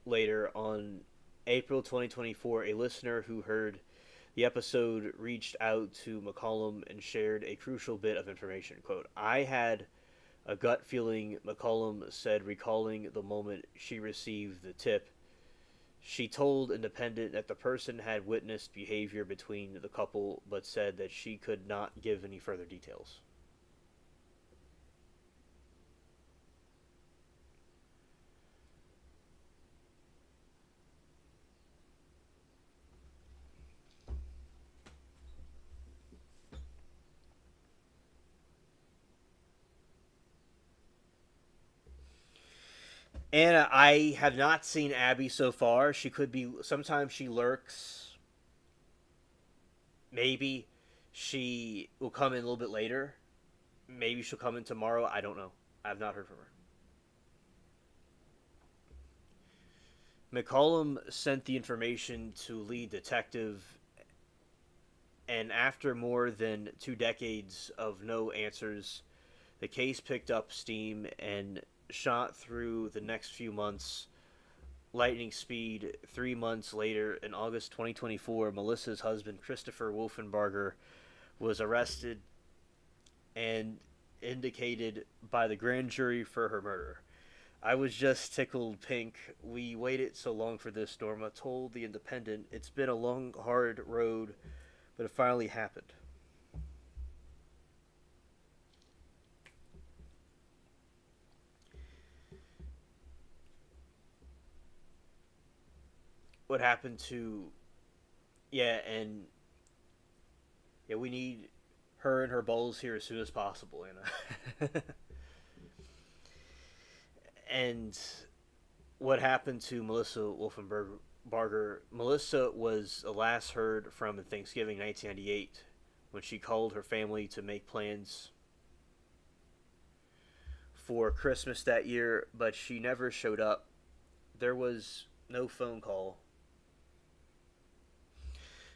later, on April 2024, a listener who heard the episode reached out to McCollum and shared a crucial bit of information. Quote, I had a gut feeling, McCollum said, recalling the moment she received the tip. She told Independent that the person had witnessed behavior between the couple, but said that she could not give any further details. And I have not seen Abby so far. She could be. Sometimes she lurks. Maybe she will come in a little bit later. Maybe she'll come in tomorrow. I don't know. I have not heard from her. McCollum sent the information to lead detective, and after more than 2 decades of no answers, the case picked up steam and shot through the next few months lightning speed. 3 months later, in August 2024, Melissa's husband, Christopher Wolfenbarger, was arrested and indicated by the grand jury for her murder. I was just tickled pink. We waited so long for this, Norma told The Independent. It's been a long, hard road, but it finally happened. What happened to. Yeah, and. Yeah, we need her and her bowls here as soon as possible, Anna. And what happened to Melissa Wolfenbarger? Melissa was last heard from in Thanksgiving 1998 when she called her family to make plans for Christmas that year, but she never showed up. There was no phone call,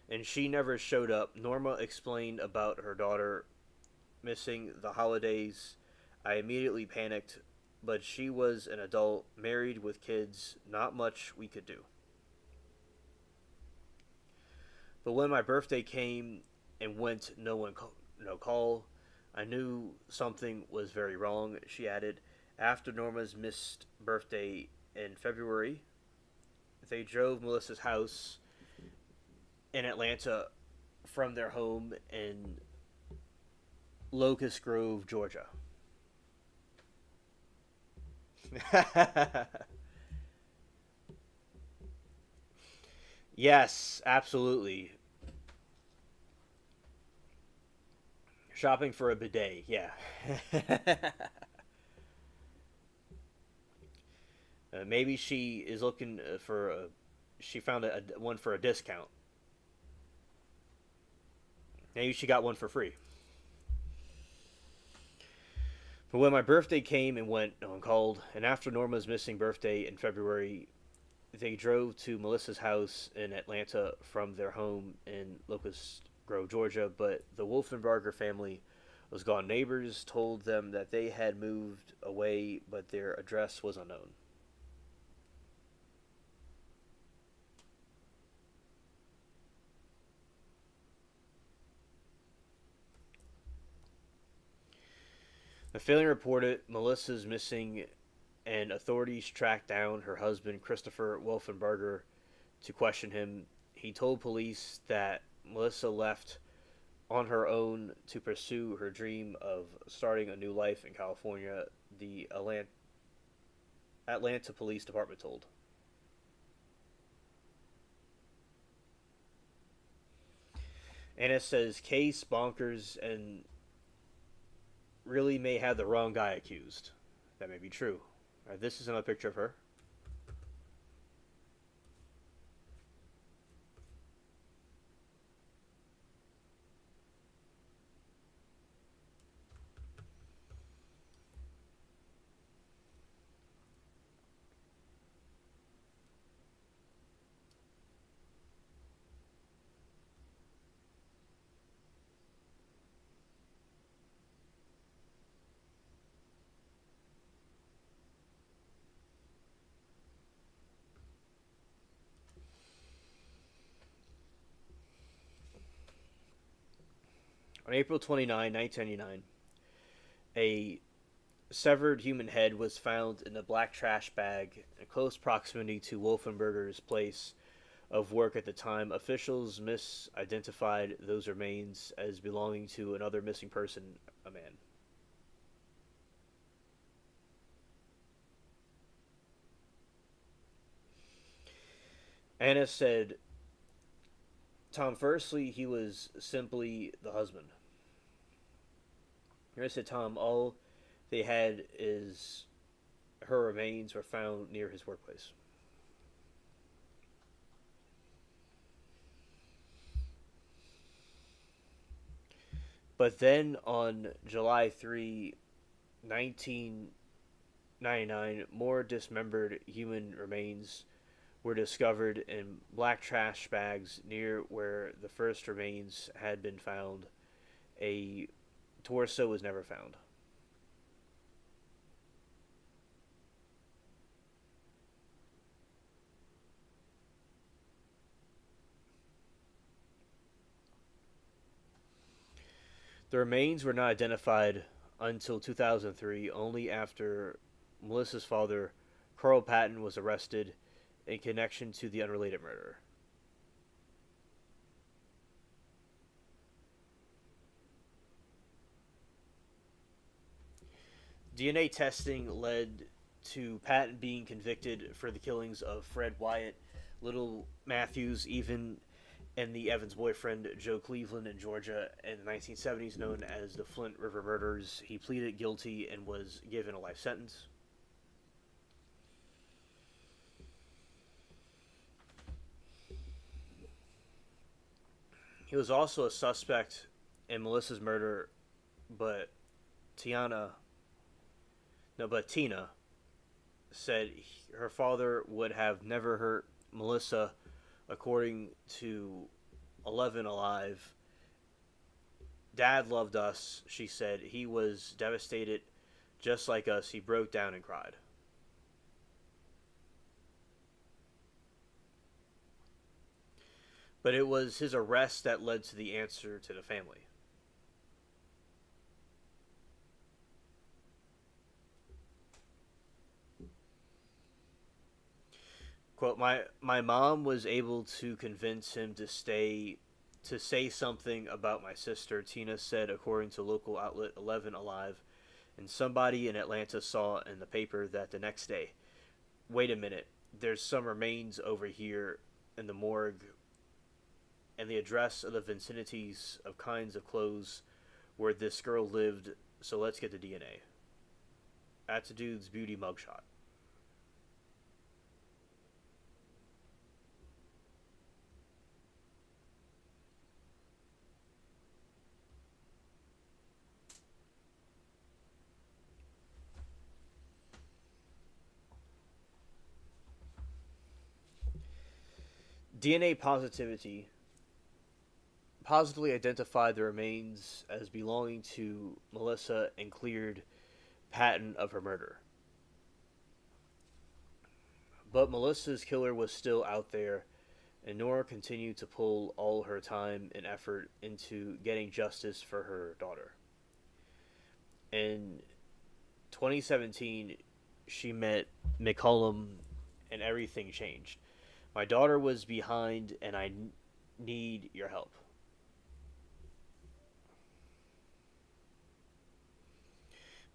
and she never showed up. Norma explained about her daughter missing the holidays. I immediately panicked, but she was an adult, married with kids, not much we could do. But when my birthday came and went, no call. I knew something was very wrong, she added. After Norma's missed birthday in February, they drove Melissa's house in Atlanta from their home in Locust Grove, Georgia. Yes, absolutely. Shopping for a bidet, yeah. Maybe she is looking for a. She found one for a discount. Maybe she got one for free. But when my birthday came and went, no one called. And after Norma's missing birthday in February, they drove to Melissa's house in Atlanta from their home in Locust Grove, Georgia. But the Wolfenbarger family was gone. Neighbors told them that they had moved away, but their address was unknown. The family reported Melissa's missing, and authorities tracked down her husband, Christopher Wolfenbarger, to question him. He told police that Melissa left on her own to pursue her dream of starting a new life in California, the Atlanta Police Department told. And it says case bonkers and really may have the wrong guy accused. That may be true. This is another picture of her. On April 29, 1999, a severed human head was found in a black trash bag in close proximity to Wolfenbarger's place of work at the time. Officials misidentified those remains as belonging to another missing person, a man. Anna said, Tom, firstly, he was simply the husband. Anna said, Tom, all they had is her remains were found near his workplace. But then on July 3, 1999, more dismembered human remains were discovered in black trash bags near where the first remains had been found. A torso was never found. The remains were not identified until 2003, only after Melissa's father, Carl Patton, was arrested in connection to the unrelated murder. DNA testing led to Patton being convicted for the killings of Fred Wyatt, Little Matthews, even and the Evans boyfriend Joe Cleveland in Georgia in the 1970s, known as the Flint River Murders. He pleaded guilty and was given a life sentence. He was also a suspect in Melissa's murder, but Tiana, no, but Tina said her father would have never hurt Melissa, according to 11 Alive. Dad loved us, she said. He was devastated, just like us. He broke down and cried. But it was his arrest that led to the answer to the family. Quote, my mom was able to convince him to say something about my sister, Tina said, according to local outlet 11 Alive. And somebody in Atlanta saw in the paper that the next day, wait a minute, there's some remains over here in the morgue and the address of the vicinities of kinds of clothes where this girl lived, so let's get the DNA. That's a dude's beauty mugshot. DNA positively identified the remains as belonging to Melissa and cleared Patton of her murder. But Melissa's killer was still out there, and Nora continued to pull all her time and effort into getting justice for her daughter. In 2017, she met McCollum, and everything changed. My daughter was behind, and I need your help.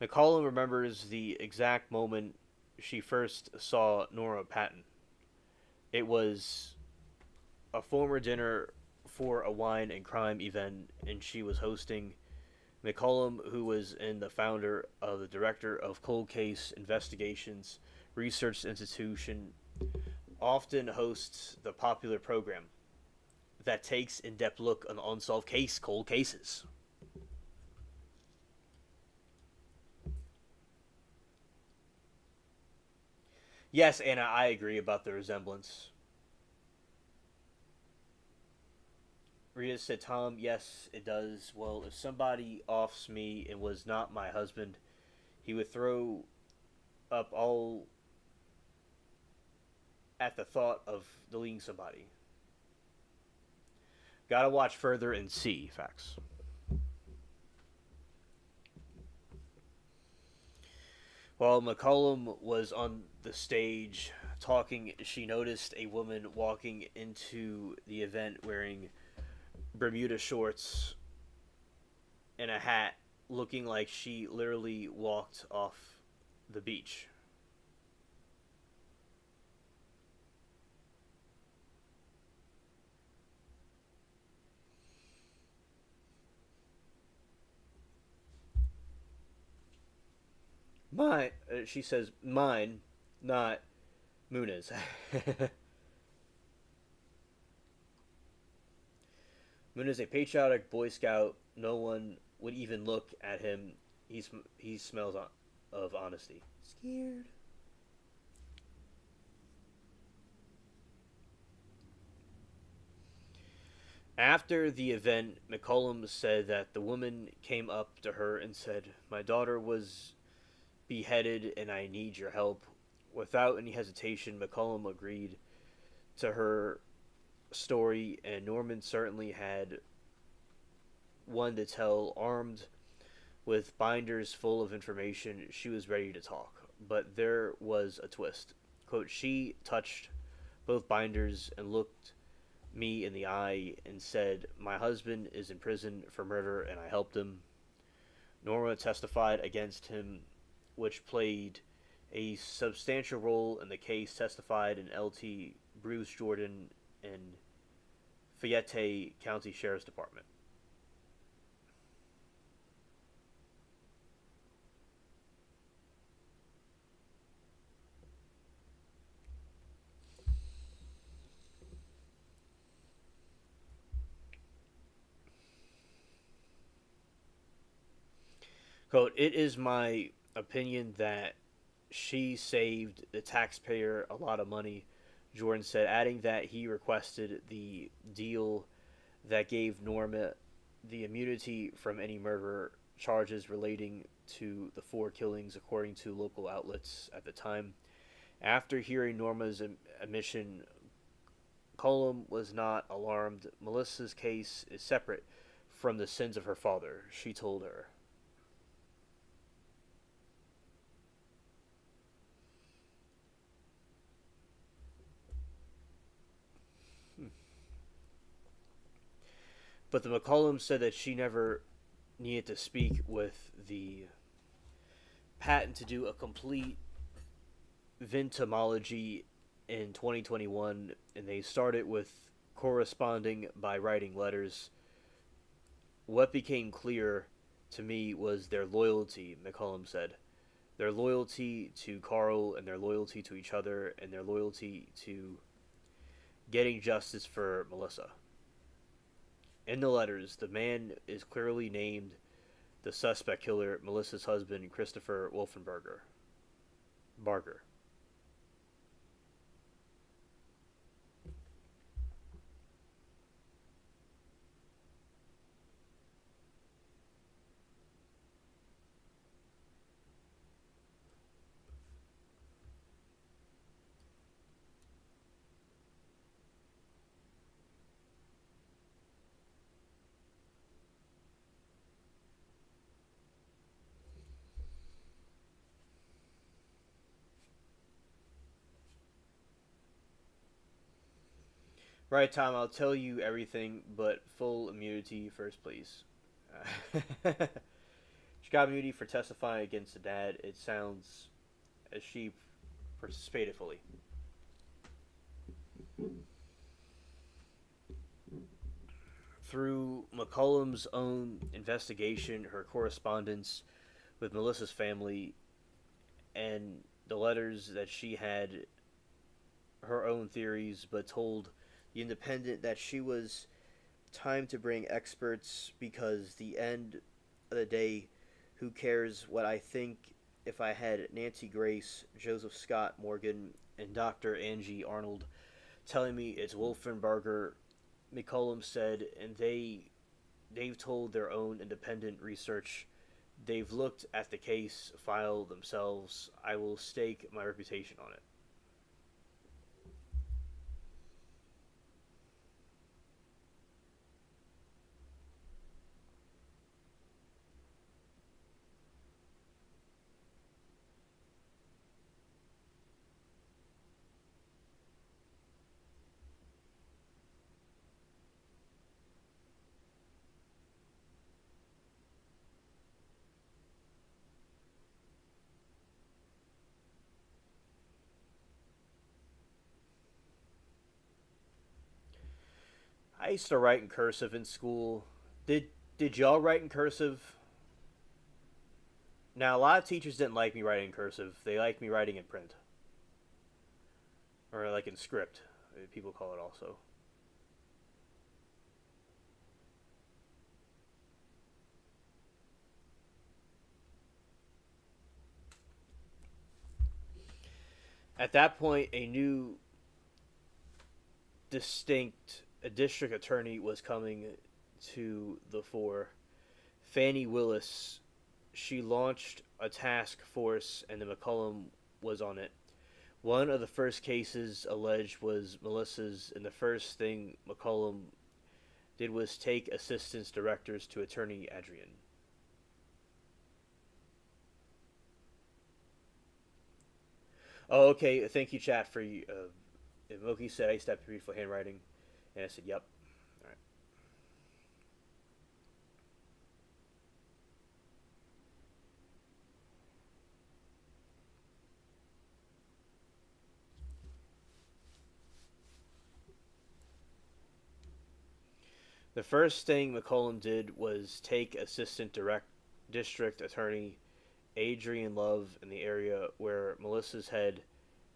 McCollum remembers the exact moment she first saw Nora Patton. It was a former dinner for a wine and crime event, and she was hosting. McCollum, who was in the founder of the director of Cold Case Investigations Research Institution, often hosts the popular program that takes in-depth look on unsolved cold cases. Yes, Anna, I agree about the resemblance. Rita said, Tom, yes, it does. Well, if somebody offs me and was not my husband, he would throw up all at the thought of deleting somebody. Gotta watch further and see facts. While McCollum was on the stage talking, she noticed a woman walking into the event wearing Bermuda shorts and a hat, looking like she literally walked off the beach. She says, mine, not Muna's. Muna's a patriotic Boy Scout. No one would even look at him. He smells of honesty. Scared. After the event, McCollum said that the woman came up to her and said, "My daughter was beheaded and I need your help." Without any hesitation, McCollum agreed to her story, and Norman certainly had one to tell. Armed with binders full of information, she was ready to talk. But there was a twist. Quote, she touched both binders and looked me in the eye and said, "My husband is in prison for murder and I helped him." Norma testified against him, which played a substantial role in the case, testified in LT Bruce Jordan and Fayette County Sheriff's Department. Quote, "It is my opinion that she saved the taxpayer a lot of money," Jordan said, adding that he requested the deal that gave Norma the immunity from any murder charges relating to the four killings, according to local outlets at the time. After hearing Norma's admission, Colum was not alarmed. "Melissa's case is separate from the sins of her father," she told her. But the McCollum said that she never needed to speak with the patent to do a complete vintomology in 2021, and they started with corresponding by writing letters. "What became clear to me was their loyalty," McCollum said. "Their loyalty to Carl and their loyalty to each other and their loyalty to getting justice for Melissa." In the letters, the man is clearly named the suspect killer, Melissa's husband, Christopher Wolfenbarger. Barger. Right, Tom, I'll tell you everything, but full immunity first, please. She got immunity for testifying against the dad. It sounds as she participated fully. Through McCollum's own investigation, her correspondence with Melissa's family, and the letters that she had her own theories, but told the Independent that she was time to bring experts because the end of the day, who cares what I think if I had Nancy Grace, Joseph Scott Morgan, and Dr. Angie Arnold telling me it's Wolfenbarger, McCollum said, and they've told their own independent research. They've looked at the case file themselves. I will stake my reputation on it. I used to write in cursive in school. Did did y'all write in cursive? Now a lot of teachers didn't like me writing in cursive. They liked me writing in print or like in script. People call it also. At that point, a district attorney was coming to the fore. Fannie Willis. She launched a task force, and the McCollum was on it. One of the first cases alleged was Melissa's, and the first thing McCollum did was take assistance directors to Attorney Adrian. Oh, okay. Thank you, chat, for you. Moki said I used to have beautiful handwriting, and I said, "Yep." All right. The first thing McCollum did was take district attorney Adrian Love in the area where Melissa's head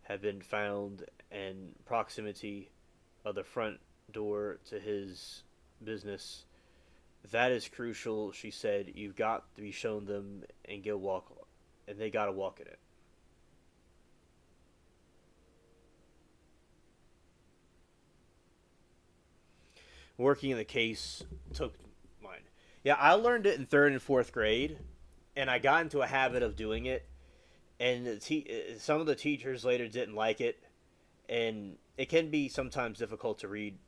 had been found and proximity of the front door to his business. That is crucial, she said. You've got to be shown them and go walk, and they got to walk in it. Working in the case took mine. Yeah, I learned it in third and fourth grade, and I got into a habit of doing it. And some of the teachers later didn't like it, and it can be sometimes difficult to read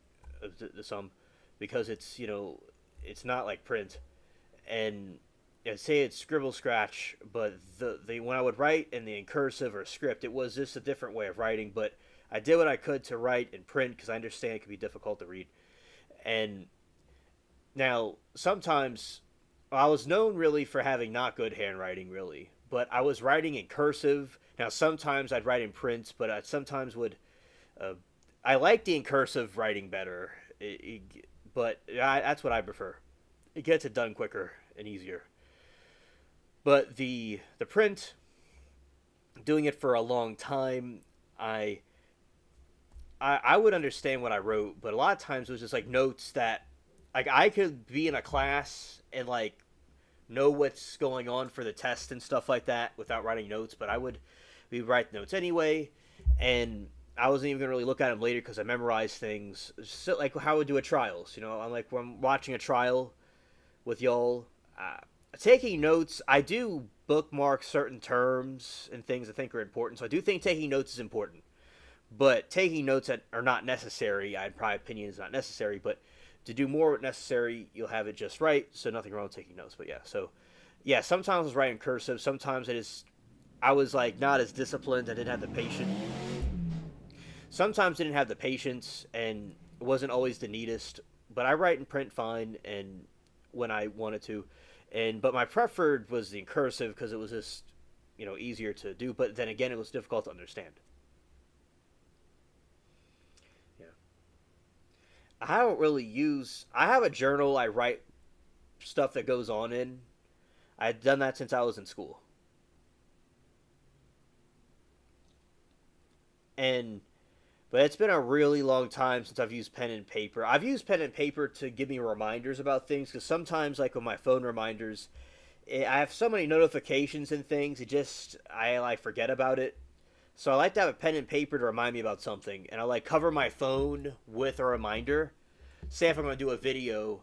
some because it's not like print, and say it's scribble scratch, but the when I would write in the cursive or script, it was just a different way of writing. But I did what I could to write in print because I understand it can be difficult to read. And now sometimes I was known really for having not good handwriting, really, but I was writing in cursive. Now sometimes I'd write in print, but I sometimes would. Uh, I like the in cursive writing better, but that's what I prefer. It gets it done quicker and easier. But the print, doing it for a long time, I I would understand what I wrote, but a lot of times it was just like notes that like I could be in a class and like know what's going on for the test and stuff like that without writing notes, but I would we write notes anyway, and I wasn't even gonna really look at them later because I memorized things. So, like how I would do a trials, you know, I'm like when I'm watching a trial with y'all, taking notes. I do bookmark certain terms and things I think are important, so I do think taking notes is important. But taking notes that are not necessary, I'd probably opinion is not necessary. But to do more necessary, you'll have it just right. So nothing wrong with taking notes. But yeah, so yeah, sometimes I was writing cursive. Sometimes I was like not as disciplined. I didn't have the patience. Sometimes I didn't have the patience, and it wasn't always the neatest. But I write in print fine, and when I wanted to, but my preferred was the cursive because it was just easier to do. But then again, it was difficult to understand. Yeah. I don't really use. I have a journal I write stuff that goes on in. I've done that since I was in school, and but it's been a really long time since I've used pen and paper. I've used pen and paper to give me reminders about things because sometimes, like with my phone reminders, I have so many notifications and things. It just I like forget about it. So I like to have a pen and paper to remind me about something, and I like cover my phone with a reminder. Say if I'm going to do a video,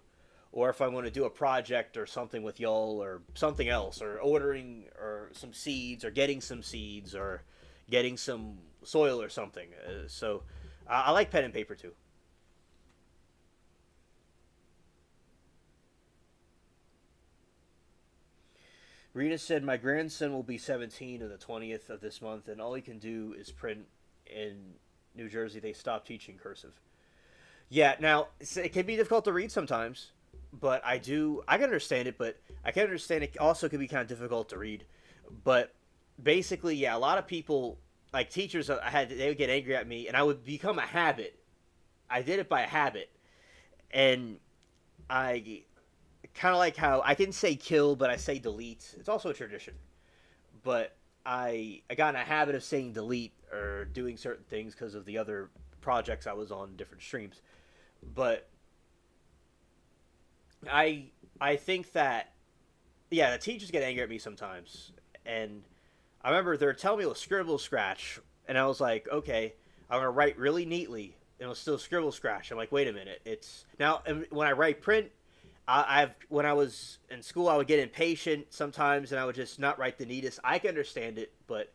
or if I'm going to do a project or something with y'all, or something else, or ordering or some seeds, or getting some seeds, or getting some soil or something. So I like pen and paper too. Rita said, "My grandson will be 17 on the 20th of this month, and all he can do is print in New Jersey. They stopped teaching cursive." Yeah, now it can be difficult to read sometimes, but I can understand it, but I can understand it also can be kind of difficult to read. But basically, yeah, a lot of people, like teachers, they would get angry at me, and I would become a habit. I did it by habit, And I kind of like how I can say kill, but I say delete. It's also a tradition, but I got in a habit of saying delete or doing certain things because of the other projects I was on different streams. But I I think that yeah, the teachers get angry at me sometimes, and I remember they were telling me it was scribble scratch, and I was like, okay, I'm gonna write really neatly, and it was still scribble scratch. I'm like, wait a minute, it's now when I write print, I've when I was in school, I would get impatient sometimes, and I would just not write the neatest. I can understand it, but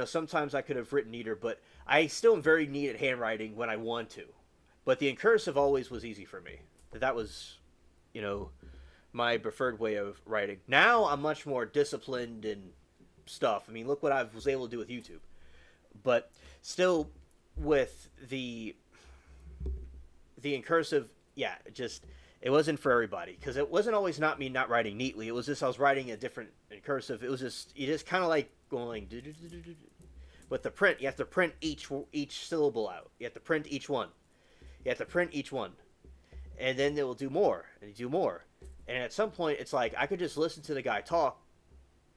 sometimes I could have written neater, but I still am very neat at handwriting when I want to. But the incursive always was easy for me. That was, you know, my preferred way of writing. Now I'm much more disciplined and stuff. I mean, look what I was able to do with YouTube. But still, with the incursive, yeah, just it wasn't for everybody because it wasn't always not me not writing neatly. It was just I was writing a different incursive. It was just you just kind of like going. With the print, you have to print each syllable out. You have to print each one. You have to print each one, and then they will do more and do more. And at some point, it's like I could just listen to the guy talk,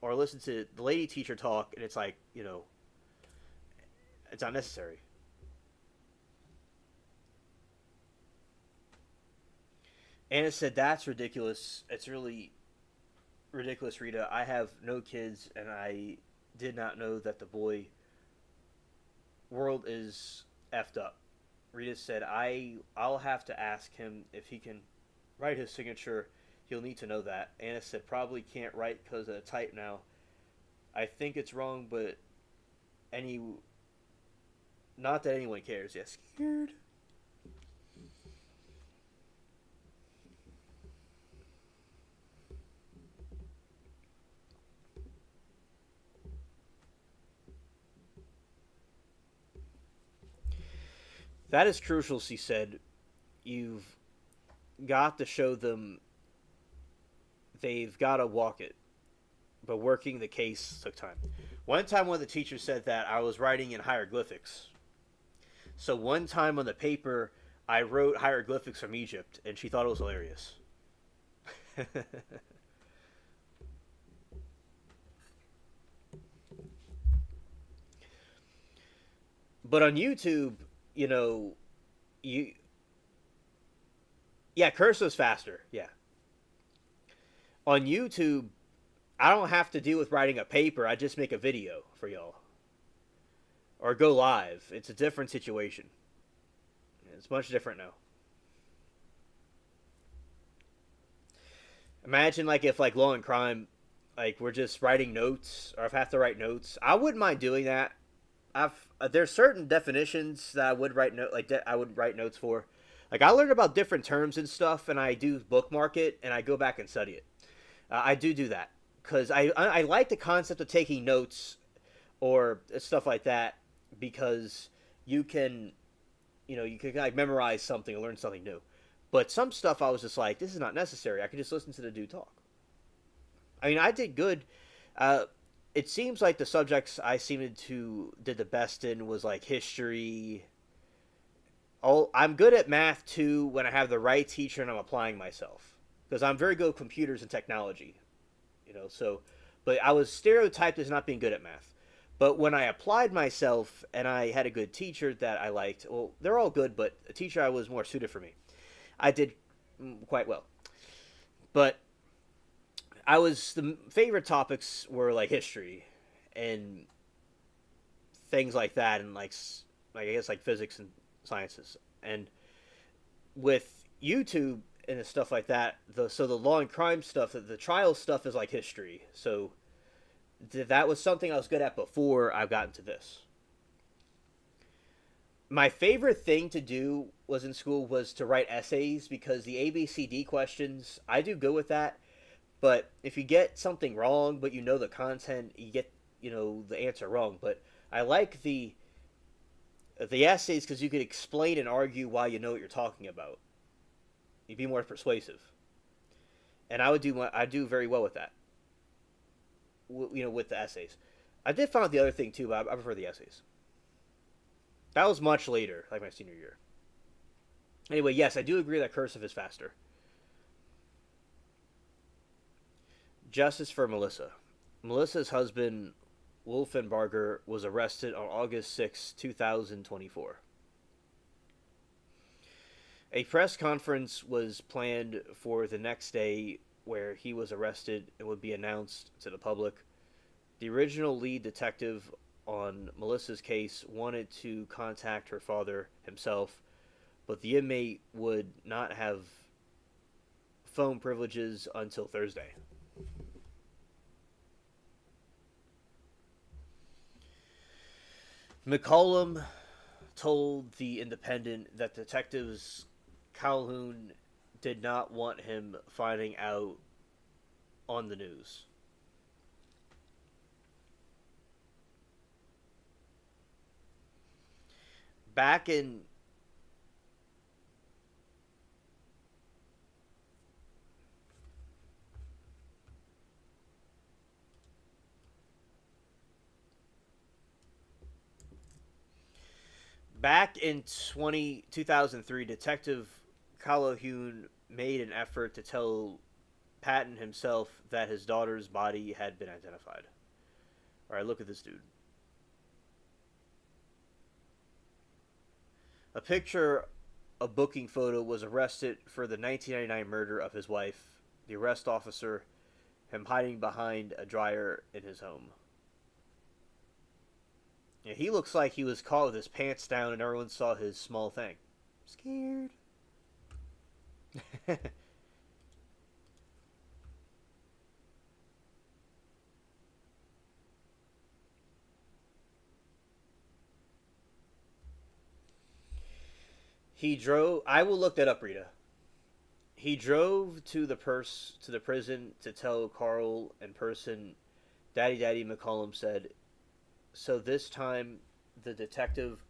or listen to the lady teacher talk, and it's like it's unnecessary. Anna said that's ridiculous. It's really ridiculous, Rita. I have no kids, and I did not know that the boy world is effed up. Rita said I'll have to ask him if he can write his signature. He'll need to know that. Anna said probably can't write because of the type now. I think it's wrong, but any not that anyone cares. Yes, scared. That is crucial, she said. You've got to show them they've got to walk it. But working the case took time. One time, one of the teachers said that I was writing in hieroglyphics. So one time on the paper, I wrote hieroglyphics from Egypt, and she thought it was hilarious. But on YouTube, you know, you yeah, cursor's faster. Yeah, on YouTube, I don't have to deal with writing a paper. I just make a video for y'all or go live. It's a different situation. It's much different now. Imagine like if like Law and Crime, like we're just writing notes, or if I have to write notes. I wouldn't mind doing that. There's certain definitions that I would I would write notes for. Like I learned about different terms and stuff, and I do bookmark it and I go back and study it. I do that because I like the concept of taking notes or stuff like that because you can you can like memorize something or learn something new. But some stuff I was just like, this is not necessary. I could just listen to the dude talk. I mean, I did good. Uh, it seems like the subjects I seemed to did the best in was like history. Oh, I'm good at math too when I have the right teacher and I'm applying myself because I'm very good with computers and technology. So, but I was stereotyped as not being good at math. But when I applied myself and I had a good teacher that I liked, well, they're all good, but a teacher I was more suited for me. I did quite well. But the favorite topics were like history and things like that, and like I guess like physics and sciences. And with YouTube and stuff like that, the law and crime stuff, the trial stuff is like history. So that was something I was good at before I got into this. My favorite thing to do was in school was to write essays because the ABCD questions I do good with that. But if you get something wrong, but you know the content, you get the answer wrong. But I like the essays because you could explain and argue why you know what you're talking about. You'd be more persuasive, and I do very well with that. With the essays, I did find out the other thing too, but I prefer the essays. That was much later, like my senior year. Anyway, yes, I do agree that cursive is faster. Justice for Melissa. Melissa's husband, Wolfenbarger, was arrested on August 6, 2024. A press conference was planned for the next day where he was arrested and would be announced to the public. The original lead detective on Melissa's case wanted to contact her father himself, but the inmate would not have phone privileges until Thursday. McCollum told The Independent that detectives Calhoun did not want him finding out on the news. Back in back in 2003, Detective Calhoun made an effort to tell Patton himself that his daughter's body had been identified. All right, look at this dude. A picture, a booking photo, was arrested for the 1999 murder of his wife. The arrest officer, him hiding behind a dryer in his home. Yeah, he looks like he was caught with his pants down and everyone saw his small thing. Scared. He drove. I will look that up, Rita. He drove to the prison to tell Carl in person. Daddy McCollum said. So this time, the detective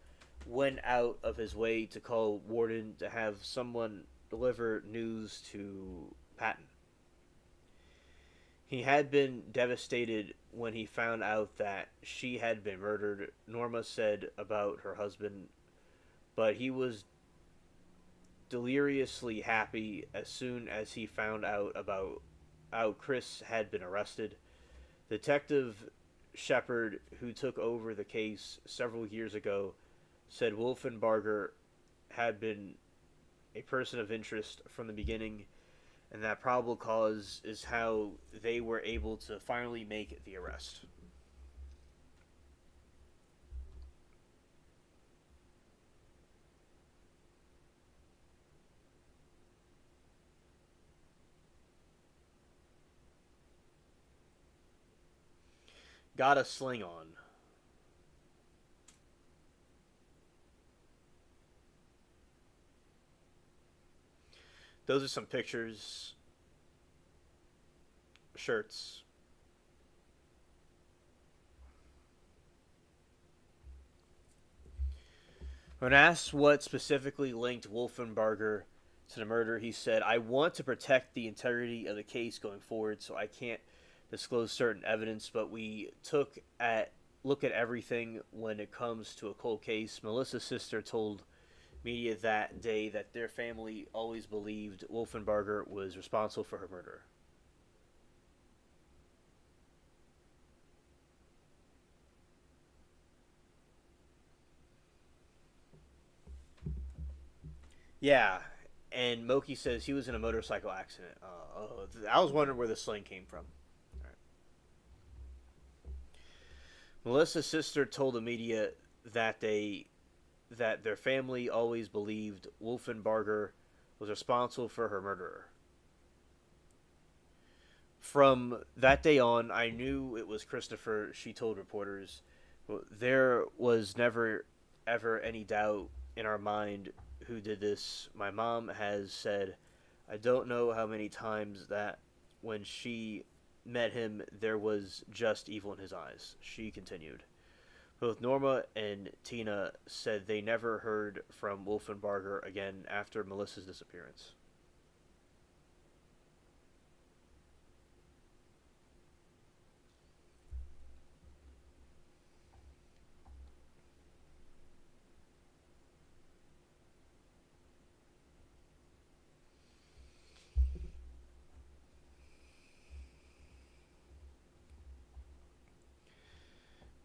went out of his way to call Warden to have someone deliver news to Patton. He had been devastated when he found out that she had been murdered, Norma said about her husband, but he was deliriously happy as soon as he found out about how Chris had been arrested. Detective Shepard, who took over the case several years ago, said Wolfenbarger had been a person of interest from the beginning, and that probable cause is how they were able to finally make the arrest. Got a sling on. Those are some pictures, shirts. When asked what specifically linked Wolfenbarger to the murder, he said, I want to protect the integrity of the case going forward, so I can't disclose certain evidence, but we took at look at everything when it comes to a cold case. Melissa's sister told media that day that their family always believed Wolfenbarger was responsible for her murder. Yeah, and Moki says he was in a motorcycle accident. I was wondering where the sling came from. Right. Melissa's sister told the media that their family always believed Wolfenbarger was responsible for her murderer. From that day on, I knew it was Christopher, she told reporters. There was never, ever any doubt in our mind who did this. My mom has said, I don't know how many times that when she met him, there was just evil in his eyes. She continued. Both Norma and Tina said they never heard from Wolfenbarger again after Melissa's disappearance.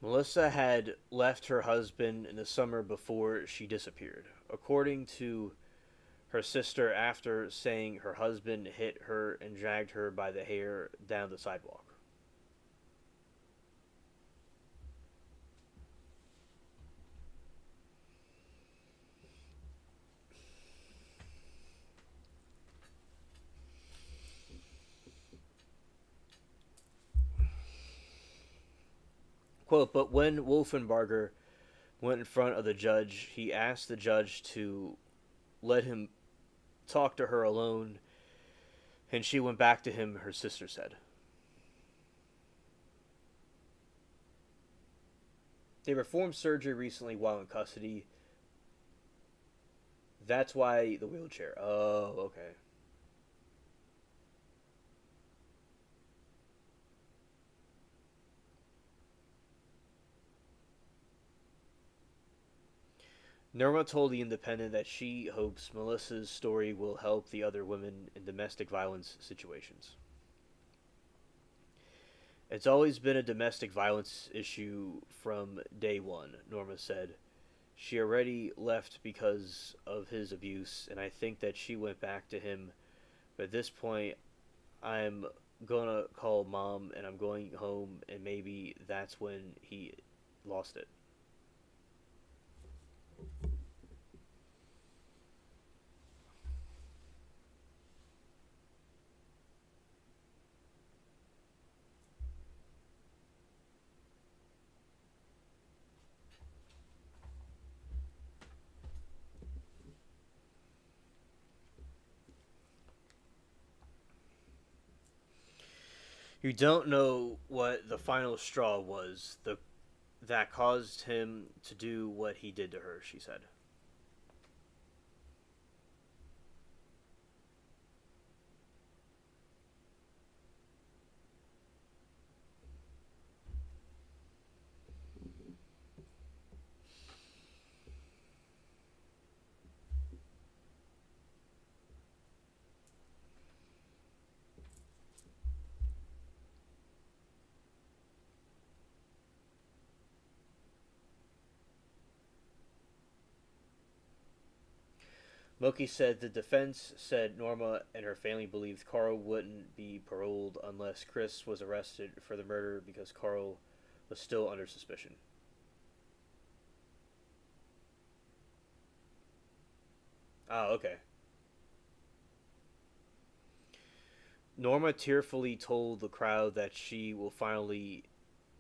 Melissa had left her husband in the summer before she disappeared. According to her sister, after saying her husband hit her and dragged her by the hair down the sidewalk. Quote, but when Wolfenbarger went in front of the judge, he asked the judge to let him talk to her alone, and she went back to him, her sister said. They performed surgery recently while in custody. That's why the wheelchair. Oh, okay. Norma told The Independent that she hopes Melissa's story will help the other women in domestic violence situations. It's always been a domestic violence issue from day one, Norma said. She already left because of his abuse, and I think that she went back to him. But at this point, I'm gonna call mom and I'm going home, and maybe that's when he lost it. You don't know what the final straw was that caused him to do what he did to her, she said. Moki said the defense said Norma and her family believed Carl wouldn't be paroled unless Chris was arrested for the murder because Carl was still under suspicion. Ah, okay. Norma tearfully told the crowd that she will finally,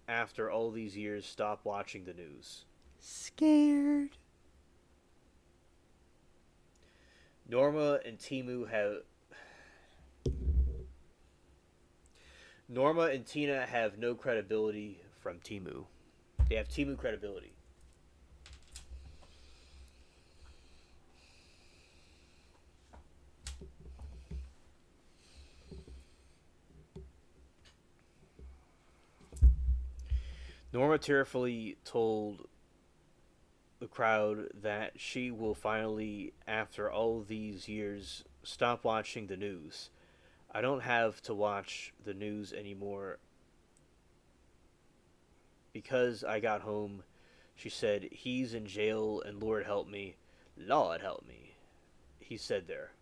after all these years, stop watching the news. Scared. Norma and Timu have Norma and Tina have no credibility from Timu. They have Timu credibility. Norma tearfully told the crowd that she will finally, after all these years, stop watching the news. I don't have to watch the news anymore because I got home. She said, he's in jail and Lord help me. Lord help me. He said there.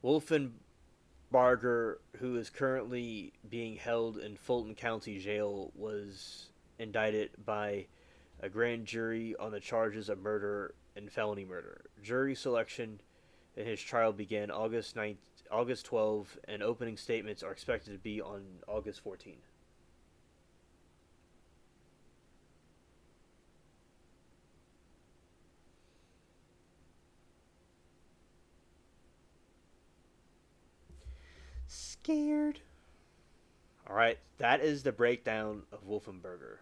Wolfenbarger, who is currently being held in Fulton County Jail, was indicted by a grand jury on the charges of murder and felony murder. Jury selection in his trial began August 12, and opening statements are expected to be on August 14. Scared. All right, that is the breakdown of Wolfenbarger.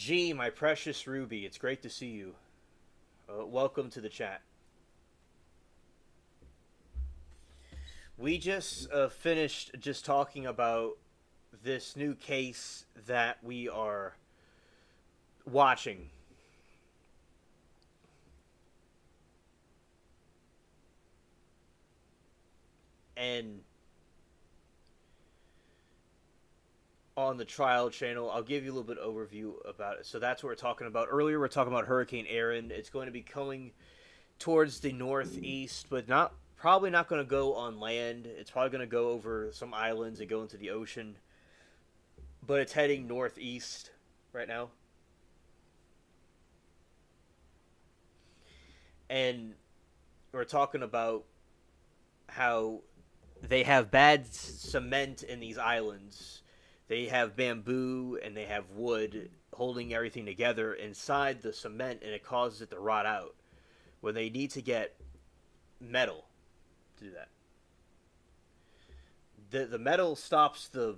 G, my precious Ruby, it's great to see you. Welcome to the chat. We just finished just talking about this new case that we are watching. And on the trial channel, I'll give you a little bit of overview about it. So that's what we're talking about. Earlier, we're talking about Hurricane Erin. It's going to be coming towards the northeast, but probably not going to go on land. It's probably going to go over some islands and go into the ocean. But it's heading northeast right now. And we're talking about how they have bad cement in these islands. They have bamboo and they have wood holding everything together inside the cement, and it causes it to rot out. When they need to get metal to do that. The metal stops the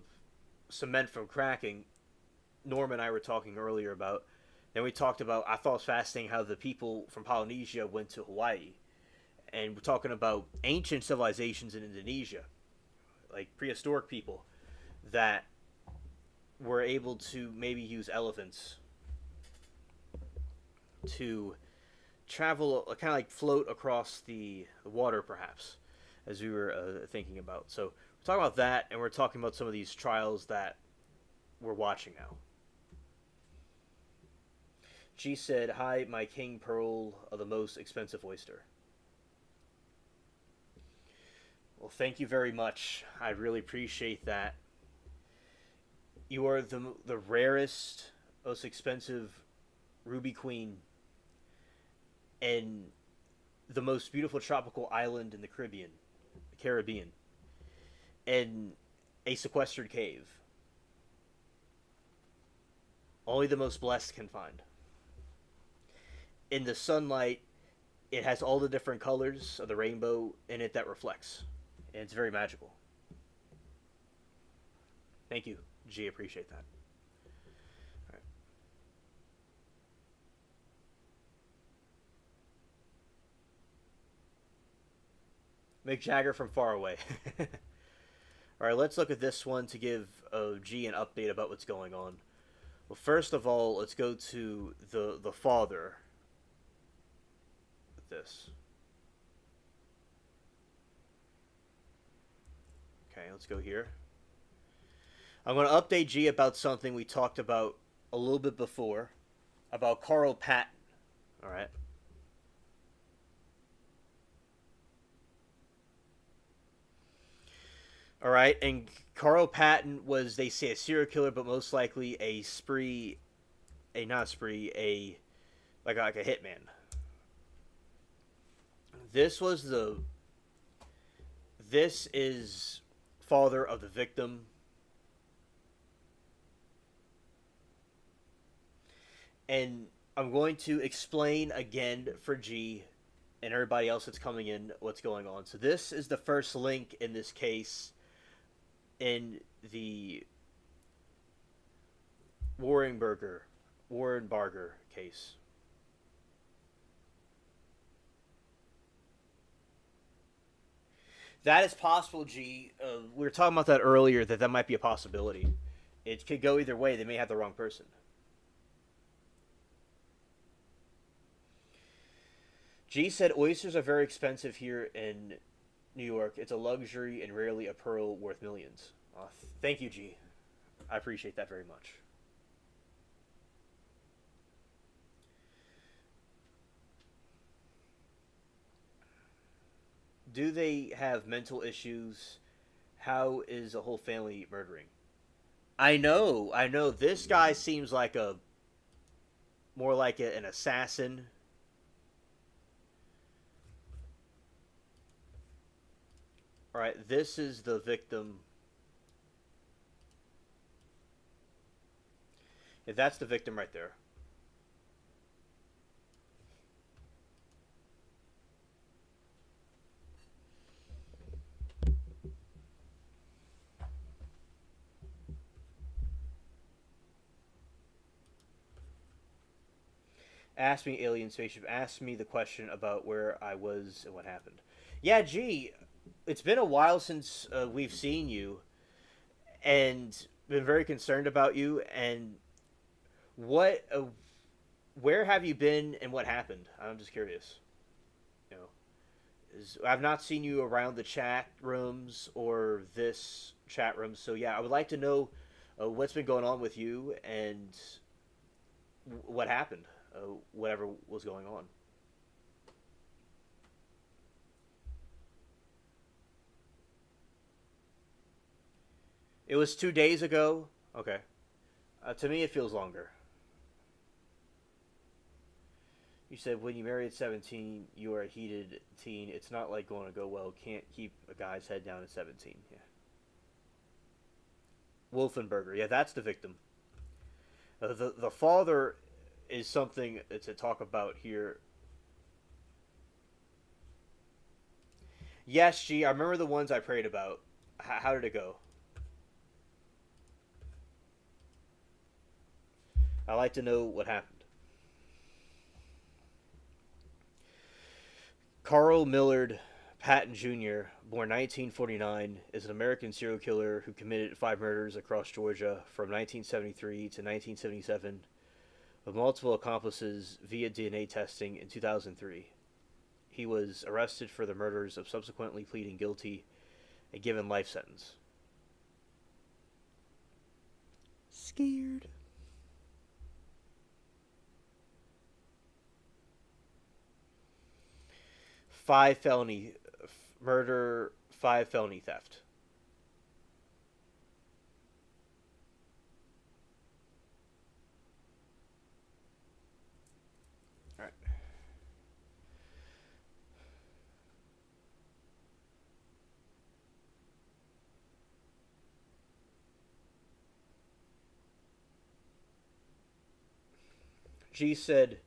cement from cracking. Norm and I were talking earlier about. Then we talked about, I thought it was fascinating how the people from Polynesia went to Hawaii. And we're talking about ancient civilizations in Indonesia, like prehistoric people that were able to maybe use elephants to travel, kind of like float across the water, perhaps, as we were thinking about. So we're talking about that, and we're talking about some of these trials that we're watching now. She said, "Hi, my king pearl of the most expensive oyster." Well, thank you very much. I really appreciate that. You are the rarest, most expensive ruby queen and the most beautiful tropical island in the Caribbean, in a sequestered cave. Only the most blessed can find. In the sunlight, it has all the different colors of the rainbow in it that reflects. And it's very magical. Thank you, G. Appreciate that. All right. Mick Jagger from far away. All right, let's look at this one to give G an update about what's going on. Well, first of all, let's go to the father. With this. Okay, let's go here. I'm going to update G about something we talked about a little bit before, about Carl Patton. All right. All right, and Carl Patton was, they say, a serial killer, but most likely a like a hitman. This is father of the victim. And I'm going to explain again for G and everybody else that's coming in what's going on. So this is the first link in this case in the Wolfenbarger case. That is possible, G. We were talking about that earlier, that might be a possibility. It could go either way. They may have the wrong person. G said, oysters are very expensive here in New York. It's a luxury and rarely a pearl worth millions. Thank you, G. I appreciate that very much. Do they have mental issues? How is the whole family murdering? I know. This guy seems like more like an assassin. All right, this is the victim. Yeah, that's the victim right there. Asked me alien spaceship. Asked me the question about where I was and what happened. Yeah, gee, it's been a while since we've seen you, and been very concerned about you. And what, where have you been, and what happened? I'm just curious. You know, I've not seen you around the chat rooms or this chat room. So yeah, I would like to know what's been going on with you and what happened, whatever was going on. It was 2 days ago. Okay. To me, it feels longer. You said when you marry at 17, you are a heated teen. It's not like going to go well. Can't keep a guy's head down at 17. Yeah. Wolfenbarger. Yeah, that's the victim. The father is something to talk about here. Yes, G. I remember the ones I prayed about. How did it go? I like to know what happened. Carl Millard Patton Jr., born 1949, is an American serial killer who committed 5 murders across Georgia from 1973 to 1977, with multiple accomplices via DNA testing in 2003. He was arrested for the murders of subsequently pleading guilty and given life sentence. Scared. 5 felony murder, 5 felony theft. All right. G said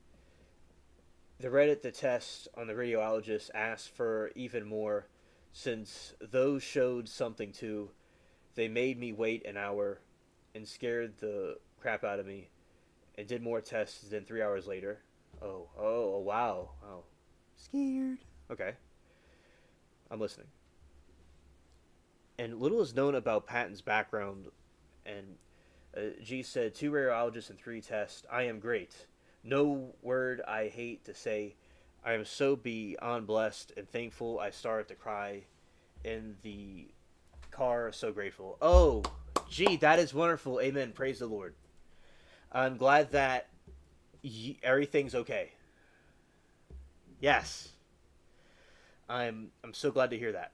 the Reddit the test on the radiologist asked for even more, since those showed something too. They made me wait an hour and scared the crap out of me and did more tests than 3 hours later. Oh, wow. Oh. Scared. Okay, I'm listening. And little is known about Patton's background, and G said 2 radiologists and 3 tests. I am great. No word I hate to say. I am so beyond blessed and thankful. I started to cry in the car. So grateful. Oh, gee, that is wonderful. Amen. Praise the Lord. I'm glad that everything's okay. Yes, I'm so glad to hear that.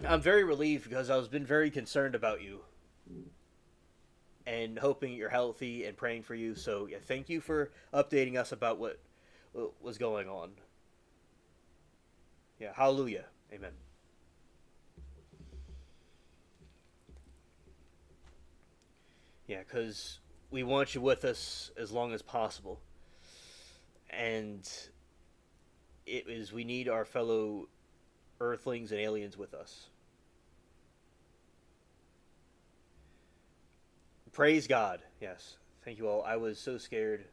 I'm very relieved because I was been very concerned about you and hoping you're healthy and praying for you. So yeah, thank you for updating us about what was going on. Yeah, hallelujah, amen. Yeah, because we want you with us as long as possible, and it is we need our fellow Earthlings and aliens with us. Praise God. Yes, thank you all. I was so scared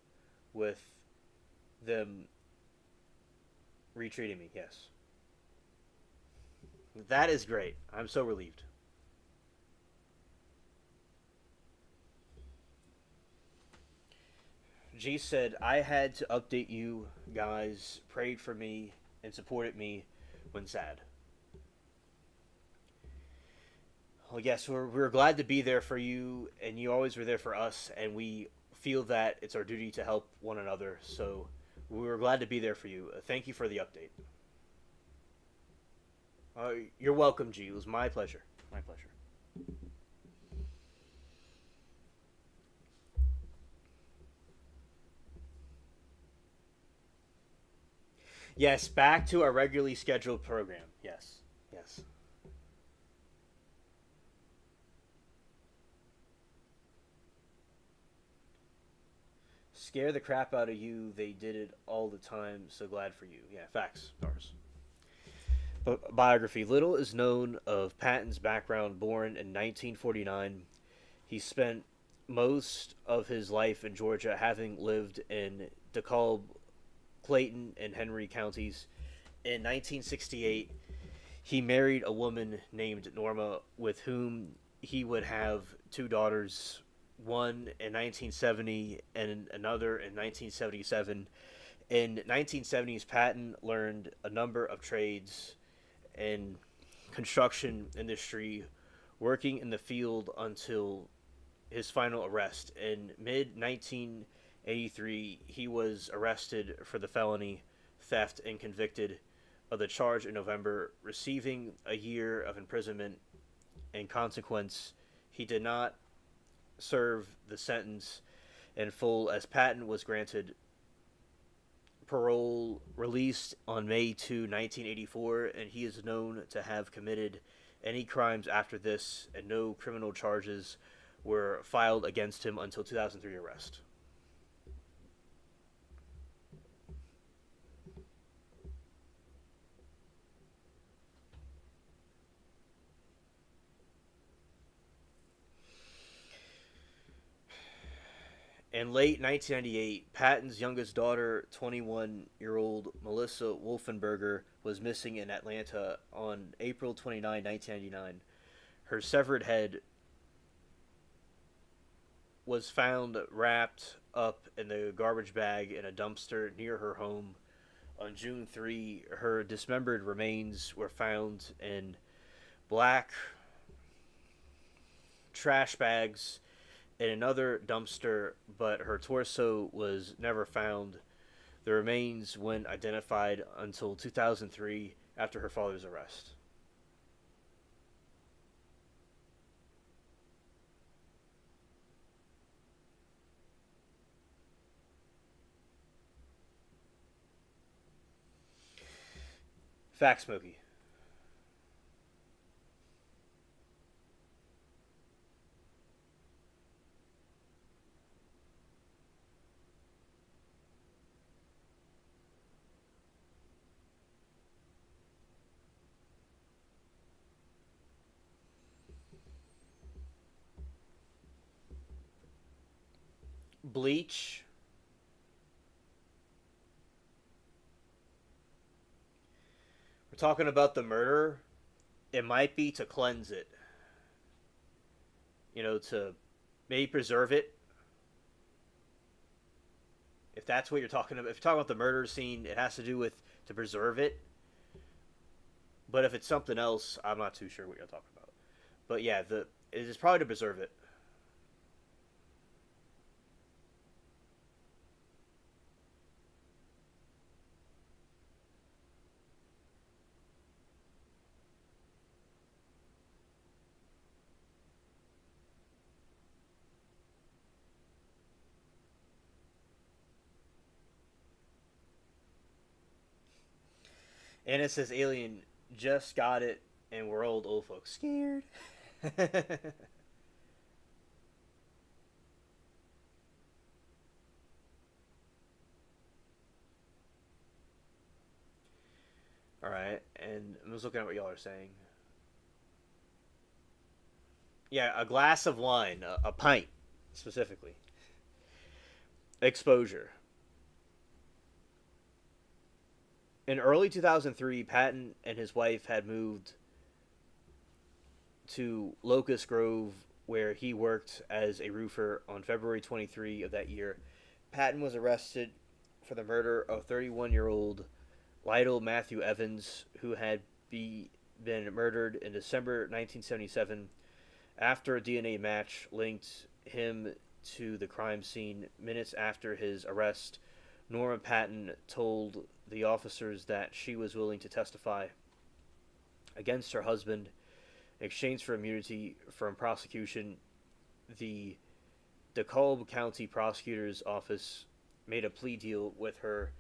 with them retreating me. Yes, that is great. I'm so relieved. G said, I had to update you guys, prayed for me, and supported me when sad. Well, yes, we're glad to be there for you, and you always were there for us, and we feel that it's our duty to help one another, so we were glad to be there for you. Thank you for the update. You're welcome, G. It was my pleasure. My pleasure. Yes, back to our regularly scheduled program. Yes. Yes. Scare the crap out of you. They did it all the time. So glad for you. Yeah, facts, Norris. But biography. Little is known of Patton's background. Born in 1949, he spent most of his life in Georgia, having lived in DeKalb, Clayton, and Henry counties. In 1968, he married a woman named Norma, with whom he would have two daughters, one in 1970 and another in 1977. In 1970s, Patton learned a number of trades in construction industry, working in the field until his final arrest. In mid 1983, he was arrested for the felony theft and convicted of the charge in November, receiving a year of imprisonment. In consequence, he did not serve the sentence in full, as Patton was granted parole, released on May 2, 1984, and he is known to have committed any crimes after this, and no criminal charges were filed against him until 2003 arrest. In late 1998, Patton's youngest daughter, 21-year-old Melissa Wolfenbarger, was missing in Atlanta on April 29, 1999. Her severed head was found wrapped up in the garbage bag in a dumpster near her home. On June 3, her dismembered remains were found in black trash bags in another dumpster, but her torso was never found. The remains weren't identified until 2003 after her father's arrest. Fact, Smokey. Bleach. We're talking about the murder. It might be to cleanse it. To maybe preserve it. If that's what you're talking about. If you're talking about the murder scene, it has to do with to preserve it. But if it's something else, I'm not too sure what you're talking about. But yeah, it is probably to preserve it. And it says Alien just got it, and we're old folks scared. All right, and I'm just looking at what y'all are saying. Yeah, a glass of wine, a pint, specifically. Exposure. In early 2003, Patton and his wife had moved to Locust Grove, where he worked as a roofer. On February 23 of that year, Patton was arrested for the murder of 31-year-old Lytle Matthew Evans, who had been murdered in December 1977 after a DNA match linked him to the crime scene. Minutes after his arrest, Norma Patton told the officers that she was willing to testify against her husband in exchange for immunity from prosecution. The DeKalb County Prosecutor's Office made a plea deal with her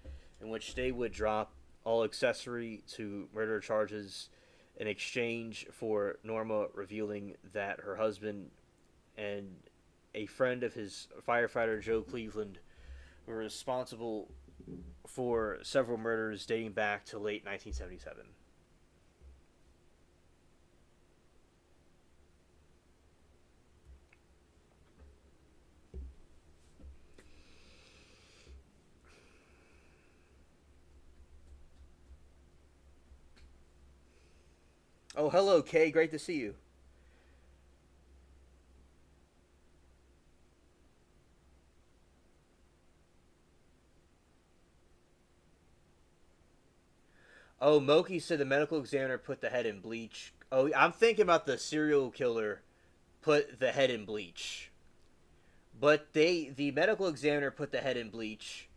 in which they would drop all accessory to murder charges in exchange for Norma revealing that her husband and a friend of his, firefighter Joe Cleveland, were responsible for several murders dating back to late 1977. Oh, hello, Kay. Great to see you. Oh, Moki said the medical examiner put the head in bleach. Oh, I'm thinking about the serial killer put the head in bleach. But the medical examiner put the head in bleach.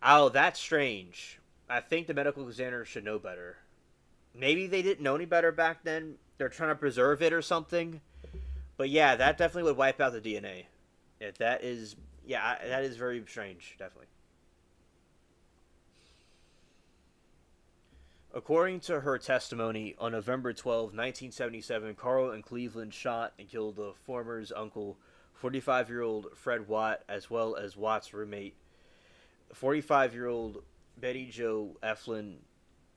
Oh, that's strange. I think the medical examiner should know better. Maybe they didn't know any better back then. They're trying to preserve it or something. But yeah, that definitely would wipe out the DNA. Yeah, that is yeah, that is very strange, definitely. According to her testimony, on November 12, 1977, Carl and Cleveland shot and killed the former's uncle, 45-year-old Fred Watt, as well as Watt's roommate, 45-year-old Betty Jo Eflin.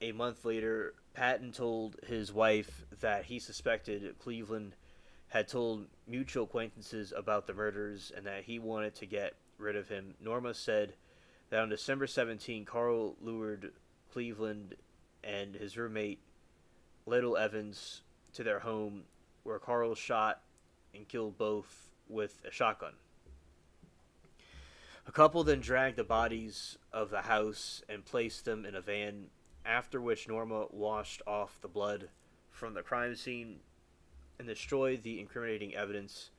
A month later, Patton told his wife that he suspected Cleveland had told mutual acquaintances about the murders and that he wanted to get rid of him. Norma said that on December 17, Carl lured Cleveland and his roommate, Little Evans, to their home, where Carl shot and killed both with a shotgun. A couple then dragged the bodies of the house and placed them in a van, after which Norma washed off the blood from the crime scene and destroyed the incriminating evidence.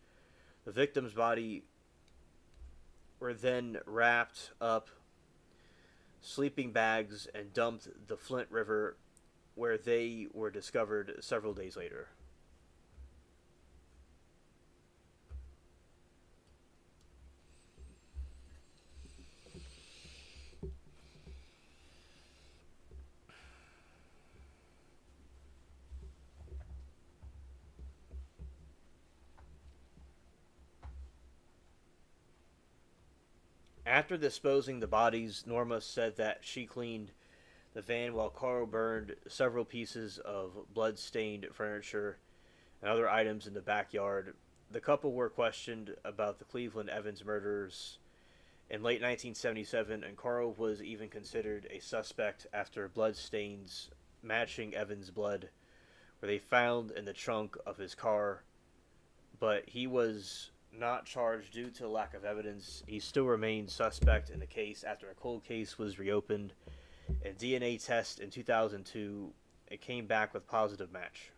The victim's body were then wrapped up sleeping bags and dumped the Flint River, where they were discovered several days later. After disposing the bodies, Norma said that she cleaned the van while Carl burned several pieces of blood-stained furniture and other items in the backyard. The couple were questioned about the Cleveland Evans murders in late 1977, and Carl was even considered a suspect after blood stains matching Evans' blood were they found in the trunk of his car, but he was not charged due to lack of evidence. He still remained suspect in the case after a cold case was reopened. A DNA test in 2002, it came back with positive match.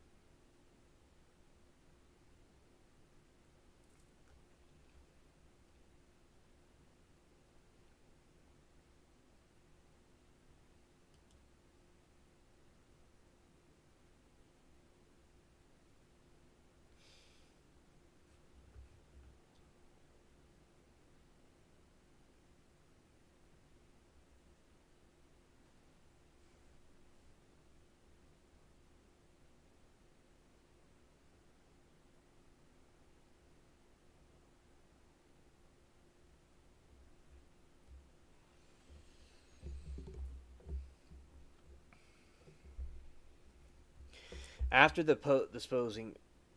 After the disposing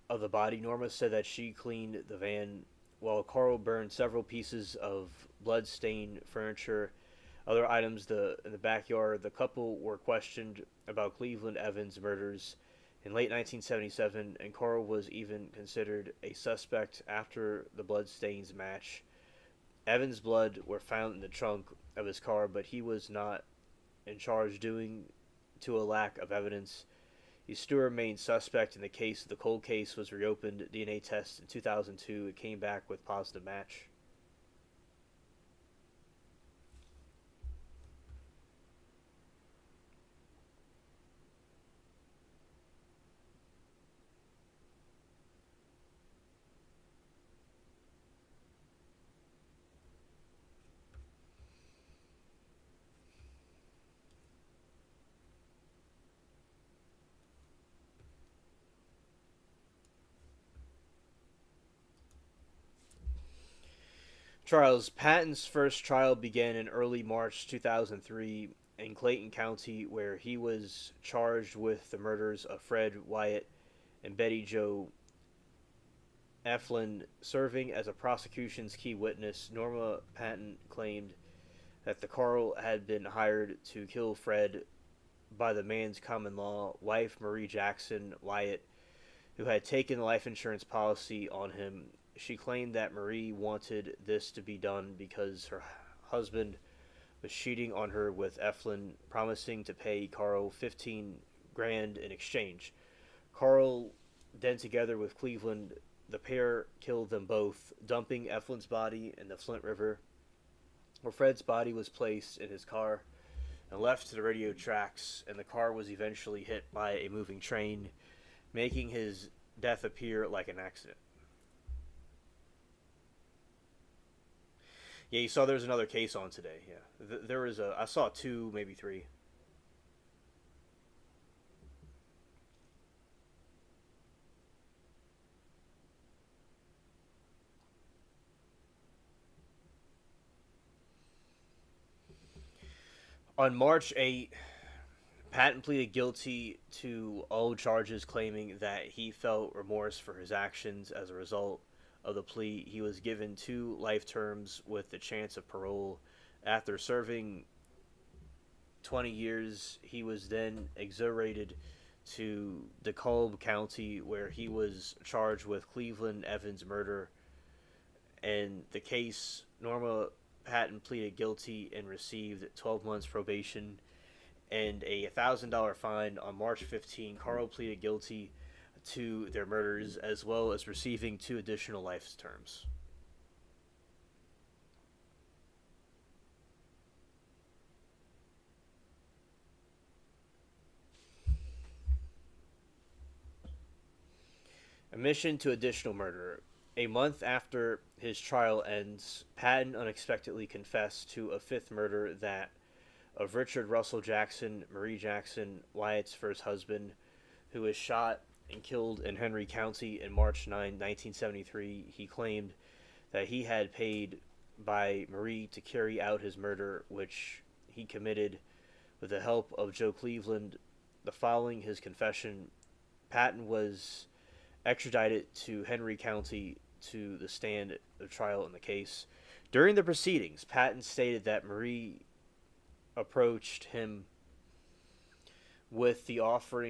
of the body, Norma said that she cleaned the van while Carl burned several pieces of blood-stained furniture, other items in the backyard. The couple were questioned about Cleveland Evans' murders in late 1977, and Carl was even considered a suspect after the bloodstains match. Evans' blood were found in the trunk of his car, but he was not in charge due to a lack of evidence. He still remained suspect in the case. The cold case was reopened. DNA test in 2002. It came back with positive match. Trials. Patton's first trial began in early March 2003 in Clayton County, where he was charged with the murders of Fred Wyatt and Betty Jo Eflin. Serving as a prosecution's key witness, Norma Patton claimed that the Carl had been hired to kill Fred by the man's common law wife, Marie Jackson Wyatt, who had taken the life insurance policy on him. She claimed that Marie wanted this to be done because her husband was cheating on her with Eflin, promising to pay Carl 15 grand in exchange. Carl, then together with Cleveland, the pair killed them both, dumping Eflin's body in the Flint River, where Fred's body was placed in his car and left to the radio tracks, and the car was eventually hit by a moving train, making his death appear like an accident. Yeah, you saw there was another case on today. Yeah, there was I saw two, maybe three. On March 8th, Patton pleaded guilty to all charges, claiming that he felt remorse for his actions. As a result of the plea, he was given 2 life terms with the chance of parole. After serving 20 years, he was then exonerated to DeKalb County, where he was charged with Cleveland Evans' murder. And the case, Norma Patton pleaded guilty and received 12 months probation and a $1,000 fine. On March 15, Carl pleaded guilty to their murders, as well as receiving 2 additional life terms. Admission to additional murder. A month after his trial ends, Patton unexpectedly confessed to a 5th murder, that of Richard Russell Jackson, Marie Jackson, Wyatt's first husband, who was shot and killed in Henry County in March 9, 1973. He claimed that he had paid by Marie to carry out his murder, which he committed with the help of Joe Cleveland. The following his confession, Patton was extradited to Henry County to the stand of trial in the case. During the proceedings, Patton stated that Marie approached him with the offer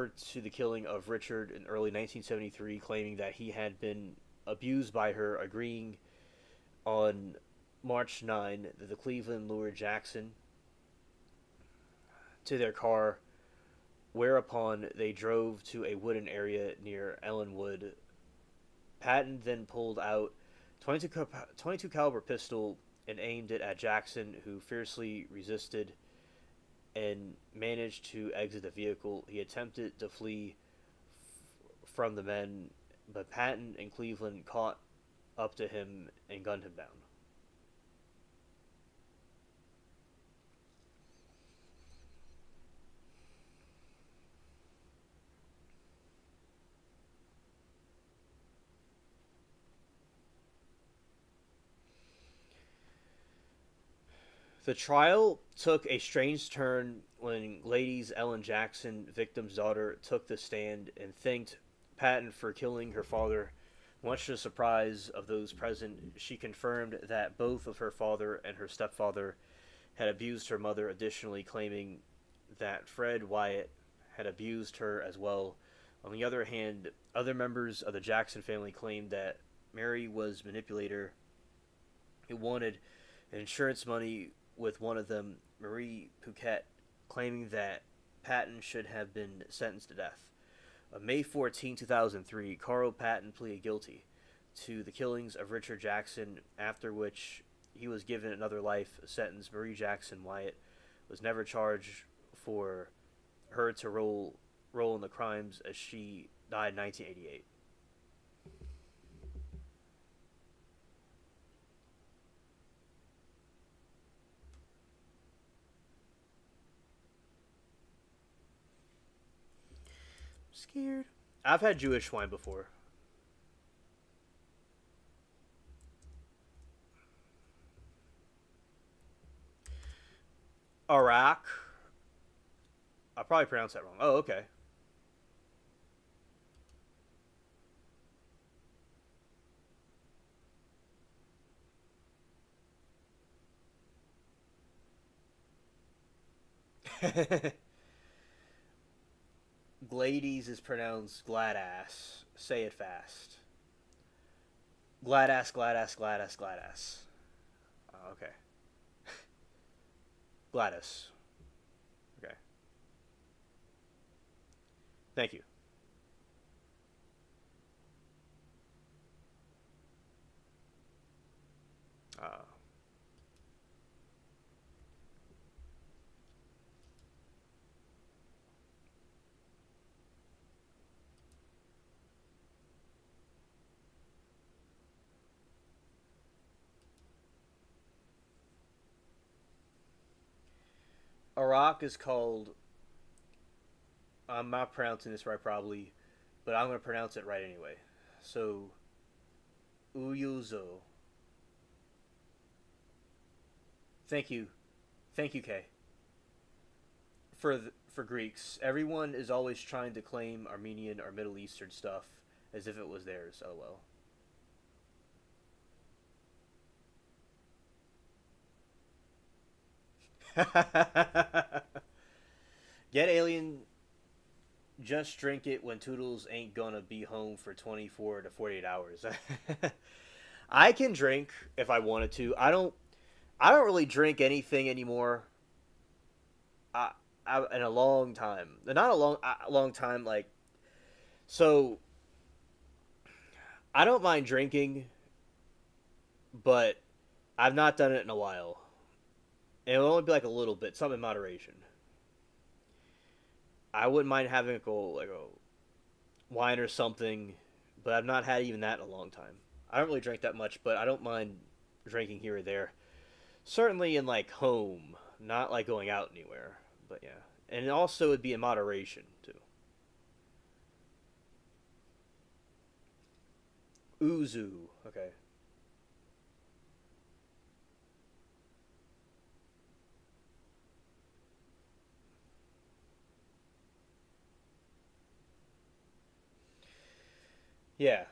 to the killing of Richard in early 1973, claiming that he had been abused by her, agreeing on March 9 that the Cleveland lured Jackson to their car, whereupon they drove to a wooded area near Ellenwood. Patton then pulled out 22 caliber pistol and aimed it at Jackson, who fiercely resisted and managed to exit the vehicle. He attempted to flee from the men, but Patton and Cleveland caught up to him and gunned him down. The trial took a strange turn when Lady's Ellen Jackson, victim's daughter, took the stand and thanked Patton for killing her father. Much to the surprise of those present, she confirmed that both of her father and her stepfather had abused her mother, additionally claiming that Fred Wyatt had abused her as well. On the other hand, other members of the Jackson family claimed that Mary was manipulator who wanted insurance money with one of them, Marie Pouquet, claiming that Patton should have been sentenced to death. On May 14, 2003, Carl Patton pleaded guilty to the killings of Richard Jackson, after which he was given another life sentence. Marie Jackson Wyatt was never charged for her to role in the crimes, as she died in 1988. Scared. I've had Jewish wine before. Iraq. I probably pronounced that wrong. Oh, okay. Glades is pronounced gladass. Say it fast. Gladass, gladass, gladass, gladass. Oh, okay. Gladys. Okay. Thank you. Uh, Iraq is called. I'm not pronouncing this right, probably, but I'm going to pronounce it right anyway. So, Uyuzo. Thank you. Thank you, Kay. For Greeks, everyone is always trying to claim Armenian or Middle Eastern stuff as if it was theirs. Oh well. Get alien. Just drink it when Toodles ain't gonna be home for 24 to 48 hours. I can drink if I wanted to. I don't really drink anything anymore. I, in a long time. Not a long time. Like so, I don't mind drinking, but I've not done it in a while. And it'll only be like a little bit, some in moderation. I wouldn't mind having like a wine or something, but I've not had even that in a long time. I don't really drink that much, but I don't mind drinking here or there. Certainly in like home, not like going out anywhere. But yeah, and also it'd be in moderation too. Uzu, okay, yeah.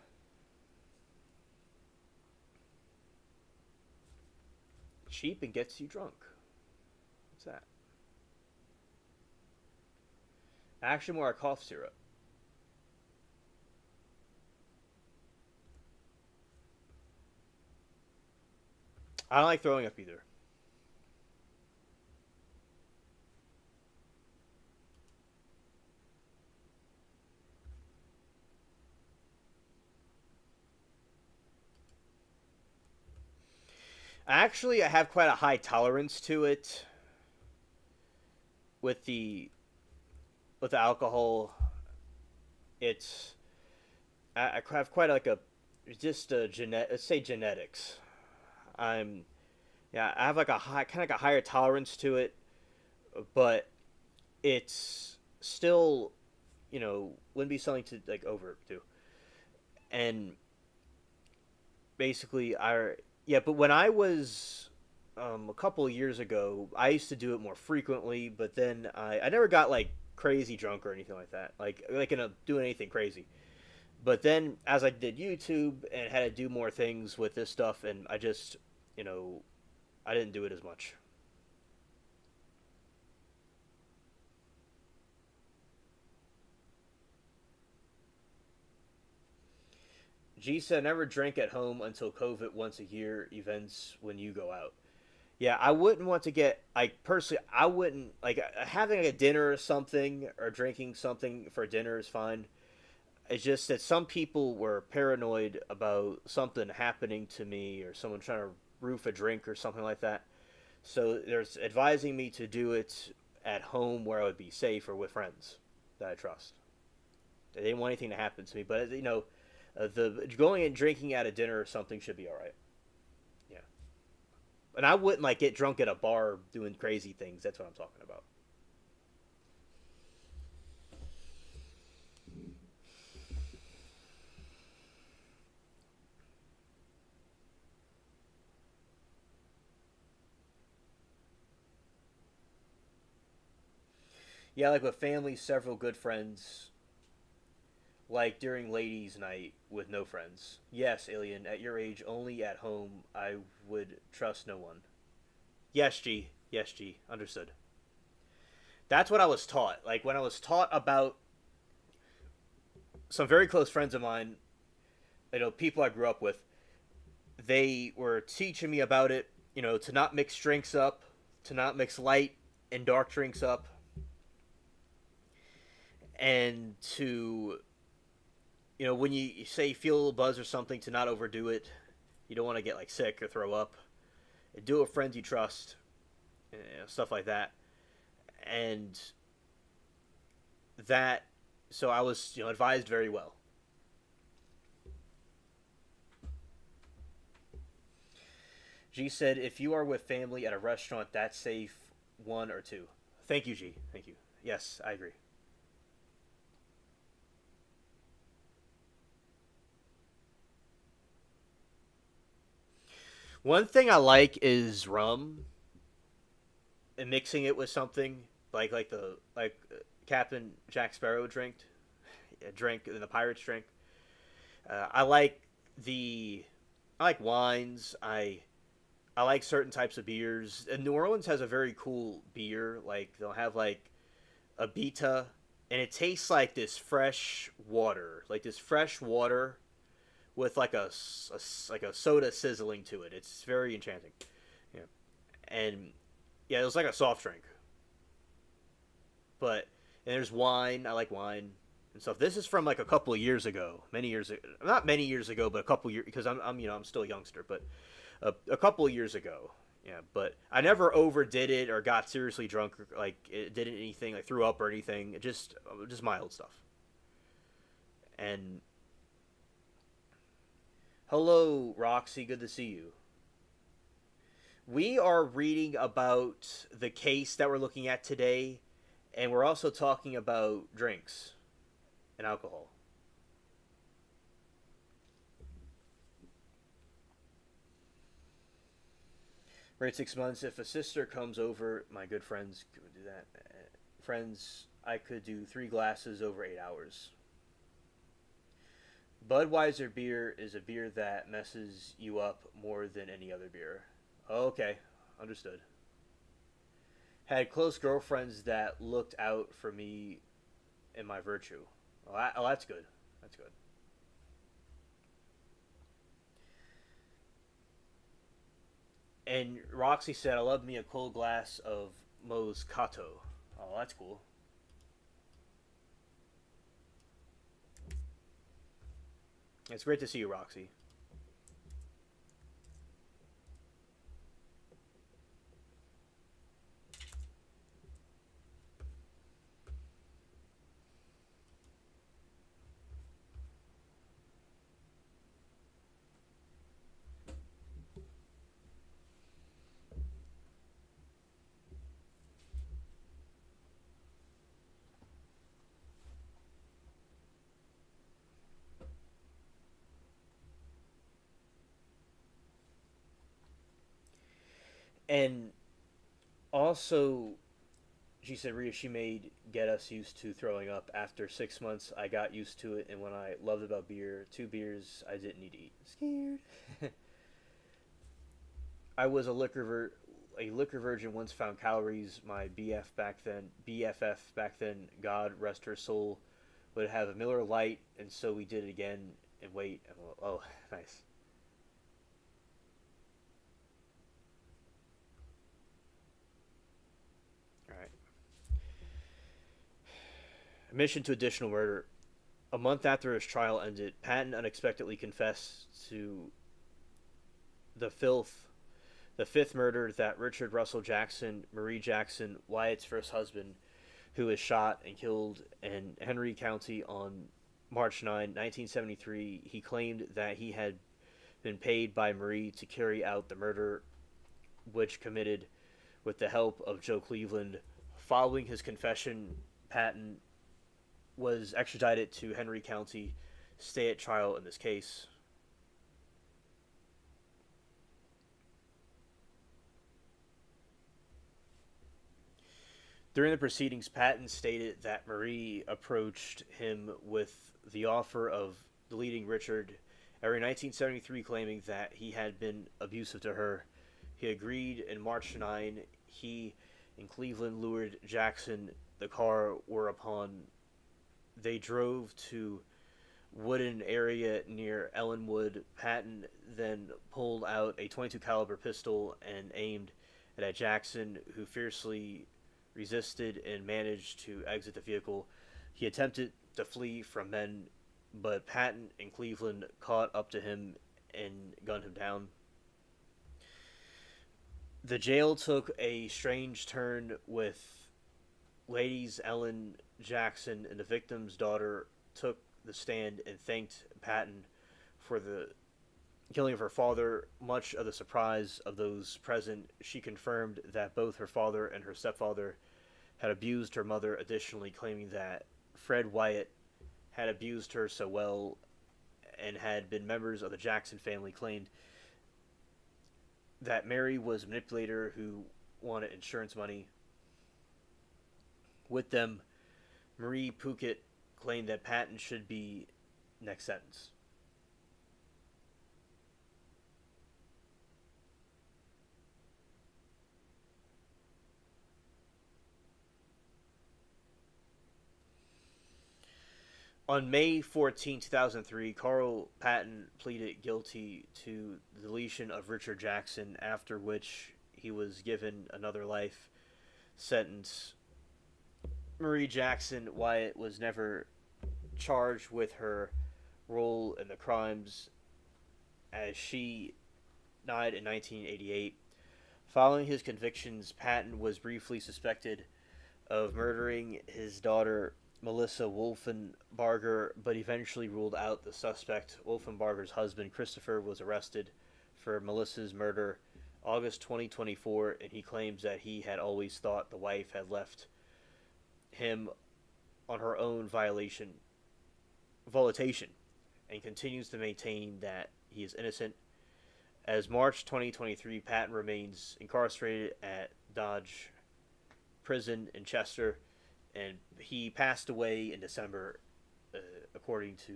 Cheap and gets you drunk. What's that? Actually, more a cough syrup. I don't like throwing up either. Actually, I have quite a high tolerance to it with the alcohol. It's I have quite like a just a genet. Let's say genetics. I'm yeah. I have like a high kind of like a higher tolerance to it, but it's still wouldn't be something to like overdo. And basically, I yeah. But when I was a couple of years ago, I used to do it more frequently. But then I never got like crazy drunk or anything like that. Like doing anything crazy. But then as I did YouTube and had to do more things with this stuff, and I just you know I didn't do it as much. G said never drink at home until COVID once a year events when you go out. Yeah, I wouldn't want to get like personally. I wouldn't like having like a dinner or something or drinking something for dinner is fine. It's just that some people were paranoid about something happening to me or someone trying to roof a drink or something like that. So there's advising me to do it at home where I would be safe or with friends that I trust. They didn't want anything to happen to me, but the going and drinking at a dinner or something should be all right. Yeah, and I wouldn't like get drunk at a bar doing crazy things. That's what I'm talking about. Yeah, like with family, several good friends. Like during ladies' night with no friends. Yes, alien. At your age, only at home. I would trust no one. Yes, G. Yes, G. Understood. That's what I was taught. Like when I was taught about some very close friends of mine, people I grew up with, they were teaching me about it. To not mix drinks up, to not mix light and dark drinks up, and to when you say you feel a little buzz or something, to not overdo it. You don't want to get like sick or throw up. Do it with friends you trust, stuff like that, and that. So I was advised very well. G said, if you are with family at a restaurant, that's safe. 1 or 2. Thank you, G. Thank you. Yes, I agree. One thing I like is rum and mixing it with something like Captain Jack Sparrow drink and the pirates drink. I like the I like wines. I like certain types of beers. And New Orleans has a very cool beer. Like they'll have like a beta, and it tastes like this fresh water with like a soda sizzling to it. It's very enchanting. Yeah, and yeah, it was like a soft drink. But and there's wine. I like wine and stuff. This is from like a couple of years ago, many years ago, not many years ago, but a couple years because I'm still a youngster, but a couple of years ago. Yeah, but I never overdid it or got seriously drunk or like it did anything like threw up or anything. It just mild stuff. And hello, Roxy. Good to see you. We are reading about the case that we're looking at today, and we're also talking about drinks and alcohol. Right, 6 months. If a sister comes over, my good friends could do that. Friends, I could do 3 glasses over 8 hours. Budweiser beer is a beer that messes you up more than any other beer. Okay, understood. Had close girlfriends that looked out for me and my virtue. That's good. That's good. And Roxy said, I love me a cold glass of Moscato. Oh, that's cool. It's great to see you, Roxy. And also, she said Rhea, she made get us used to throwing up. After 6 months, I got used to it, and when I loved about beer, 2 beers, I didn't need to eat. Scared. I was a liquor virgin. Once found calories. My BFF back then, God rest her soul, would have a Miller Lite, and so we did it again. And wait, oh, nice. All right. Admission to additional murder. A month after his trial ended, Patton unexpectedly confessed to the filth, the fifth murder that Richard Russell Jackson, Marie Jackson, Wyatt's first husband, who was shot and killed in Henry County on March 9, 1973. He claimed that he had been paid by Marie to carry out the murder, which committed with the help of Joe Cleveland. Following his confession, Patton was extradited to Henry County, stay at trial in this case. During the proceedings, Patton stated that Marie approached him with the offer of deleting Richard Erin 1973, claiming that he had been abusive to her. He agreed in March 9. He in Cleveland lured Jackson the car, whereupon they drove to wooded area near Ellenwood. Patton then pulled out a 22 caliber pistol and aimed it at Jackson, who fiercely resisted and managed to exit the vehicle. He attempted to flee from men, but Patton and Cleveland caught up to him and gunned him down. The jail took a strange turn with ladies Ellen Jackson and the victim's daughter took the stand and thanked Patton for the killing of her father. Much of the surprise of those present, she confirmed that both her father and her stepfather had abused her mother, additionally claiming that Fred Wyatt had abused her so well and had been members of the Jackson family, claimed that Mary was a manipulator who wanted insurance money. With them, Marie Puckett claimed that Patton should be next sentence. On May 14, 2003, Carl Patton pleaded guilty to the deletion of Richard Jackson, after which he was given another life sentence. Marie Jackson Wyatt was never charged with her role in the crimes, as she died in 1988. Following his convictions, Patton was briefly suspected of murdering his daughter Melissa Wolfenbarger, but eventually ruled out the suspect. Wolfenbarger's husband, Christopher, was arrested for Melissa's murder August 2024, and he claims that he had always thought the wife had left him on her own volitation, and continues to maintain that he is innocent. As March 2023, Patton remains incarcerated at Dodge Prison in Chester, and he passed away in December, according to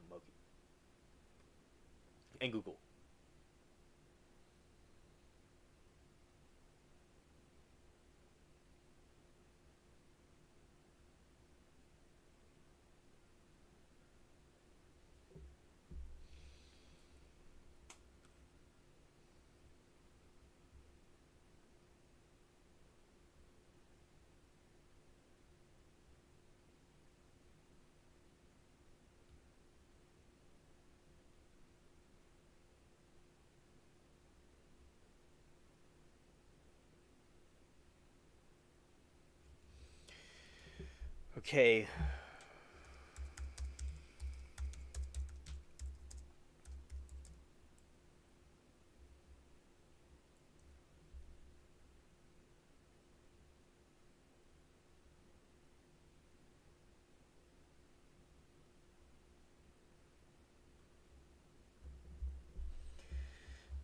Moki and Google. Okay.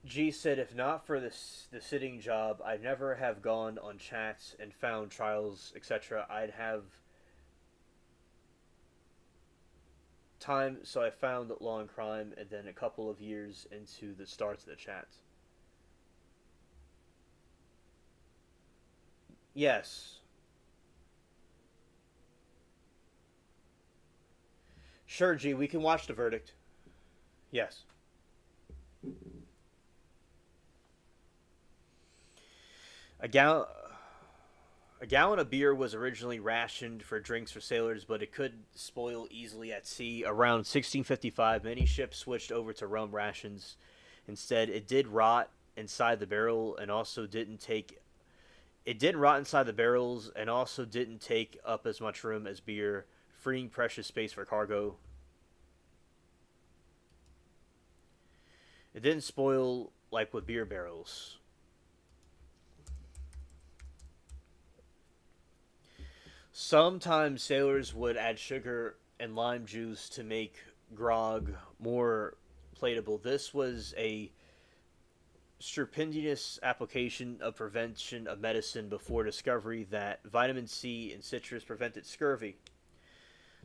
G said, if not for the sitting job, I'd never have gone on chats and found trials, etc. I'd have time, so I found Law and Crime, and then a couple of years into the starts of the chats. Yes. Sure, G, we can watch the verdict. Yes. A gallon. A gallon of beer was originally rationed for drinks for sailors, but it could spoil easily at sea. Around 1655, many ships switched over to rum rations. Instead, it did rot inside the barrel and also didn't take it did rot inside the barrels and also didn't take up as much room as beer, freeing precious space for cargo. It didn't spoil like with beer barrels. Sometimes sailors would add sugar and lime juice to make grog more palatable. This was a stupendous application of prevention of medicine before discovery that vitamin C in citrus prevented scurvy.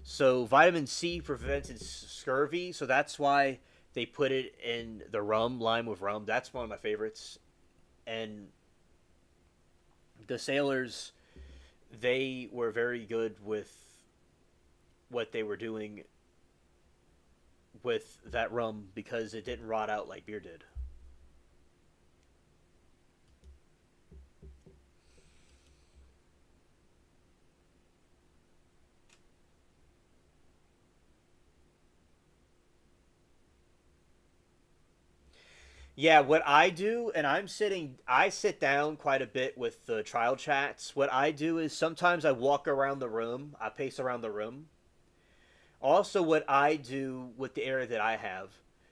So vitamin C prevented scurvy, so that's why they put it in the rum, lime with rum. That's one of my favorites. And The sailors, they were very good with what they were doing with that rum because it didn't rot out like beer did. Yeah, what I do, and I sit down quite a bit with the trial chats. What I do is sometimes I walk around the room, I pace around the room. Also, what I do with the area that I have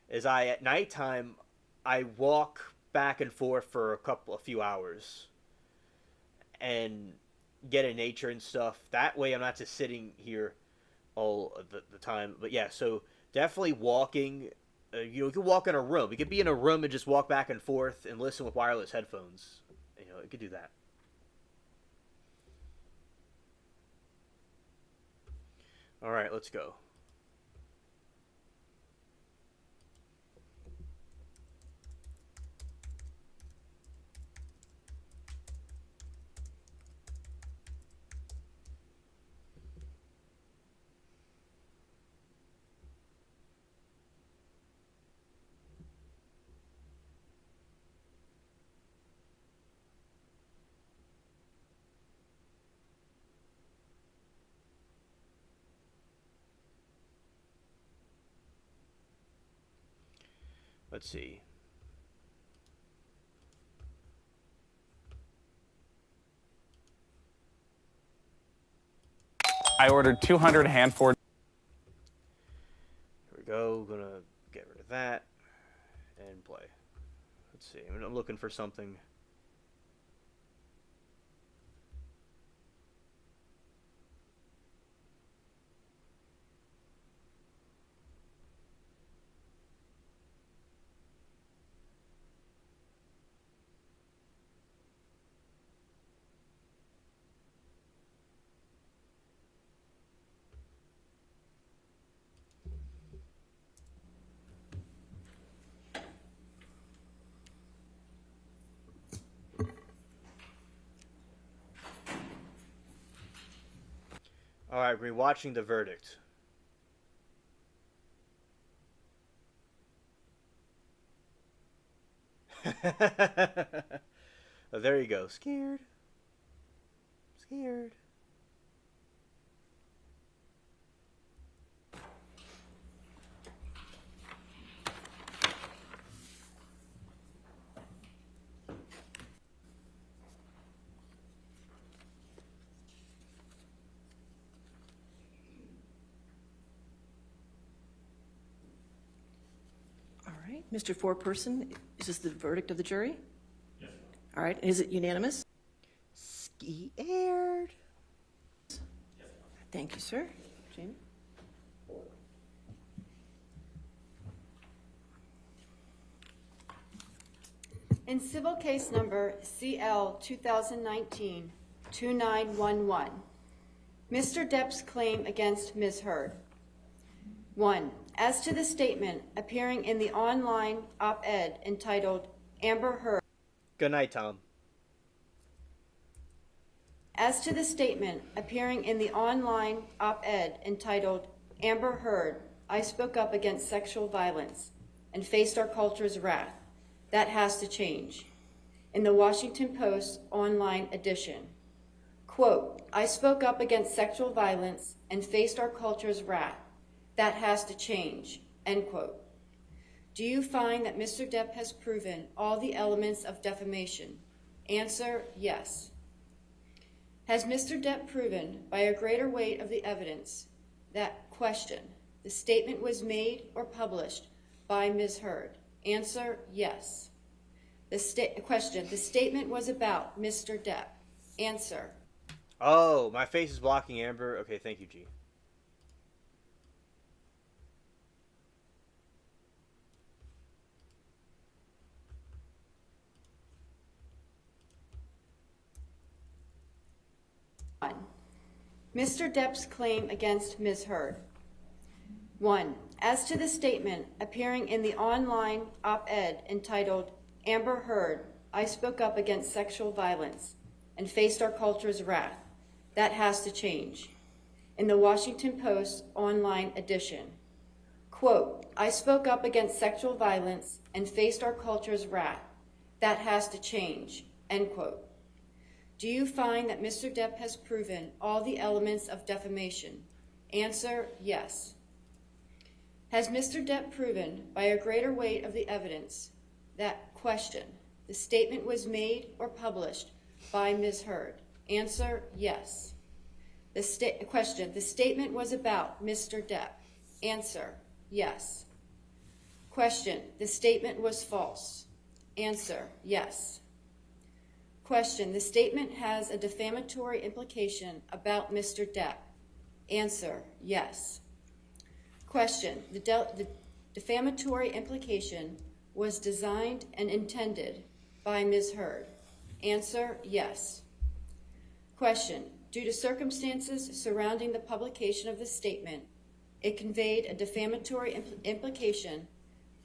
is at nighttime, I walk back and forth for a few hours and get in nature and stuff. That way, I'm not just sitting here all the time. But yeah, so definitely walking. You can walk in a room. You could be in a room and just walk back and forth and listen with wireless headphones. You could do that. All right, let's go. Let's see. I ordered 200 hand forged. Here we go. Gonna get rid of that and play. Let's see. I'm looking for something. All right, rewatching the verdict. Oh, there you go. Scared. Scared. All right, Mr. Foreperson, is this the verdict of the jury? Yes. All right, is it unanimous? Scared. Yes. Thank you, sir. Jamie? In civil case number CL 2019-2911, Mr. Depp's claim against Ms. Heard. 1. As to the statement appearing in the online op-ed entitled Amber Heard. Good night, Tom. As to the statement appearing in the online op-ed entitled Amber Heard, I spoke up against sexual violence and faced our culture's wrath. That has to change. In the Washington Post online edition, quote, I spoke up against sexual violence and faced our culture's wrath. That has to change, end quote. Do you find that Mr. Depp has proven all the elements of defamation? Answer, yes. Has Mr. Depp proven by a greater weight of the evidence that, question, the statement was made or published by Ms. Heard? Answer, yes. Question, the statement was about Mr. Depp. Answer. Oh, my face is blocking Amber. Okay, thank you, G. Mr. Depp's claim against Ms. Heard. 1. As to the statement appearing in the online op-ed entitled Amber Heard, I spoke up against sexual violence and faced our culture's wrath. That has to change. In the Washington Post online edition, quote, I spoke up against sexual violence and faced our culture's wrath. That has to change, end quote. Do you find that Mr. Depp has proven all the elements of defamation? Answer, yes. Has Mr. Depp proven by a greater weight of the evidence that, question, the statement was made or published by Ms. Heard? Answer, yes. Question, the statement was about Mr. Depp? Answer, yes. Question, the statement was false? Answer, yes. Question, the statement has a defamatory implication about Mr. Depp? Answer, yes. Question, the defamatory implication was designed and intended by Ms. Heard? Answer, yes. Question, due to circumstances surrounding the publication of the statement, it conveyed a defamatory implication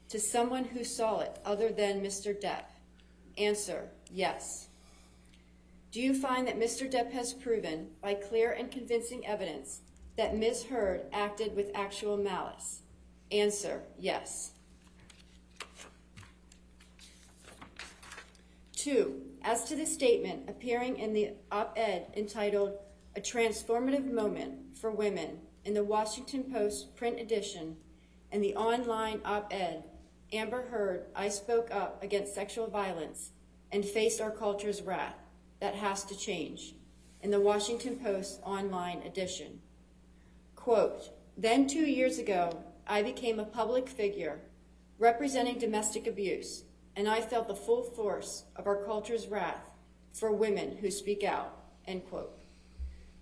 to someone who saw it other than Mr. Depp? Answer, yes. Do you find that Mr. Depp has proven by clear and convincing evidence that Ms. Heard acted with actual malice? Answer, yes. 2, as to the statement appearing in the op-ed entitled A Transformative Moment for Women in the Washington Post print edition and the online op-ed, Amber Heard, I spoke up against sexual violence and faced our culture's wrath. That has to change, in the Washington Post online edition. Quote, then 2 years ago, I became a public figure representing domestic abuse, and I felt the full force of our culture's wrath for women who speak out, end quote.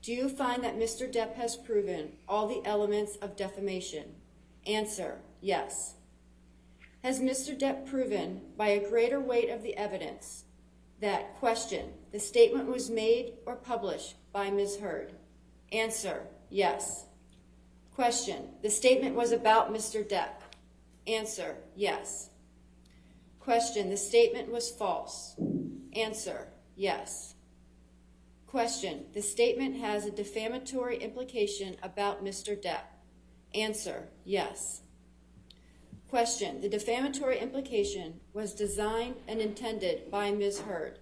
Do you find that Mr. Depp has proven all the elements of defamation? Answer, yes. Has Mr. Depp proven by a greater weight of the evidence that, question, the statement was made or published by Ms. Heard? Answer, yes. Question, the statement was about Mr. Depp? Answer, yes. Question, the statement was false? Answer, yes. Question, the statement has a defamatory implication about Mr. Depp? Answer, yes. Question, the defamatory implication was designed and intended by Ms. Heard?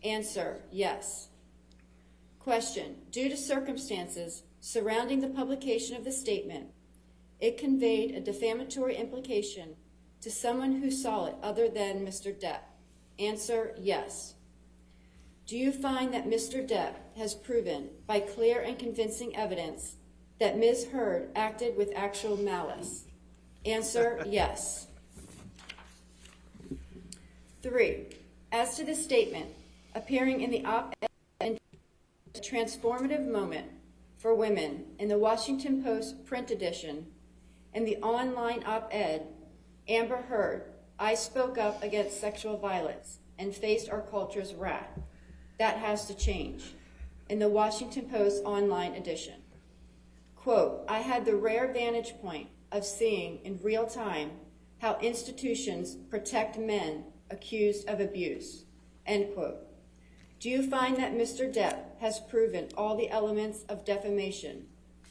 Answer, yes. Question, due to circumstances surrounding the publication of the statement, it conveyed a defamatory implication to someone who saw it other than Mr. Depp? Answer, yes. Do you find that Mr. Depp has proven by clear and convincing evidence that Ms. Heard acted with actual malice? Answer, yes. 3, as to the statement appearing in the op-ed and a transformative moment for women in the Washington Post print edition and the online op-ed, Amber Heard, I spoke up against sexual violence and faced our culture's wrath. That has to change, in the Washington Post online edition. Quote, I had the rare vantage point of seeing in real time how institutions protect men accused of abuse, end quote. Do you find that Mr. Depp has proven all the elements of defamation?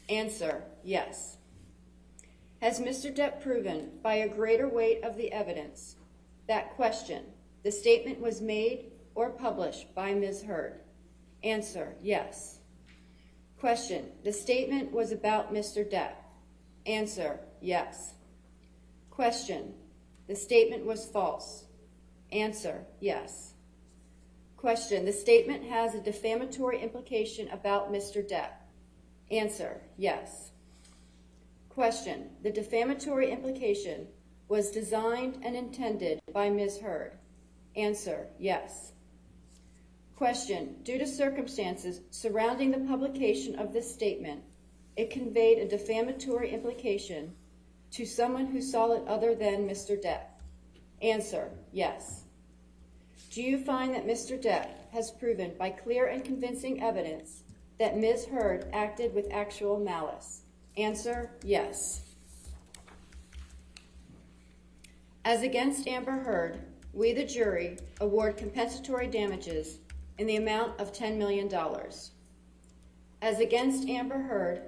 Answer, yes. Has Mr. Depp proven by a greater weight of the evidence that, question, the statement was made or published by Ms. Heard? Answer, yes. Question, the statement was about Mr. Depp? Answer, yes. Question, the statement was false? Answer, yes. Question, the statement has a defamatory implication about Mr. Depp? Answer, yes. Question, the defamatory implication was designed and intended by Ms. Heard? Answer, yes. Question, due to circumstances surrounding the publication of this statement, it conveyed a defamatory implication to someone who saw it other than Mr. Depp? Answer, yes. Do you find that Mr. Depp has proven by clear and convincing evidence that Ms. Heard acted with actual malice? Answer, yes. As against Amber Heard, we, the jury, award compensatory damages in the amount of $10 million. As against Amber Heard,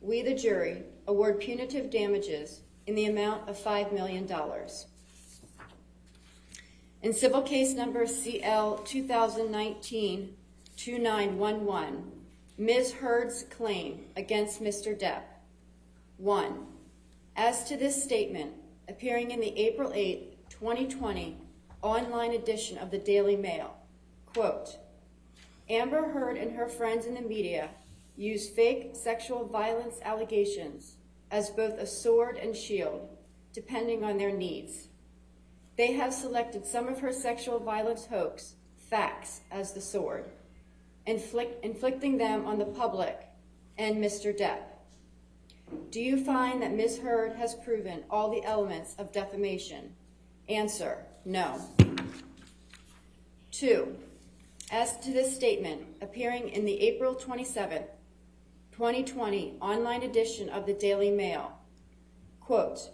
we, the jury, award punitive damages in the amount of $5 million. In civil case number CL 2019-2911, Ms. Heard's claim against Mr. Depp. 1. As to this statement, appearing in the April 8, 2020 online edition of the Daily Mail, quote, Amber Heard and her friends in the media use fake sexual violence allegations as both a sword and shield, depending on their needs. They have selected some of her sexual violence hoax facts as the sword, inflicting them on the public and Mr. Depp. Do you find that Ms. Heard has proven all the elements of defamation? Answer, no. 2. As to this statement, appearing in the April 27, 2020 online edition of the Daily Mail, quote,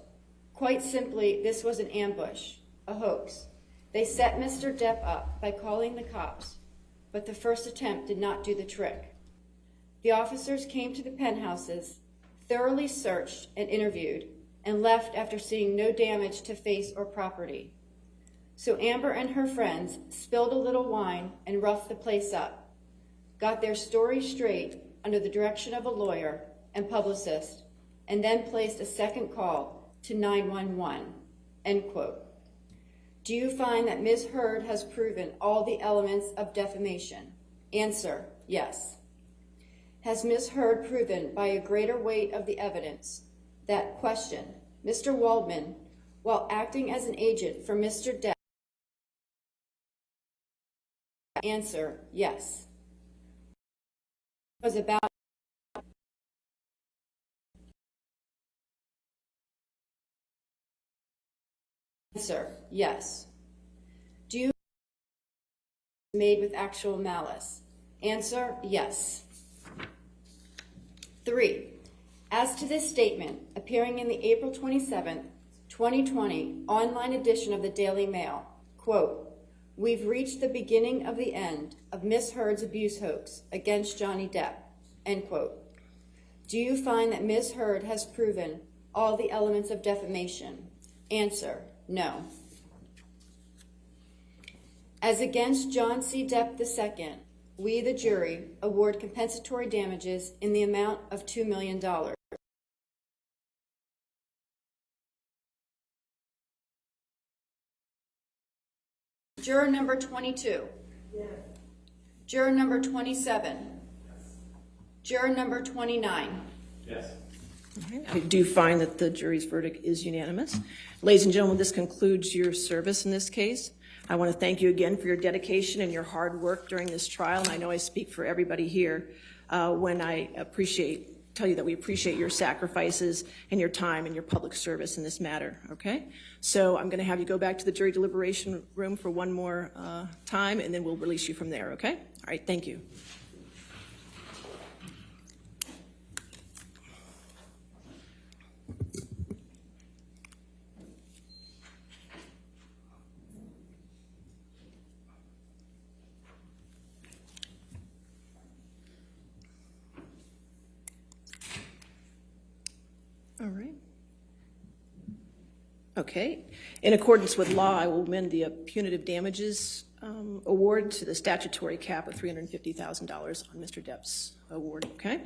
quite simply, this was an ambush, a hoax. They set Mr. Depp up by calling the cops, but the first attempt did not do the trick. The officers came to the penthouses, thoroughly searched and interviewed, and left after seeing no damage to face or property. So Amber and her friends spilled a little wine and roughed the place up, got their story straight under the direction of a lawyer and publicist, and then placed a second call to 911, end quote. Do you find that Ms. Heard has proven all the elements of defamation? Answer, yes. Has Ms. Heard proven by a greater weight of the evidence that, question, Mr. Waldman, while acting as an agent for Mr. Depp? Answer, yes. Was about Answer, yes. Do you made with actual malice? Answer, yes. 3. As to this statement, appearing in the April 27, 2020 online edition of the Daily Mail, quote, we've reached the beginning of the end of Ms. Heard's abuse hoax against Johnny Depp, end quote. Do you find that Ms. Heard has proven all the elements of defamation? Answer, no. As against John C. Depp II, we, the jury, award compensatory damages in the amount of $2 million. Juror number 22. Yes. Juror number 27. Yes. Juror number 29. Yes. All right. I do find that the jury's verdict is unanimous. Ladies and gentlemen, this concludes your service in this case. I want to thank you again for your dedication and your hard work during this trial, and I know I speak for everybody here when I tell you that we appreciate your sacrifices and your time and your public service in this matter, okay? So I'm going to have you go back to the jury deliberation room for one more time, and then we'll release you from there, okay? All right, thank you. All right. Okay. In accordance with law, I will amend the punitive damages award to the statutory cap of $350,000 on Mr. Depp's award, okay?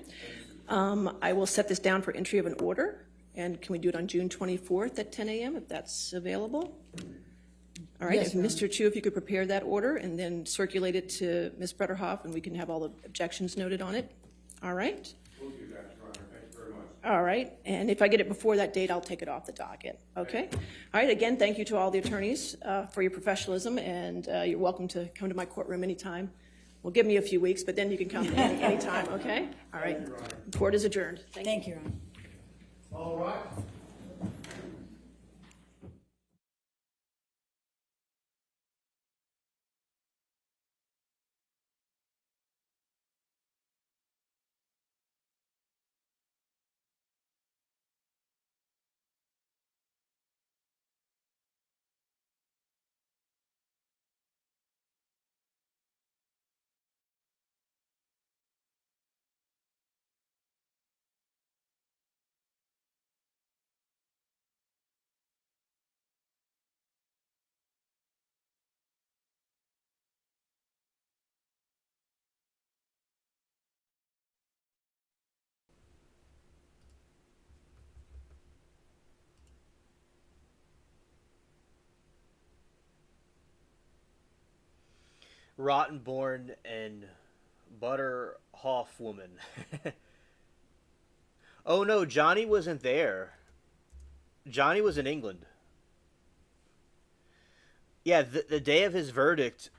I will set this down for entry of an order, and can we do it on June 24th at 10 a.m. if that's available? All right, Yes, if Mr. Chu, if you could prepare that order and then circulate it to Ms. Bretterhoff, and we can have all the objections noted on it. All right? We'll do that, Your Honor. Thank you very much. All right, and if I get it before that date, I'll take it off the docket, okay? All right, again, thank you to all the attorneys for your professionalism, and you're welcome to come to my courtroom anytime. Well, give me a few weeks, but then you can come anytime, okay? All right, court is adjourned. Thank you, Ron. All right. Rottenborn and Butter Woman. Oh no, Johnny wasn't there. Johnny was in England. Yeah, the day of his verdict,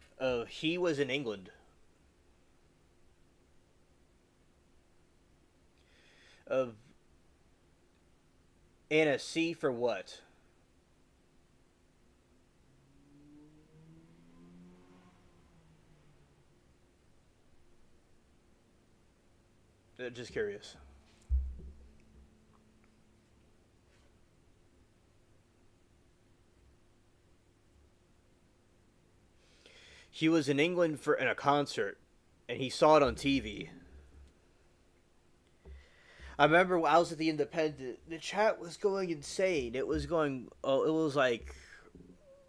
he was in England. Of Anna, C for what? Just curious. He was in England in a concert, and he saw it on TV. I remember I was at the Independent. The chat was going insane. It was going. Oh, it was like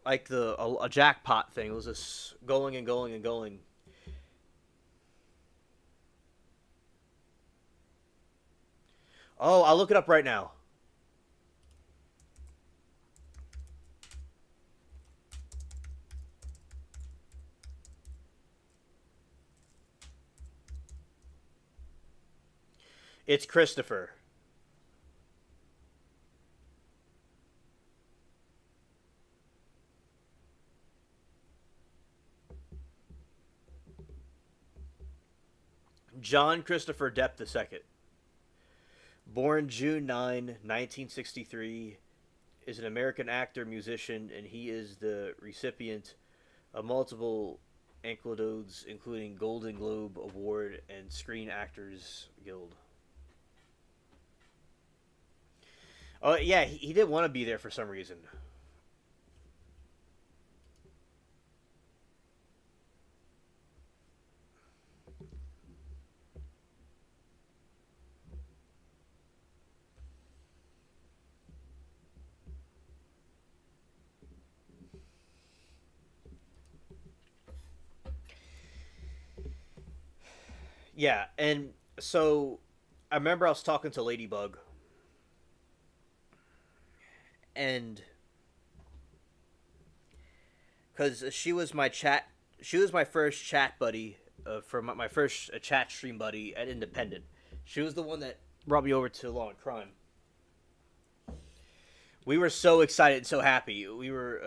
a jackpot thing. It was just going and going and going. Oh, I'll look it up right now. It's Christopher. John Christopher Depp II. Born June 9, 1963, is an American actor, musician, and he is the recipient of multiple accolades, including Golden Globe Award and Screen Actors Guild. Oh, yeah, he didn't want to be there for some reason. Yeah, and so I remember I was talking to Ladybug, and because she was my first chat buddy for my first chat stream buddy at Independent. She was the one that brought me over to Law and Crime. We were so excited and so happy. We were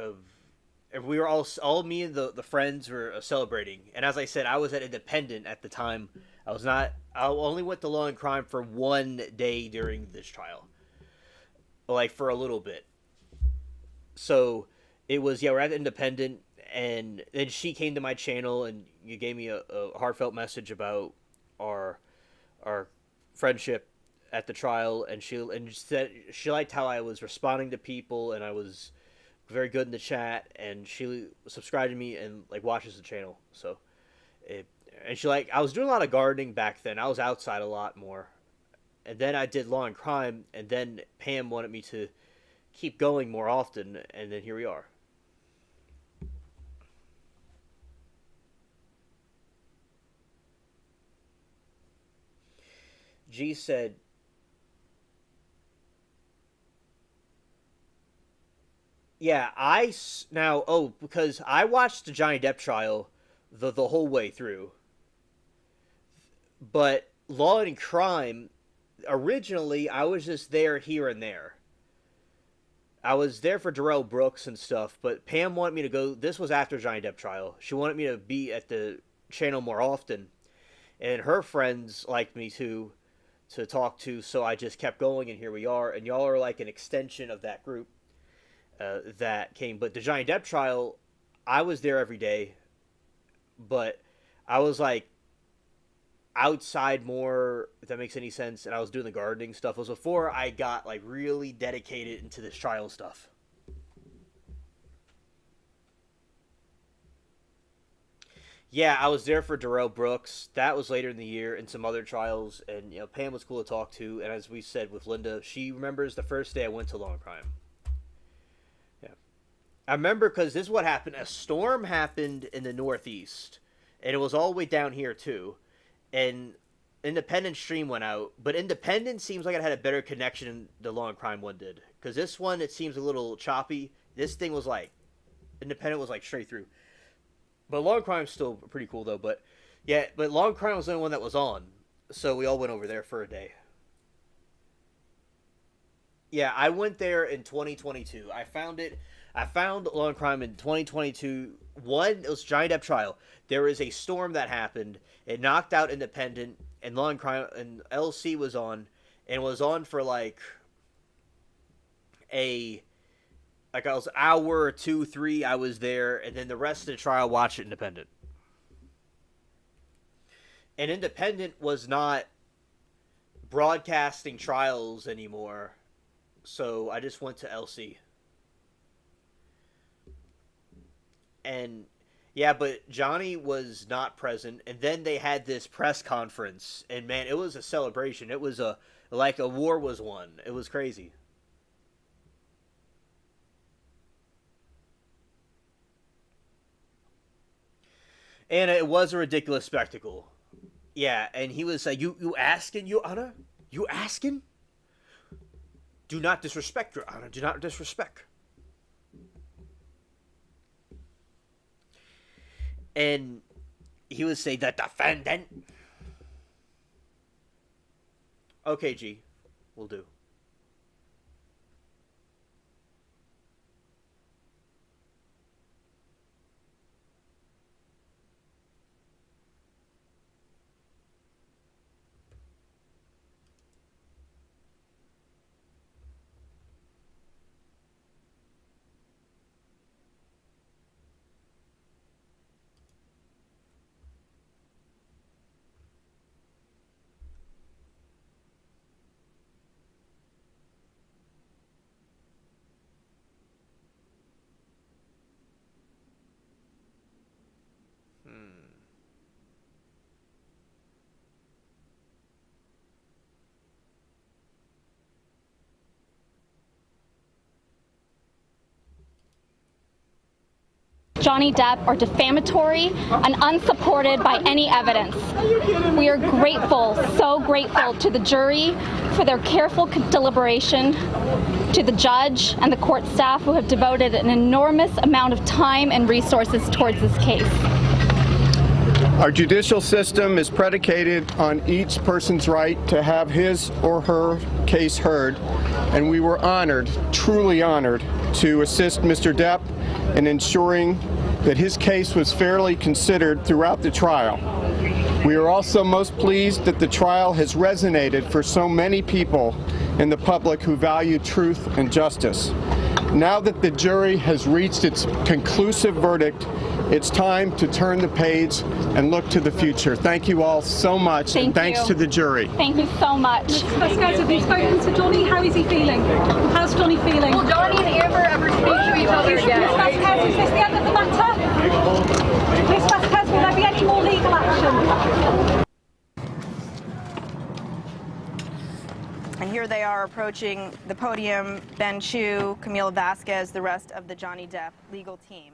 all me and the friends were celebrating. And as I said, I was at Independent at the time. I only went to Law and Crime for one day during this trial, like for a little bit. So it was, yeah, we're at Independent, and then she came to my channel and you gave me a heartfelt message about our friendship at the trial, and she said she liked how I was responding to people and I was very good in the chat, and she subscribed to me and like watches the channel. So and I was doing a lot of gardening back then. I was outside a lot more, and then I did Law and Crime, and then Pam wanted me to keep going more often, and then here we are. G said, yeah, because I watched the Johnny Depp trial the whole way through. But Law and Crime, originally, I was just there here and there. I was there for Darrell Brooks and stuff, but Pam wanted me to go. This was after Johnny Depp trial. She wanted me to be at the channel more often, and her friends liked me to talk to, so I just kept going, and here we are. And y'all are like an extension of that group that came. But the Johnny Depp trial, I was there every day, but I was like outside more, if that makes any sense, and I was doing the gardening stuff. It was before I got like really dedicated into this trial stuff. Yeah, I was there for Darrell Brooks. That was later in the year, and some other trials. And Pam was cool to talk to. And as we said with Linda, she remembers the first day I went to Law and Crime. Yeah, I remember because this is what happened. A storm happened in the Northeast, and it was all the way down here too. And Independent stream went out, but Independent seems like it had a better connection than the Law and Crime one did. Because this one, it seems a little choppy. This thing was like, Independent was like straight through. But Long Crime's still pretty cool though. But yeah, but Long Crime was the only one that was on, so we all went over there for a day. Yeah, I went there in 2022. I found Long Crime in 2022. One, it was Johnny Depp trial. There was a storm that happened. It knocked out Independent, and Long Crime and LC was on, and was on for like I was hour or 2, 3. I was there, and then the rest of the trial watched Independent. And Independent was not broadcasting trials anymore. So I just went to LC. And yeah, but Johnny was not present. And then they had this press conference. And man, it was a celebration. It was like a war was won. It was crazy. And it was a ridiculous spectacle. Yeah, and he was like, you asking, Your Honor? You asking? Do not disrespect, Your Honor. Do not disrespect. And he would say, the defendant. Okay, G. Will do. Johnny Depp are defamatory and unsupported by any evidence. We are grateful, so grateful to the jury for their careful deliberation, to the judge and the court staff who have devoted an enormous amount of time and resources towards this case. Our judicial system is predicated on each person's right to have his or her case heard, and we were honored, truly honored, to assist Mr. Depp in ensuring that his case was fairly considered throughout the trial. We are also most pleased that the trial has resonated for so many people in the public who value truth and justice. Now that the jury has reached its conclusive verdict, it's time to turn the page and look to the future. Thank you all so much, and thanks to the jury. Thank you so much. Vasquez, have you spoken to Johnny? How is he feeling? How's Johnny feeling? Will Johnny and Amber ever speak to each other again? Ms. Vasquez, is this the end of the matter? Ms. Vasquez, will there be any more legal action? And here they are approaching the podium, Ben Chu, Camila Vasquez, the rest of the Johnny Depp legal team.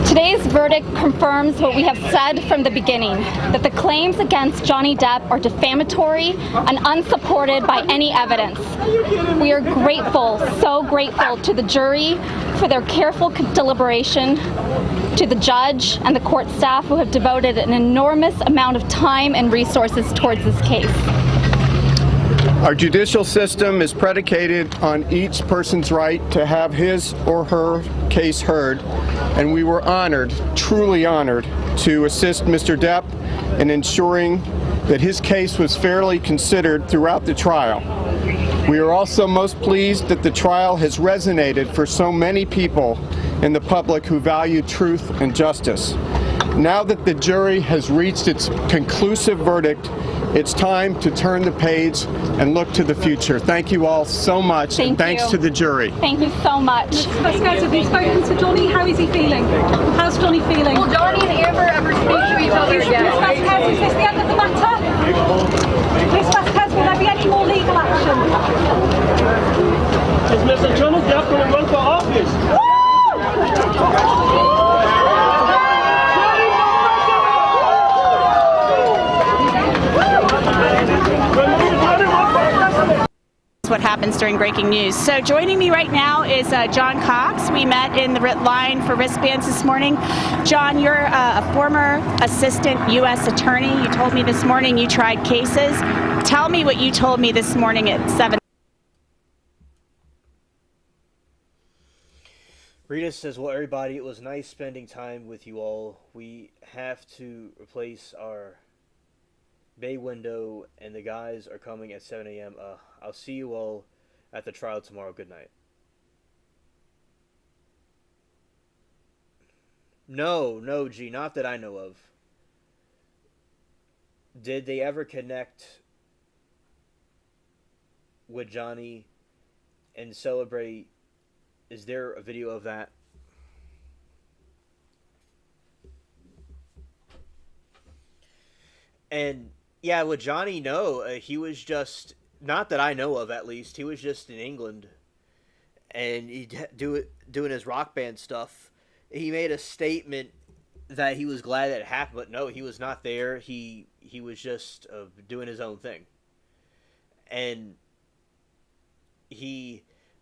Today's verdict confirms what we have said from the beginning, that the claims against Johnny Depp are defamatory and unsupported by any evidence. We are grateful, so grateful to the jury for their careful deliberation, to the judge and the court staff who have devoted an enormous amount of time and resources towards this case. Our judicial system is predicated on each person's right to have his or her case heard, and we were honored, truly honored, to assist Mr. Depp in ensuring that his case was fairly considered throughout the trial. We are also most pleased that the trial has resonated for so many people in the public who value truth and justice. Now that the jury has reached its conclusive verdict, it's time to turn the page and look to the future. Thank you all so much, and thanks to the jury. Thank you so much. Ms. Vasquez, have you spoken to Johnny? How is he feeling? How's Johnny feeling? Will Johnny and Amber ever speak to each other again? Ms. Vasquez, is this the end of the matter? Ms. Vasquez, will there be any more legal action? Is Mr. Johnny Depp going to run for office? what happens during breaking news. So joining me right now is John Cox. We met in the line for wristbands this morning. John, you're a former assistant U.S. attorney. You told me this morning you tried cases. Tell me what you told me this morning at 7. Rita says, well, everybody, it was nice spending time with you all. We have to replace our bay window, and the guys are coming at 7 a.m. I'll see you all at the trial tomorrow. Good night. No, G, not that I know of. Did they ever connect with Johnny and celebrate? Is there a video of that? And yeah, with Johnny, no, he was just, not that I know of at least, he was just in England, and he doing his rock band stuff. He made a statement that he was glad that it happened, but no, he was not there. He was just doing his own thing, and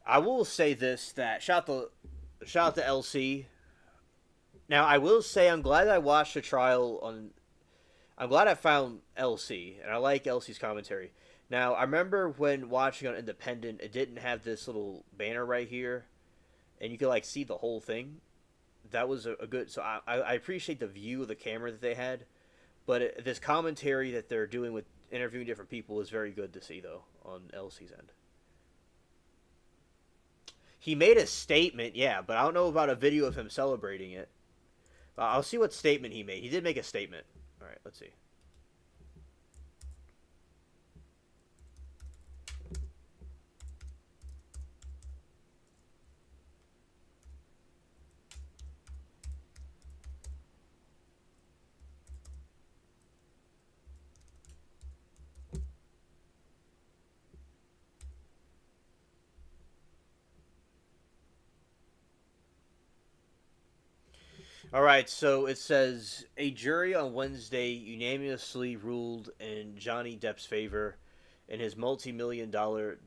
I will say this, that shout out to LC. Now I will say I'm glad I watched the trial on. I'm glad I found LC, and I like LC's commentary. Now I remember when watching on Independent, it didn't have this little banner right here, and you could like see the whole thing. That was a good. So I appreciate the view of the camera that they had, but this commentary that they're doing with interviewing different people is very good to see though on LC's end. He made a statement, yeah, but I don't know about a video of him celebrating it. I'll see what statement he made. He did make a statement. All right, let's see. All right, so it says a jury on Wednesday unanimously ruled in Johnny Depp's favor in his multi-million-dollar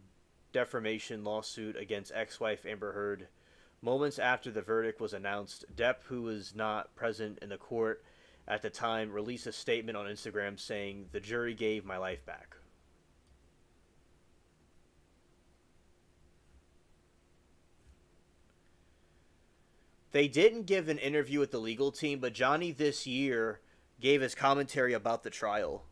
defamation lawsuit against ex-wife Amber Heard. Moments after the verdict was announced, Depp, who was not present in the court at the time, released a statement on Instagram saying, "The jury gave my life back." They didn't give an interview with the legal team, but Johnny this year gave his commentary about the trial.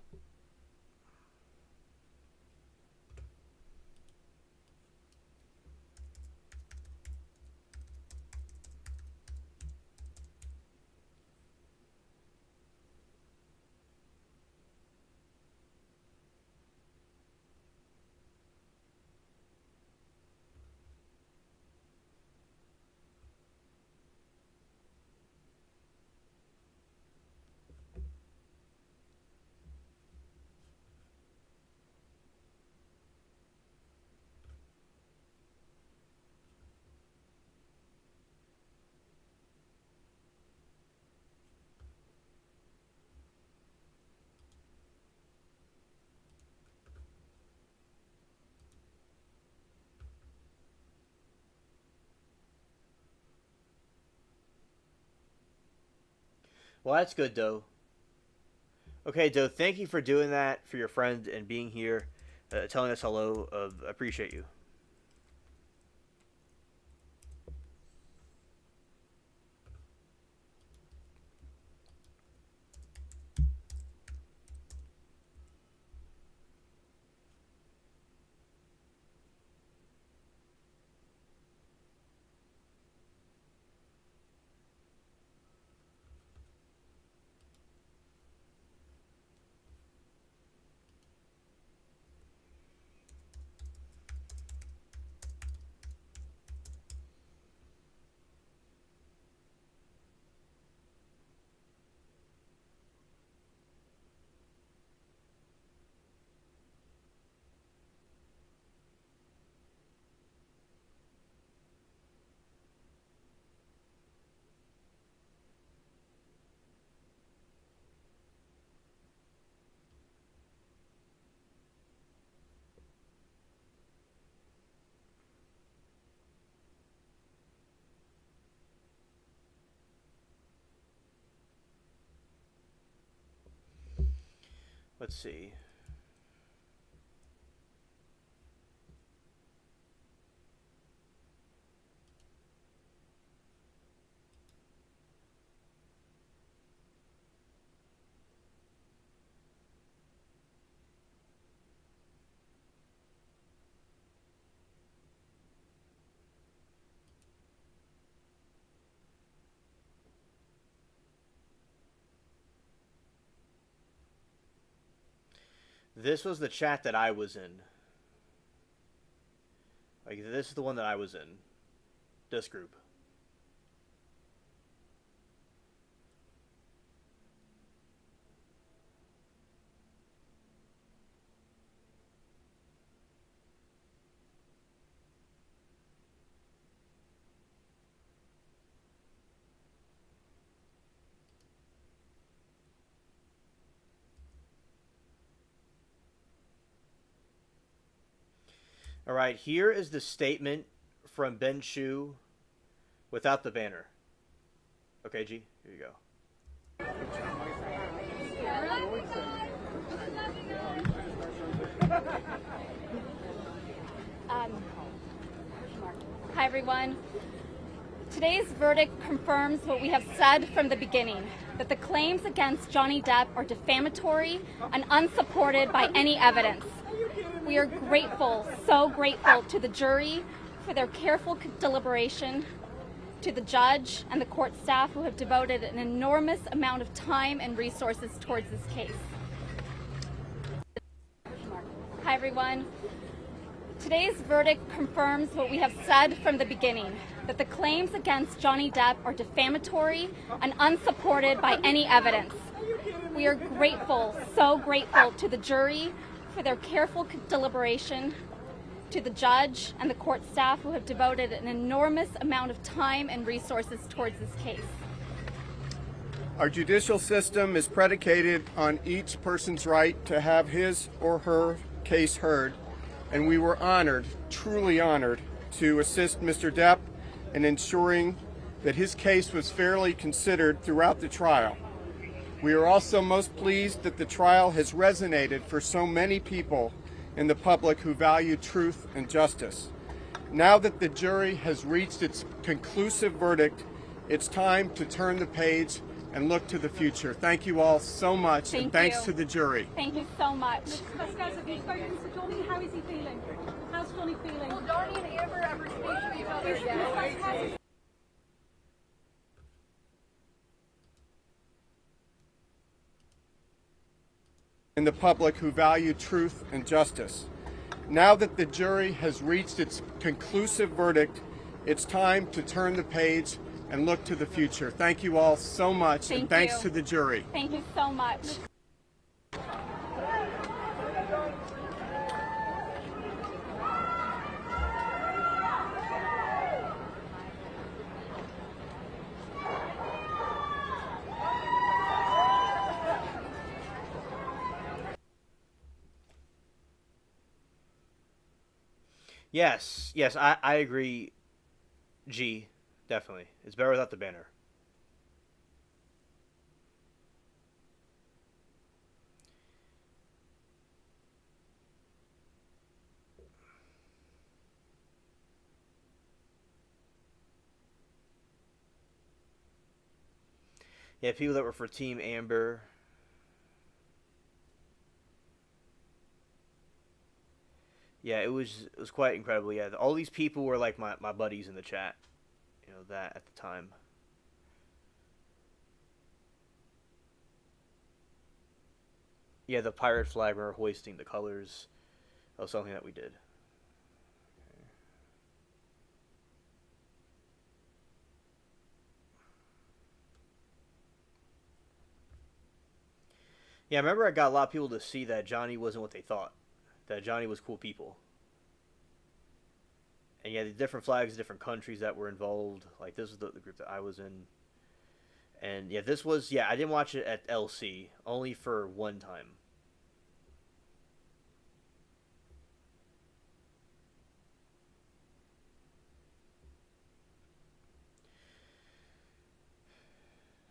Well, that's good, Doe. Okay, Doe, thank you for doing that for your friend and being here, telling us hello. I appreciate you. Let's see. This was the chat that I was in. Like, this is the one that I was in. This group. All right, here is the statement from Ben Chu without the banner. Okay, G, here you go. Hi, everyone. Today's verdict confirms what we have said from the beginning, that the claims against Johnny Depp are defamatory and unsupported by any evidence. We are grateful, so grateful to the jury for their careful deliberation, to the judge and the court staff who have devoted an enormous amount of time and resources towards this case. Hi, everyone. Today's verdict confirms what we have said from the beginning, that the claims against Johnny Depp are defamatory and unsupported by any evidence. We are grateful, so grateful to the jury for their careful deliberation, to the judge and the court staff who have devoted an enormous amount of time and resources towards this case. Our judicial system is predicated on each person's right to have his or her case heard, and we were honored, truly honored, to assist Mr. Depp in ensuring that his case was fairly considered throughout the trial. We are also most pleased that the trial has resonated for so many people in the public who value truth and justice. Now that the jury has reached its conclusive verdict, it's time to turn the page and look to the future. Thank you all so much, and thanks to the jury. Thank you so much. Vasquez, have you spoken to Johnny? How is he feeling? How's Johnny feeling? Will Johnny and Amber ever speak to each other again? In the public who value truth and justice. Now that the jury has reached its conclusive verdict, it's time to turn the page and look to the future. Thank you all so much, and thanks to the jury. Thank you so much. Yes, I agree, G, definitely. It's better without the banner. Yeah, people that were for Team Amber. Yeah, it was quite incredible. Yeah, all these people were like my buddies in the chat. You know, that at the time. Yeah, the pirate flag, we're hoisting the colors. That was something that we did. Yeah, I remember I got a lot of people to see that Johnny wasn't what they thought. That Johnny was cool people. And yeah, the different flags, different countries that were involved. Like, this was the group that I was in. And yeah, this was, yeah, I didn't watch it at LC. Only for one time.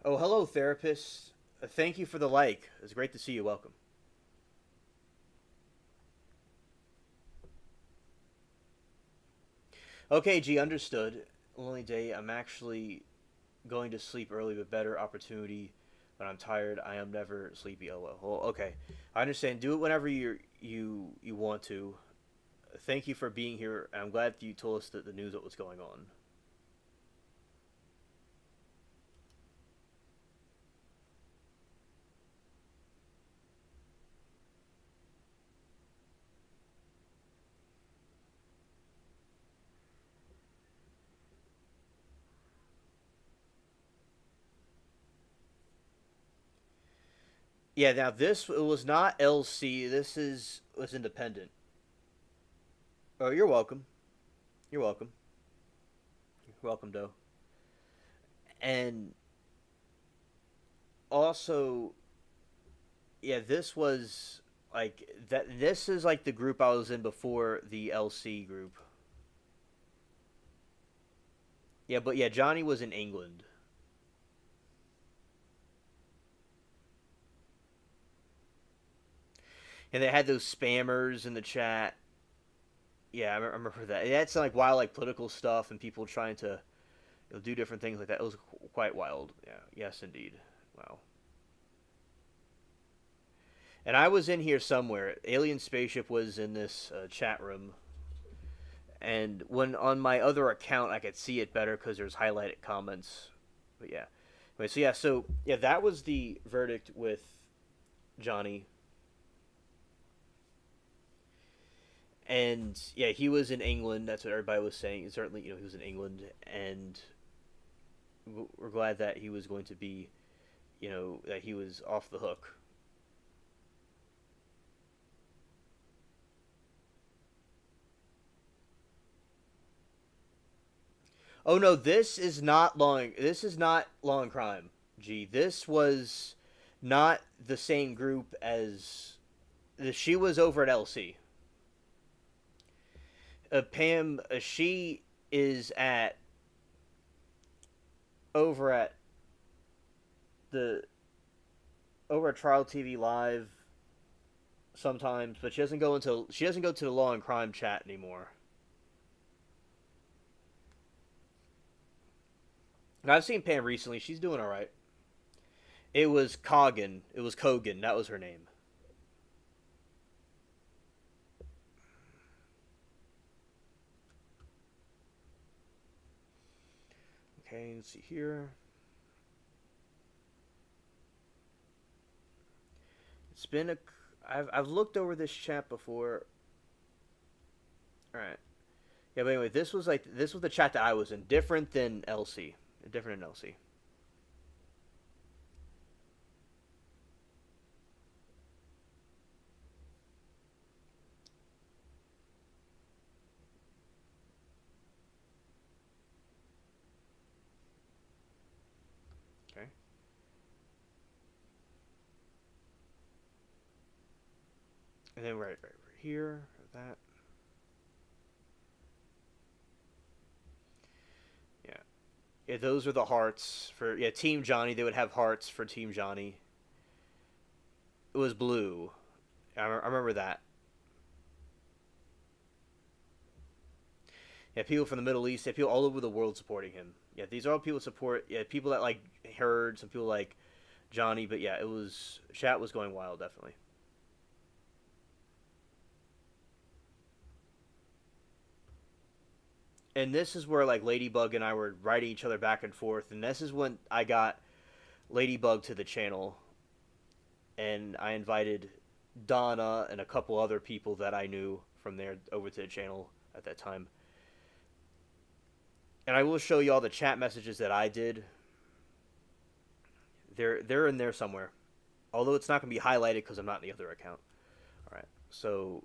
Oh, hello, therapist. Thank you for the like. It's great to see you. Welcome. Okay, G, understood. Lonely day. I'm actually going to sleep early, but better opportunity. When I'm tired, I am never sleepy. Oh well. Okay, I understand. Do it whenever you want to. Thank you for being here. I'm glad that you told us the news of what's going on. Yeah, now this it was not LC. This was independent. Oh, you're welcome. You're welcome. You're welcome, Doe. And also, yeah, this was like that. This is like the group I was in before the LC group. Yeah, but yeah, Johnny was in England. And they had those spammers in the chat. Yeah, I remember that. It had some like wild, like political stuff, and people trying to do different things like that. It was quite wild. Yeah, yes, indeed. Wow. And I was in here somewhere. Alien Spaceship was in this chat room, and when on my other account, I could see it better because there's highlighted comments. But yeah, anyway, so yeah, that was the verdict with Johnny. And yeah, he was in England. That's what everybody was saying. Certainly, he was in England, and we're glad that he was going to be, that he was off the hook. Oh no, this is not long. This is not Law and Crime. Gee, this was not the same group as. She was over at LC. Pam, she is at over at Trial TV Live sometimes, but she doesn't go to the Law and Crime chat anymore. And I've seen Pam recently. She's doing all right. It was Cogan. It was Kogan. That was her name. Okay, let's see here. It's been I've looked over this chat before. All right. Yeah, but anyway, this was the chat that I was in, different than LC, different than LC. Okay. And then right here, that. Yeah. Yeah, those are the hearts for Team Johnny. They would have hearts for Team Johnny. It was blue. I remember that. Yeah, people from the Middle East. Yeah, people all over the world supporting him. Yeah, these are all people support. Yeah, people that like Heard, some people like Johnny. But yeah, chat was going wild, definitely. And this is where like Ladybug and I were writing each other back and forth, and this is when I got Ladybug to the channel, and I invited Donna and a couple other people that I knew from there over to the channel at that time. And I will show you all the chat messages that I did. They're in there somewhere, although it's not going to be highlighted because I'm not in the other account. All right, so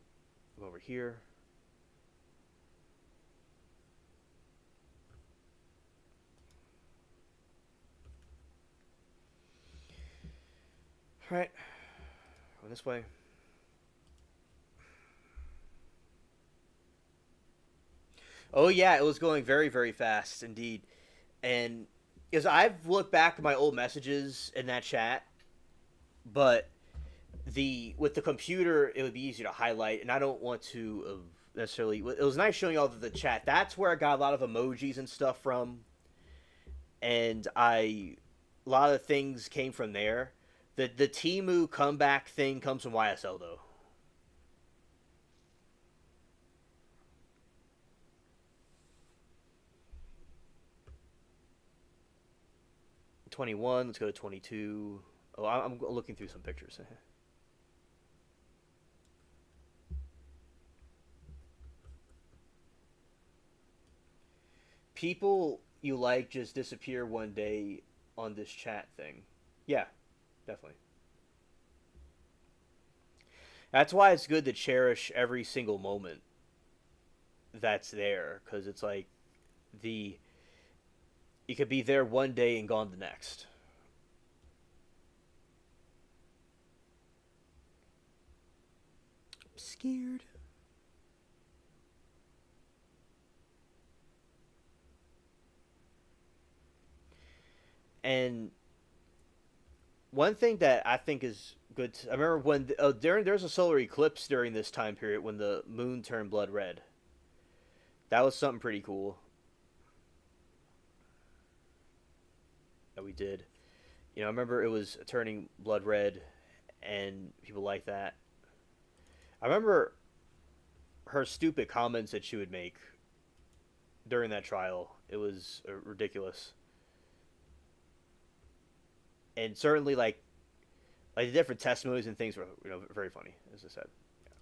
over here. All right, going this way. Oh yeah, it was going very, very fast indeed. And because I've looked back at my old messages in that chat, but with the computer it would be easier to highlight, and I don't want to necessarily. It was nice showing y'all the chat. That's where I got a lot of emojis and stuff from, and a lot of things came from there. The Temu comeback thing comes from YSL though. '21. Let's go to 22. Oh, I'm looking through some pictures. People you like just disappear one day on this chat thing. Yeah, definitely. That's why it's good to cherish every single moment that's there, because it's like the you could be there one day and gone the next. I'm scared. And one thing that I think is good, I remember when there's a solar eclipse during this time period when the moon turned blood red. That was something pretty cool that we did. You know, I remember it was turning blood red, and people like that. I remember her stupid comments that she would make during that trial. It was ridiculous. And certainly, like the different testimonies and things were, you know, very funny, as I said. Yeah.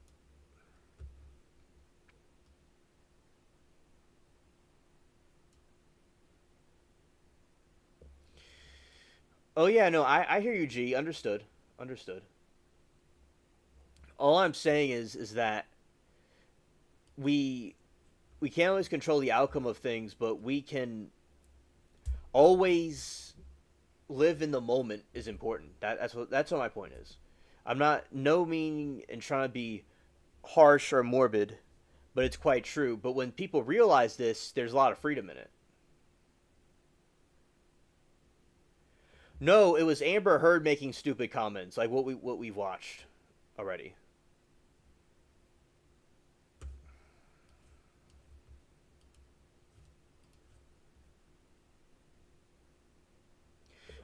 Oh yeah, no, I hear you, G. Understood. Understood. All I'm saying is that we can't always control the outcome of things, but we can always live in the moment is important. That's what my point is. I'm not no meaning in trying to be harsh or morbid, but it's quite true. But when people realize this, there's a lot of freedom in it. No, it was Amber Heard making stupid comments like what we've watched already.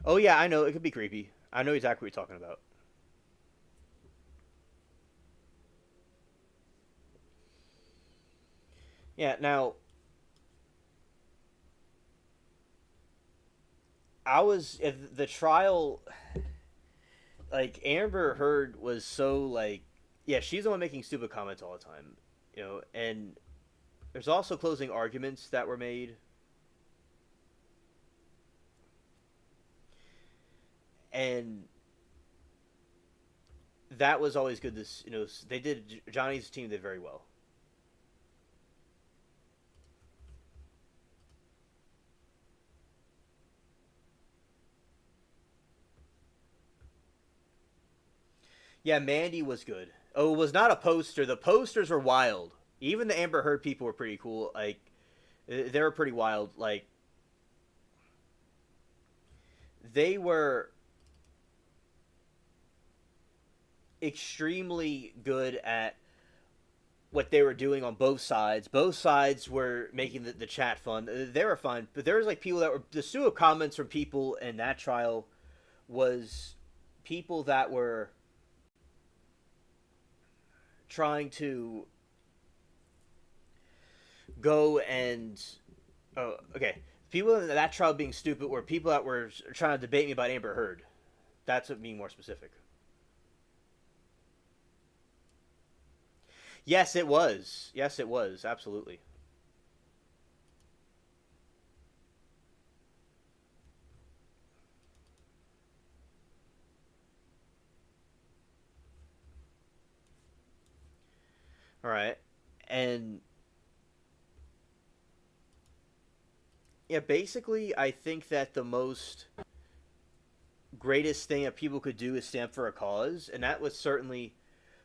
Oh yeah, I know it could be creepy. I know exactly what you're talking about. Yeah, now I was if the trial, like Amber Heard was so like, yeah, she's the one making stupid comments all the time, you know, and there's also closing arguments that were made. And that was always good. This, you know, they did. Johnny's team did very well. Yeah, Mandy was good. Oh, it was not a poster. The posters were wild. Even the Amber Heard people were pretty cool. Like, they were pretty wild. Like, they were extremely good at what they were doing on both sides. Both sides were making the chat fun. They were fun, but there was like people that were the slew of comments from people in that trial was people that were trying to go and oh okay, people in that trial being stupid were people that were trying to debate me about Amber Heard. That's what being more specific. Yes, it was. Yes, it was. Absolutely. All right. And yeah, basically, I think that the most greatest thing that people could do is stand for a cause, and that was certainly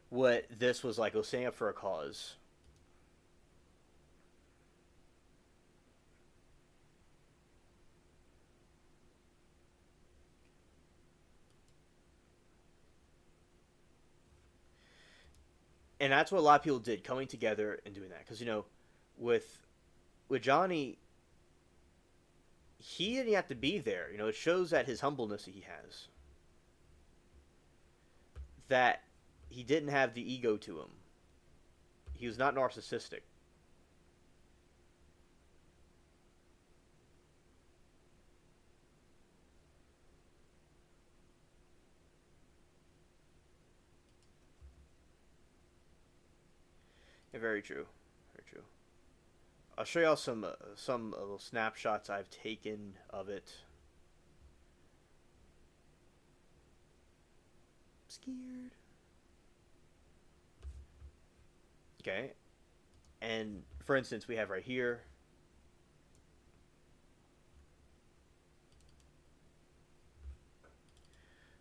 what this was like. It was standing up for a cause. And that's what a lot of people did, coming together and doing that. Because, with Johnny, he didn't have to be there. It shows that his humbleness that he has. That he didn't have the ego to him. He was not narcissistic. Yeah, very true. Very true. I'll show y'all some little snapshots I've taken of it. Scared. Okay. And for instance, we have right here.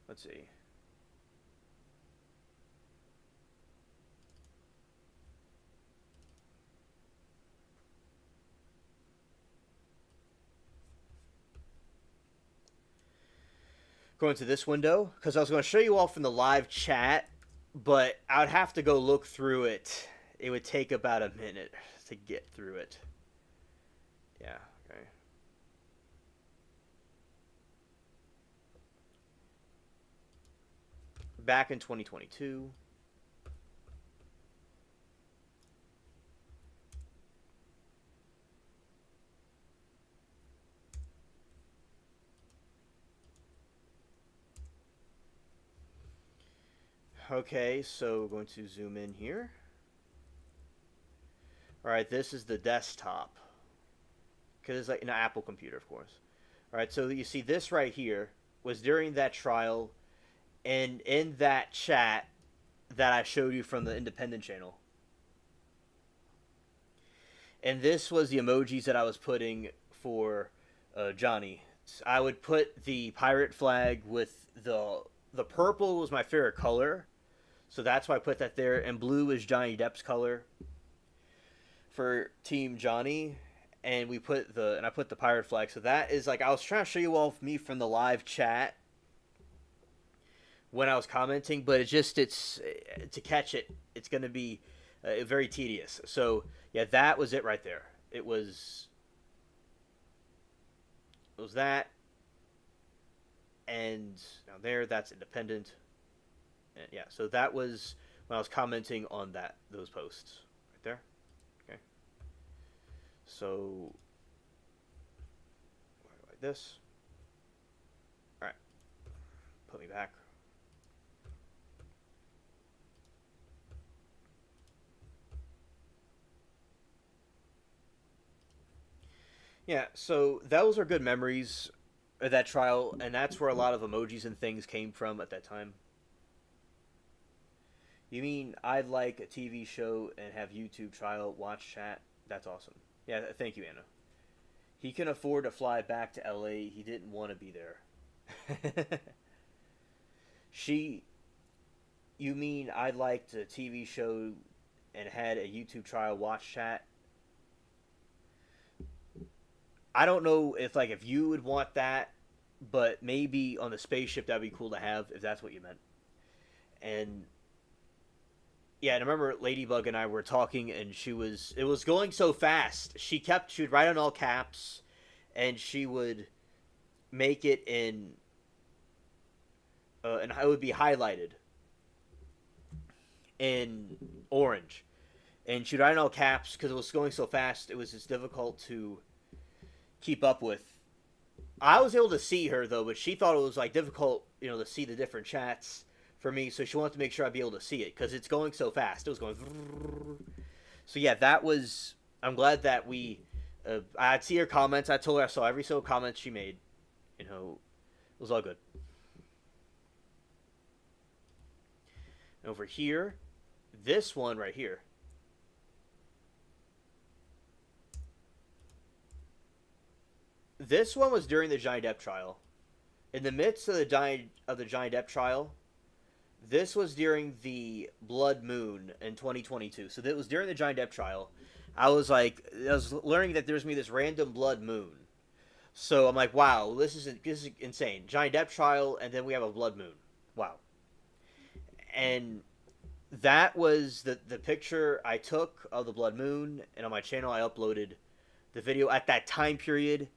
Let's see. Going to this window, because I was going to show you all from the live chat, but I would have to go look through it. It would take about a minute to get through it. Yeah, okay. Back in 2022. Okay, so we're going to zoom in here. Alright, this is the desktop. Because it's like an Apple computer, of course. Alright, so you see this right here was during that trial and in that chat that I showed you from the independent channel. And this was the emojis that I was putting for Johnny. I would put the pirate flag with the purple was my favorite color. So that's why I put that there. And blue is Johnny Depp's color for Team Johnny. And I put the pirate flag. So that is like, I was trying to show you all me from the live chat when I was commenting, but it's to catch it, it's going to be very tedious. So yeah, that was it right there. It was that. And now there, that's independent. And yeah, so that was when I was commenting on those posts right there. Okay. So like this. All right. Put me back. Yeah, so those are good memories of that trial, and that's where a lot of emojis and things came from at that time. You mean I'd like a TV show and have YouTube trial, watch chat? That's awesome. Yeah, thank you, Anna. He can afford to fly back to LA. He didn't want to be there. You mean I'd like a TV show and had a YouTube trial, watch chat? I don't know if you would want that, but maybe on the spaceship that'd be cool to have if that's what you meant. And yeah, and I remember Ladybug and I were talking, and it was going so fast. She would write in all caps, and she would make it in, and it would be highlighted in orange. And she'd write in all caps because it was going so fast. It was just difficult to keep up with. I was able to see her though, but she thought it was difficult, to see the different chats for me. So she wanted to make sure I'd be able to see it because it's going so fast. It was going. So yeah, I'm glad that I'd see her comments. I told her I saw every single comment she made. It was all good. Over here, this one right here. This one was during the Johnny Depp trial. In the midst of the Johnny Depp trial, this was during the Blood Moon in 2022. So that was during the Johnny Depp trial. I was learning that there's going to be this random Blood Moon. So I'm like, wow, this is insane. Johnny Depp trial, and then we have a Blood Moon. Wow. And that was the picture I took of the blood moon, and on my channel I uploaded the video at that time period.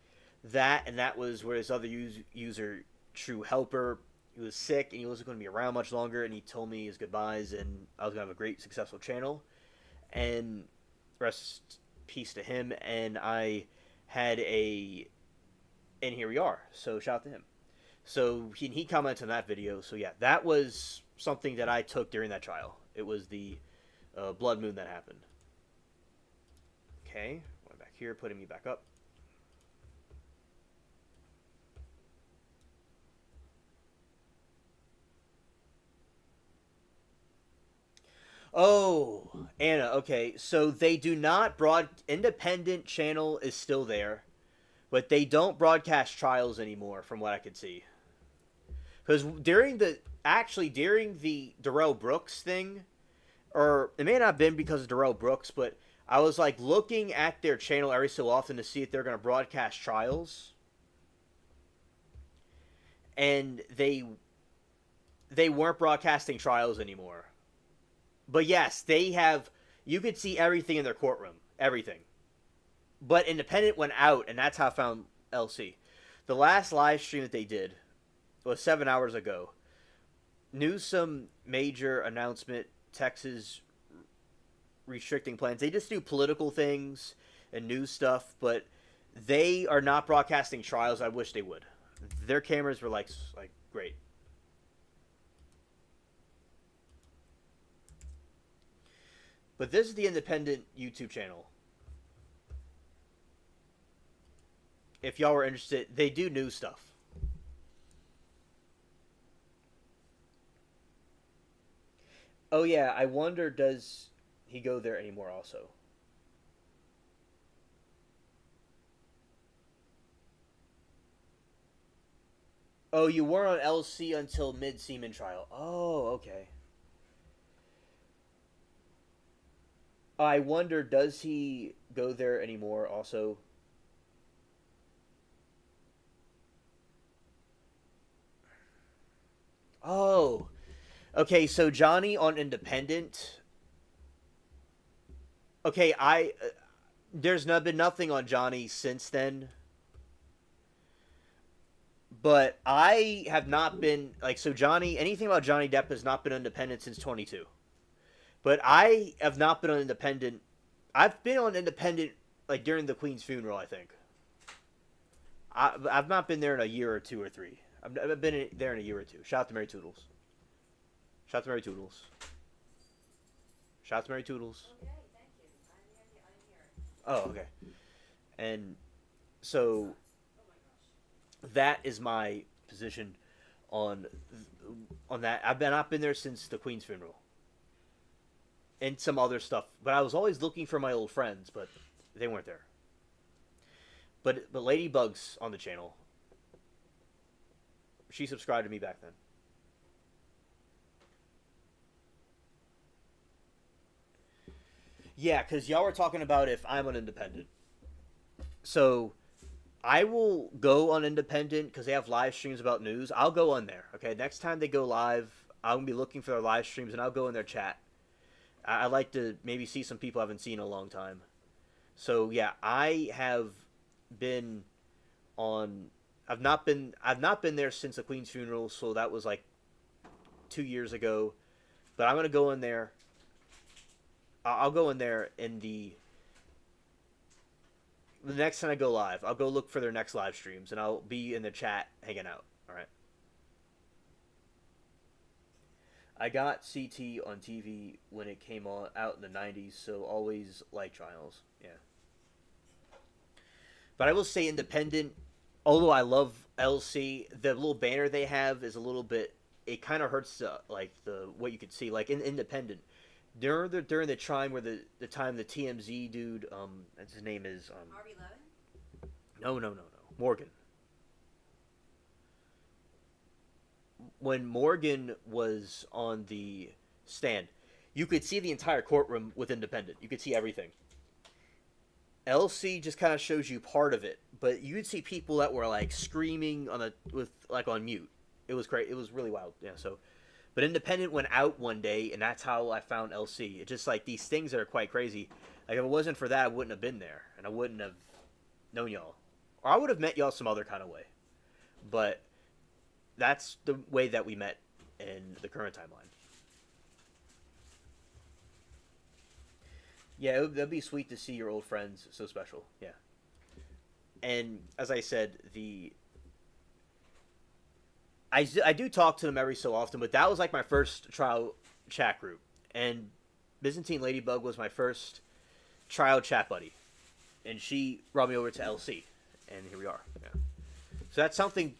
That was where this other user, True Helper, he was sick and he wasn't going to be around much longer, and he told me his goodbyes, and I was going to have a great, successful channel. And rest peace to him. And I had and here we are. So shout out to him. So he commented on that video. So yeah, that was something that I took during that trial. It was the blood moon that happened. Okay, going back here, putting me back up. Oh, Anna, okay. So they do not independent channel is still there, but they don't broadcast trials anymore from what I could see. Because during the Darrell Brooks thing, or it may not have been because of Darrell Brooks, but I was like looking at their channel every so often to see if they're going to broadcast trials. And they weren't broadcasting trials anymore. But yes, they have, you could see everything in their courtroom. Everything. But Independent went out, and that's how I found LC. The last live stream that they did was 7 hours ago. Newsom major announcement, Texas restricting plans. They just do political things and news stuff, but they are not broadcasting trials. I wish they would. Their cameras were like great. But this is the Independent YouTube channel. If y'all were interested, they do news stuff. Oh yeah, I wonder, does he go there anymore also? Oh, you were on LC until mid-Seaman trial. Oh, okay. I wonder, does he go there anymore also? Oh. Okay, so Johnny on Independent. Okay, there's been nothing on Johnny since then. But I have not been, so Johnny, anything about Johnny Depp has not been Independent since 22. But I have not been on Independent. I've been on Independent, during the Queen's funeral, I think. I've not been there in a year or two or three. I've been there in a year or two. Shout out to Mary Toodles. Shout out to Mary Toodles. Shout out to Mary Toodles. Okay, thank you. I'm here. Oh, okay. And so that is my position on that. I've not been there since the Queen's funeral. And some other stuff. But I was always looking for my old friends, but they weren't there. But Ladybug's on the channel. She subscribed to me back then. Yeah, because y'all were talking about if I'm on Independent. So, I will go on Independent because they have live streams about news. I'll go on there, okay? Next time they go live, I'm going to be looking for their live streams, and I'll go in their chat. I like to maybe see some people I haven't seen in a long time. So, yeah, I have been on... I've not been there since the Queen's funeral, so that was 2 years ago. But I'm going to go in there. I'll go in there in the next time I go live. I'll go look for their next live streams, and I'll be in the chat hanging out. All right. I got CT on TV when it came out in the 90s, so always like trials. Yeah. But I will say Independent, although I love LC, the little banner they have is a little bit, it kind of hurts what you could see. In Independent, during the time where the TMZ dude, his name is Harvey Levin? No, Morgan. When Morgan was on the stand, you could see the entire courtroom with Independent. You could see everything. LC just kind of shows you part of it, but you could see people that were screaming on mute. It was great. It was really wild. Yeah. So, But Independent went out one day, and that's how I found LC. It's just like these things that are quite crazy. Like, if it wasn't for that, I wouldn't have been there, and I wouldn't have known y'all. Or I would have met y'all some other kind of way. But that's the way that we met in the current timeline. Yeah, that'd be sweet to see your old friends so special. Yeah. And as I said, I do talk to them every so often, but that was like my first trial chat group. And Byzantine Ladybug was my first trial chat buddy. And she brought me over to LC. And here we are. Yeah. So that's something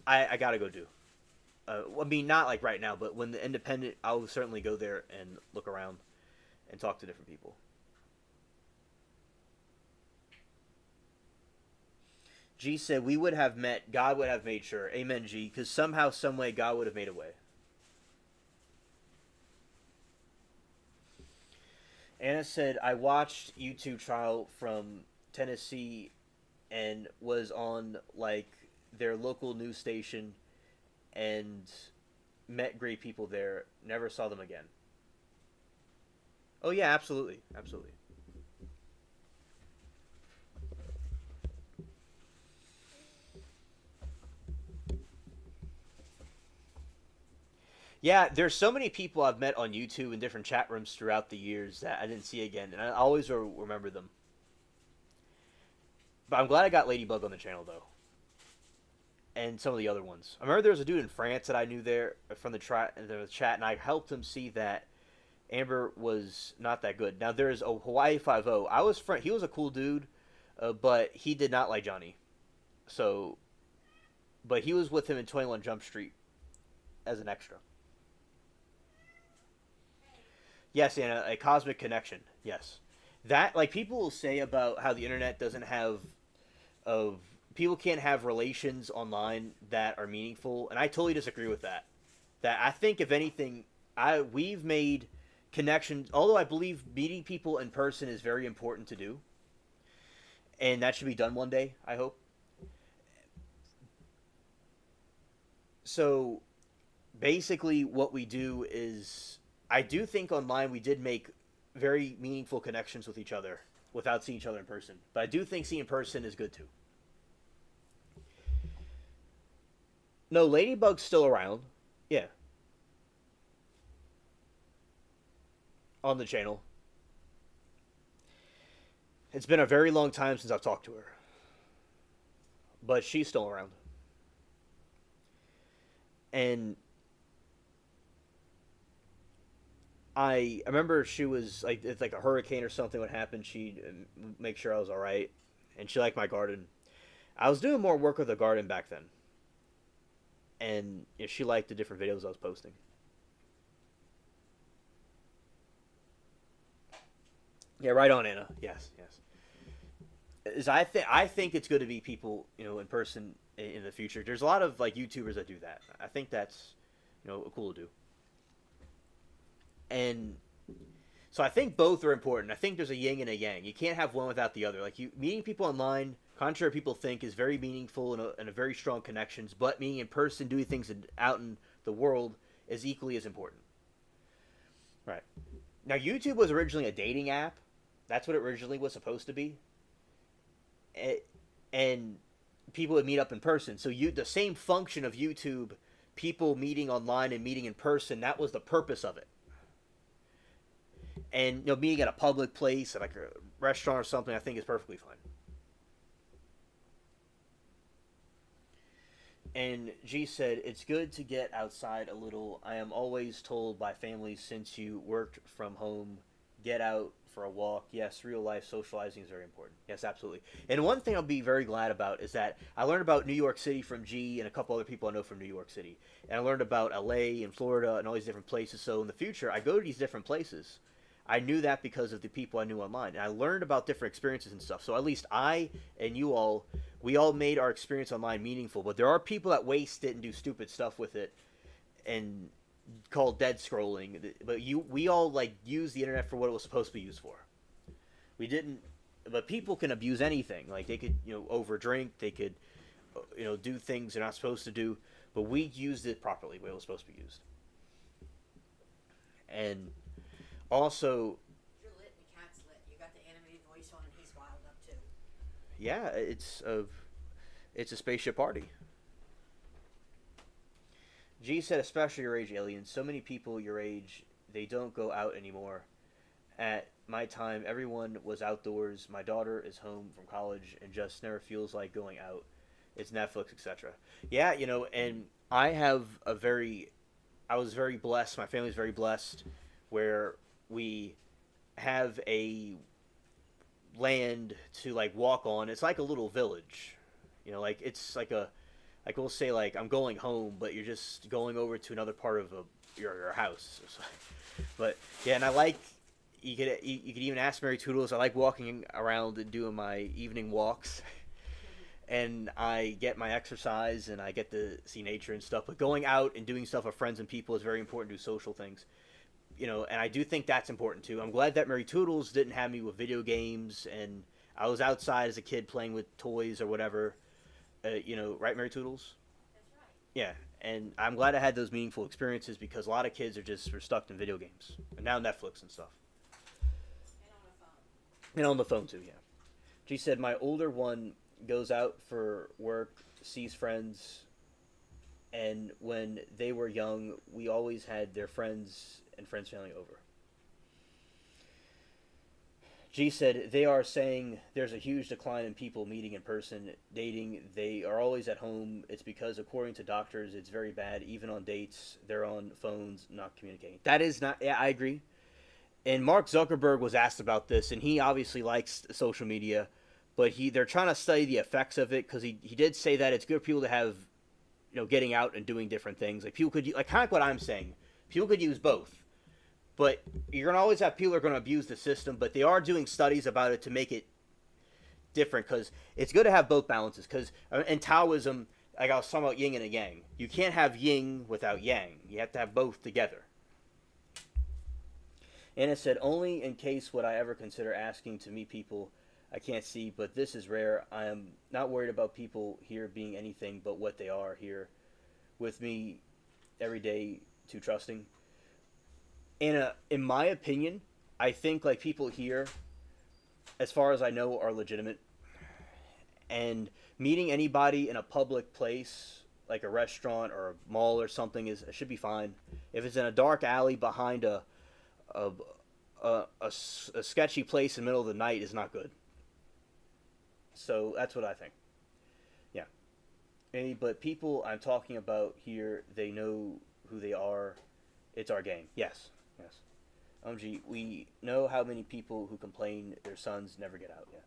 I gotta go do. I mean, not like right now, but when the Independent, I'll certainly go there and look around and talk to different people. G said, we would have met, God would have made sure. Amen, G, because somehow, some way, God would have made a way. Anna said, I watched YouTube trial from Tennessee and was on, like, their local news station and met great people there. Never saw them again. Oh, yeah, absolutely. Absolutely. Yeah, there's so many people I've met on YouTube in different chat rooms throughout the years that I didn't see again, and I always remember them. But I'm glad I got Ladybug on the channel, though. And some of the other ones. I remember there was a dude in France that I knew there from the chat, and I helped him see that Amber was not that good. Now, there's a Hawaii 5-0. He was a cool dude, but he did not like Johnny. So, but he was with him in 21 Jump Street as an extra. Yes, and a cosmic connection. Yes. That, like, people will say about how the internet doesn't have, people can't have relations online that are meaningful, and I totally disagree with that. That I think, if anything, we've made connections, although I believe meeting people in person is very important to do, and that should be done one day, I hope. So, basically, what we do is, I do think online we did make very meaningful connections with each other without seeing each other in person. But I do think seeing in person is good too. No, Ladybug's still around. Yeah. On the channel. It's been a very long time since I've talked to her. But she's still around. And I remember she was like, it's like a hurricane or something would happen. She'd make sure I was all right, and she liked my garden. I was doing more work with the garden back then, and you know, she liked the different videos I was posting. Yeah, right on, Anna. Yes, yes. I think it's good to meet people, you know, in person in the future. There's a lot of like YouTubers that do that. I think that's, you know, cool to do. And so I think both are important. I think there's a yin and a yang. You can't have one without the other. Like, meeting people online, contrary to people think, is very meaningful and a very strong connections. But meeting in person, doing things out in the world is equally as important. Right. Now, YouTube was originally a dating app. That's what it originally was supposed to be. And people would meet up in person. So the same function of YouTube, people meeting online and meeting in person, that was the purpose of it. And, you know, meeting at a public place, like a restaurant or something, I think is perfectly fine. And G said, it's good to get outside a little. I am always told by families, since you worked from home, get out for a walk. Yes, real life socializing is very important. Yes, absolutely. And one thing I'll be very glad about is that I learned about New York City from G and a couple other people I know from New York City. And I learned about LA and Florida and all these different places. So in the future, I go to these different places. I knew that because of the people I knew online. And I learned about different experiences and stuff. So at least I and you all, we all made our experience online meaningful. But there are people that waste it and do stupid stuff with it and call dead scrolling. But we all, like, use the internet for what it was supposed to be used for. We didn't, but people can abuse anything. Like, they could, you know, overdrink. They could, you know, do things they're not supposed to do. But we used it properly, the way it was supposed to be used. And also, You're lit and the cat's lit. You got the animated voice on and he's wild up too. yeah, it's a spaceship party. G said, especially your age, aliens. So many people your age, they don't go out anymore. At my time, everyone was outdoors. My daughter is home from college and just never feels like going out. It's Netflix, etc. Yeah, and I was very blessed. My family's very blessed, where we have a land to like walk on. It's like a little village, like it's like we'll say like I'm going home, but you're just going over to another part of your house. But yeah, and I like you could even ask Mary Toodles. I like walking around and doing my evening walks, and I get my exercise and I get to see nature and stuff. But going out and doing stuff with friends and people is very important to do social things. And I do think that's important too. I'm glad that Mary Toodles didn't have me with video games, and I was outside as a kid playing with toys or whatever. Right, Mary Toodles? That's right. Yeah, and I'm glad I had those meaningful experiences because a lot of kids are stuck in video games, and now Netflix and stuff. And on a phone. And on the phone too, yeah. She said, my older one goes out for work, sees friends, and when they were young, we always had their friends and friends' family over. G said, they are saying there's a huge decline in people meeting in person, dating. They are always at home. It's because, according to doctors, it's very bad. Even on dates, they're on phones, not communicating. That is not, yeah, I agree. And Mark Zuckerberg was asked about this, and he obviously likes social media, but they're trying to study the effects of it, because he did say that it's good for people to have, getting out and doing different things. Like, people could, like, kind of like what I'm saying. People could use both. But you're going to always have people who are going to abuse the system, but they are doing studies about it to make it different, because it's good to have both balances. Because in Taoism, like I was talking about yin and a yang, you can't have yin without yang. You have to have both together. Anna said, only in case would I ever consider asking to meet people I can't see, but this is rare. I am not worried about people here being anything but what they are here with me every day, too trusting. Anna, in my opinion, I think like people here, as far as I know, are legitimate. And meeting anybody in a public place, like a restaurant or a mall or something, should be fine. If it's in a dark alley behind a sketchy place in the middle of the night, is not good. So that's what I think. Yeah. But people I'm talking about here, they know who they are. It's our game. Yes. Gee, we know how many people who complain their sons never get out yet.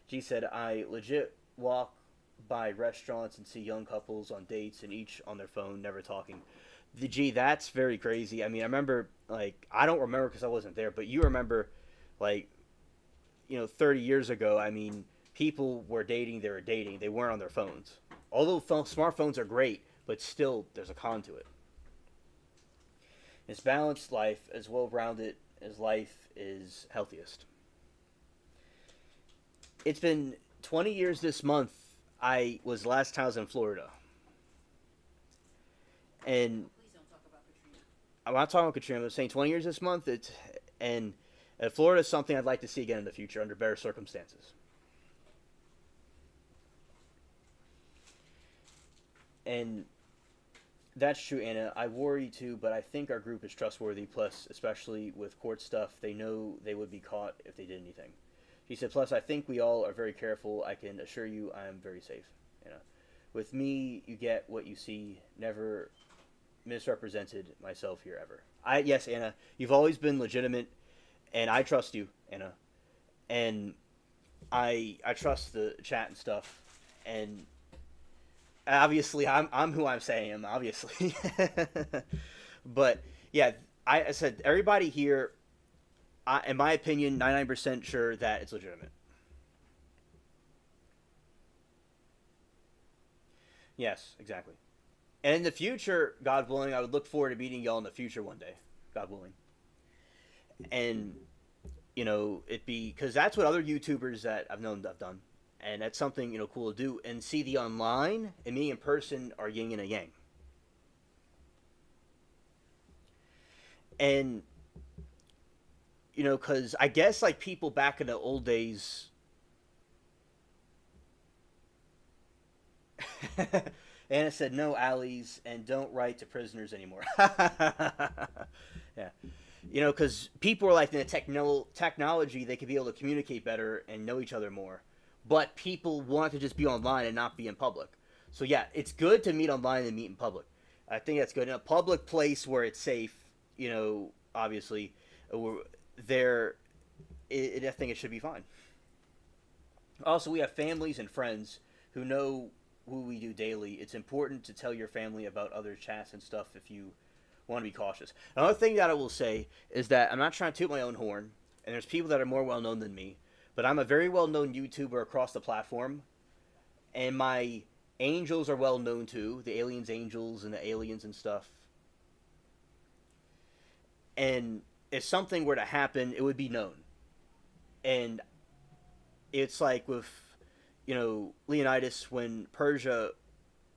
G said, I legit walk by restaurants and see young couples on dates and each on their phone, never talking. Gee, that's very crazy. I mean, I remember, like, I don't remember because I wasn't there, but you remember, like, 30 years ago, I mean, people were dating, they weren't on their phones. Although smartphones are great, but still, there's a con to it. It's balanced life, as well-rounded as life is healthiest. It's been 20 years this month. Last time I was in Florida. And Please don't talk about Katrina. I'm not talking about Katrina. I'm saying 20 years this month. Florida is something I'd like to see again in the future under better circumstances. And that's true, Anna. I worry too, but I think our group is trustworthy. Plus, especially with court stuff, they know they would be caught if they did anything. She said, plus, I think we all are very careful. I can assure you I am very safe. With me, you get what you see. Never misrepresented myself here ever. Yes, Anna, you've always been legitimate, and I trust you, Anna. And I trust the chat and stuff, and obviously, I'm who I'm saying I am, obviously. But, yeah, I said, everybody here, in my opinion, 99% sure that it's legitimate. Yes, exactly. And in the future, God willing, I would look forward to meeting y'all in the future one day. God willing. And, because that's what other YouTubers that I've known have done. And that's something, cool to do. And see the online and me in person are yin and a yang. And, you know, because I guess, like, people back in the old days... Anna said, no alleys, and don't write to prisoners anymore. Yeah. You know, because people are like, in the technology, they could be able to communicate better and know each other more. But people want to just be online and not be in public. So, yeah, it's good to meet online and meet in public. I think that's good. In a public place where it's safe, you know, obviously, I think it should be fine. Also, we have families and friends who know who we do daily. It's important to tell your family about other chats and stuff if you want to be cautious. Another thing that I will say is that I'm not trying to toot my own horn, and there's people that are more well-known than me, but I'm a very well-known YouTuber across the platform, and my angels are well-known too, the aliens angels and the aliens and stuff. And if something were to happen, it would be known. And it's like with, you know, Leonidas, when Persia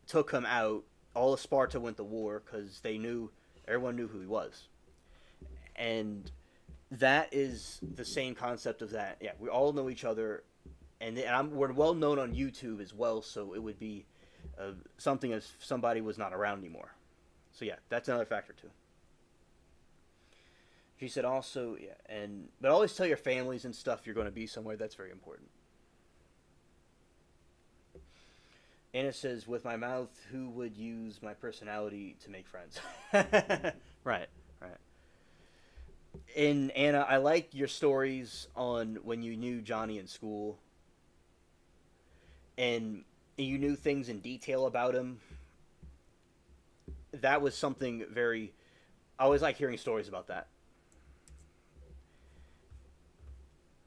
took him out, all of Sparta went to war because everyone knew who he was. And that is the same concept of that. Yeah, we all know each other, and we're well known on YouTube as well, so it would be something if somebody was not around anymore. So yeah, that's another factor too. She said also, yeah, but always tell your families and stuff you're going to be somewhere. That's very important. Anna says, with my mouth, who would use my personality to make friends? Right. And Anna, I like your stories on when you knew Johnny in school. And you knew things in detail about him. That was something I always like hearing stories about that.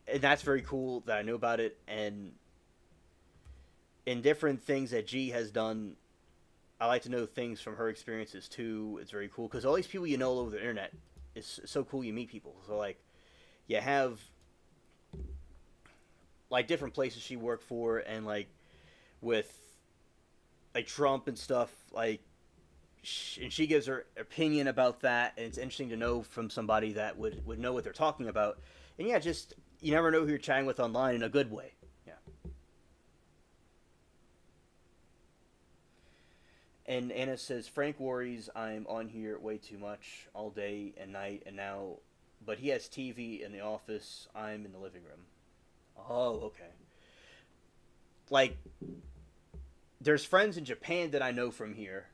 And that's very cool that I knew about it. And in different things that G has done, I like to know things from her experiences too. It's very cool because all these people you know all over the internet, it's so cool you meet people. So like, you have like different places she worked for, and like with like Trump and stuff, like, and she gives her opinion about that, and it's interesting to know from somebody that would know what they're talking about. And yeah, just you never know who you're chatting with online in a good way. Yeah. And Anna says, Frank worries I'm on here way too much all day and night, and now, but he has TV in the office. I'm in the living room. Oh, okay. Like, there's friends in Japan that I know from here.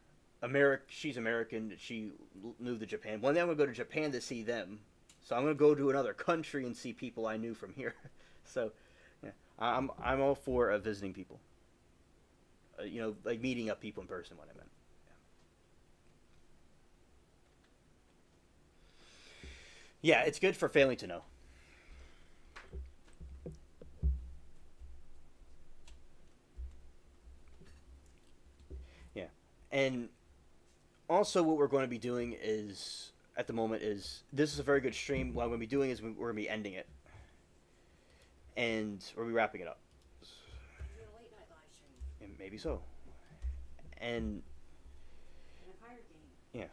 She's American. She moved to Japan. One day I'm going to go to Japan to see them. So I'm going to go to another country and see people I knew from here. So, yeah, I'm all for visiting people. You know, like meeting up people in person, what I meant. Yeah, it's good for family to know. Yeah. And also what we're going to be doing is, at the moment, this is a very good stream. What I'm going to be doing is we're going to be ending it. And we'll be wrapping it up. Yeah, maybe so. And yeah.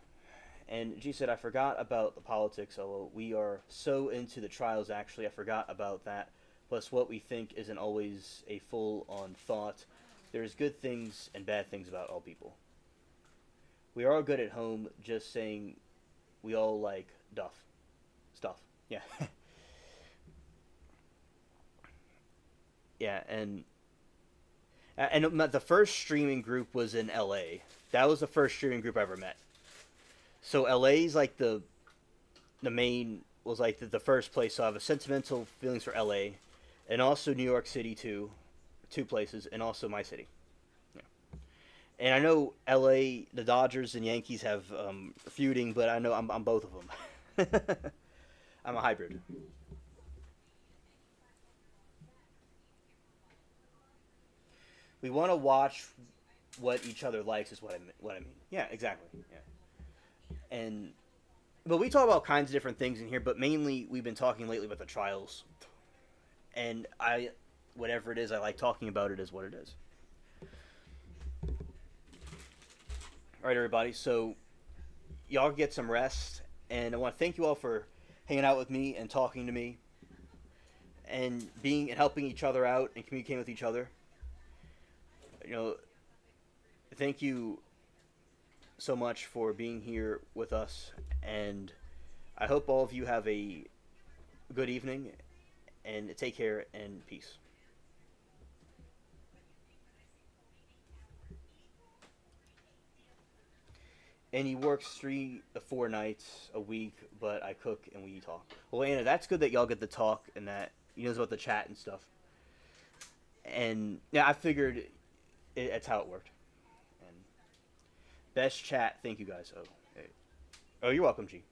And G said, I forgot about the politics, although we are so into the trials, actually. I forgot about that. Plus, what we think isn't always a full-on thought. There's good things and bad things about all people. We are all good at home, just saying we all like stuff. Yeah. Yeah, and the first streaming group was in LA. That was the first streaming group I ever met. So LA's like the main, was like the first place. So I have a sentimental feelings for LA, and also New York City too, two places, and also my city. Yeah. And I know LA, the Dodgers and Yankees have feuding, but I know I'm both of them. I'm a hybrid. We want to watch what each other likes is what I mean. Yeah, exactly. Yeah. But we talk about kinds of different things in here, but mainly we've been talking lately about the trials. And whatever it is, I like talking about it is what it is. All right, everybody. So y'all get some rest, And I want to thank you all for hanging out with me and talking to me and being and helping each other out and communicating with each other. You know, thank you so much for being here with us, and I hope all of you have a good evening, and take care and peace. And he works 3 to 4 nights a week, but I cook and we talk. Well, Anna, that's good that y'all get to talk and that he knows about the chat and stuff. And yeah, I figured that's how it worked. And best chat, thank you guys. Oh, you're welcome, G.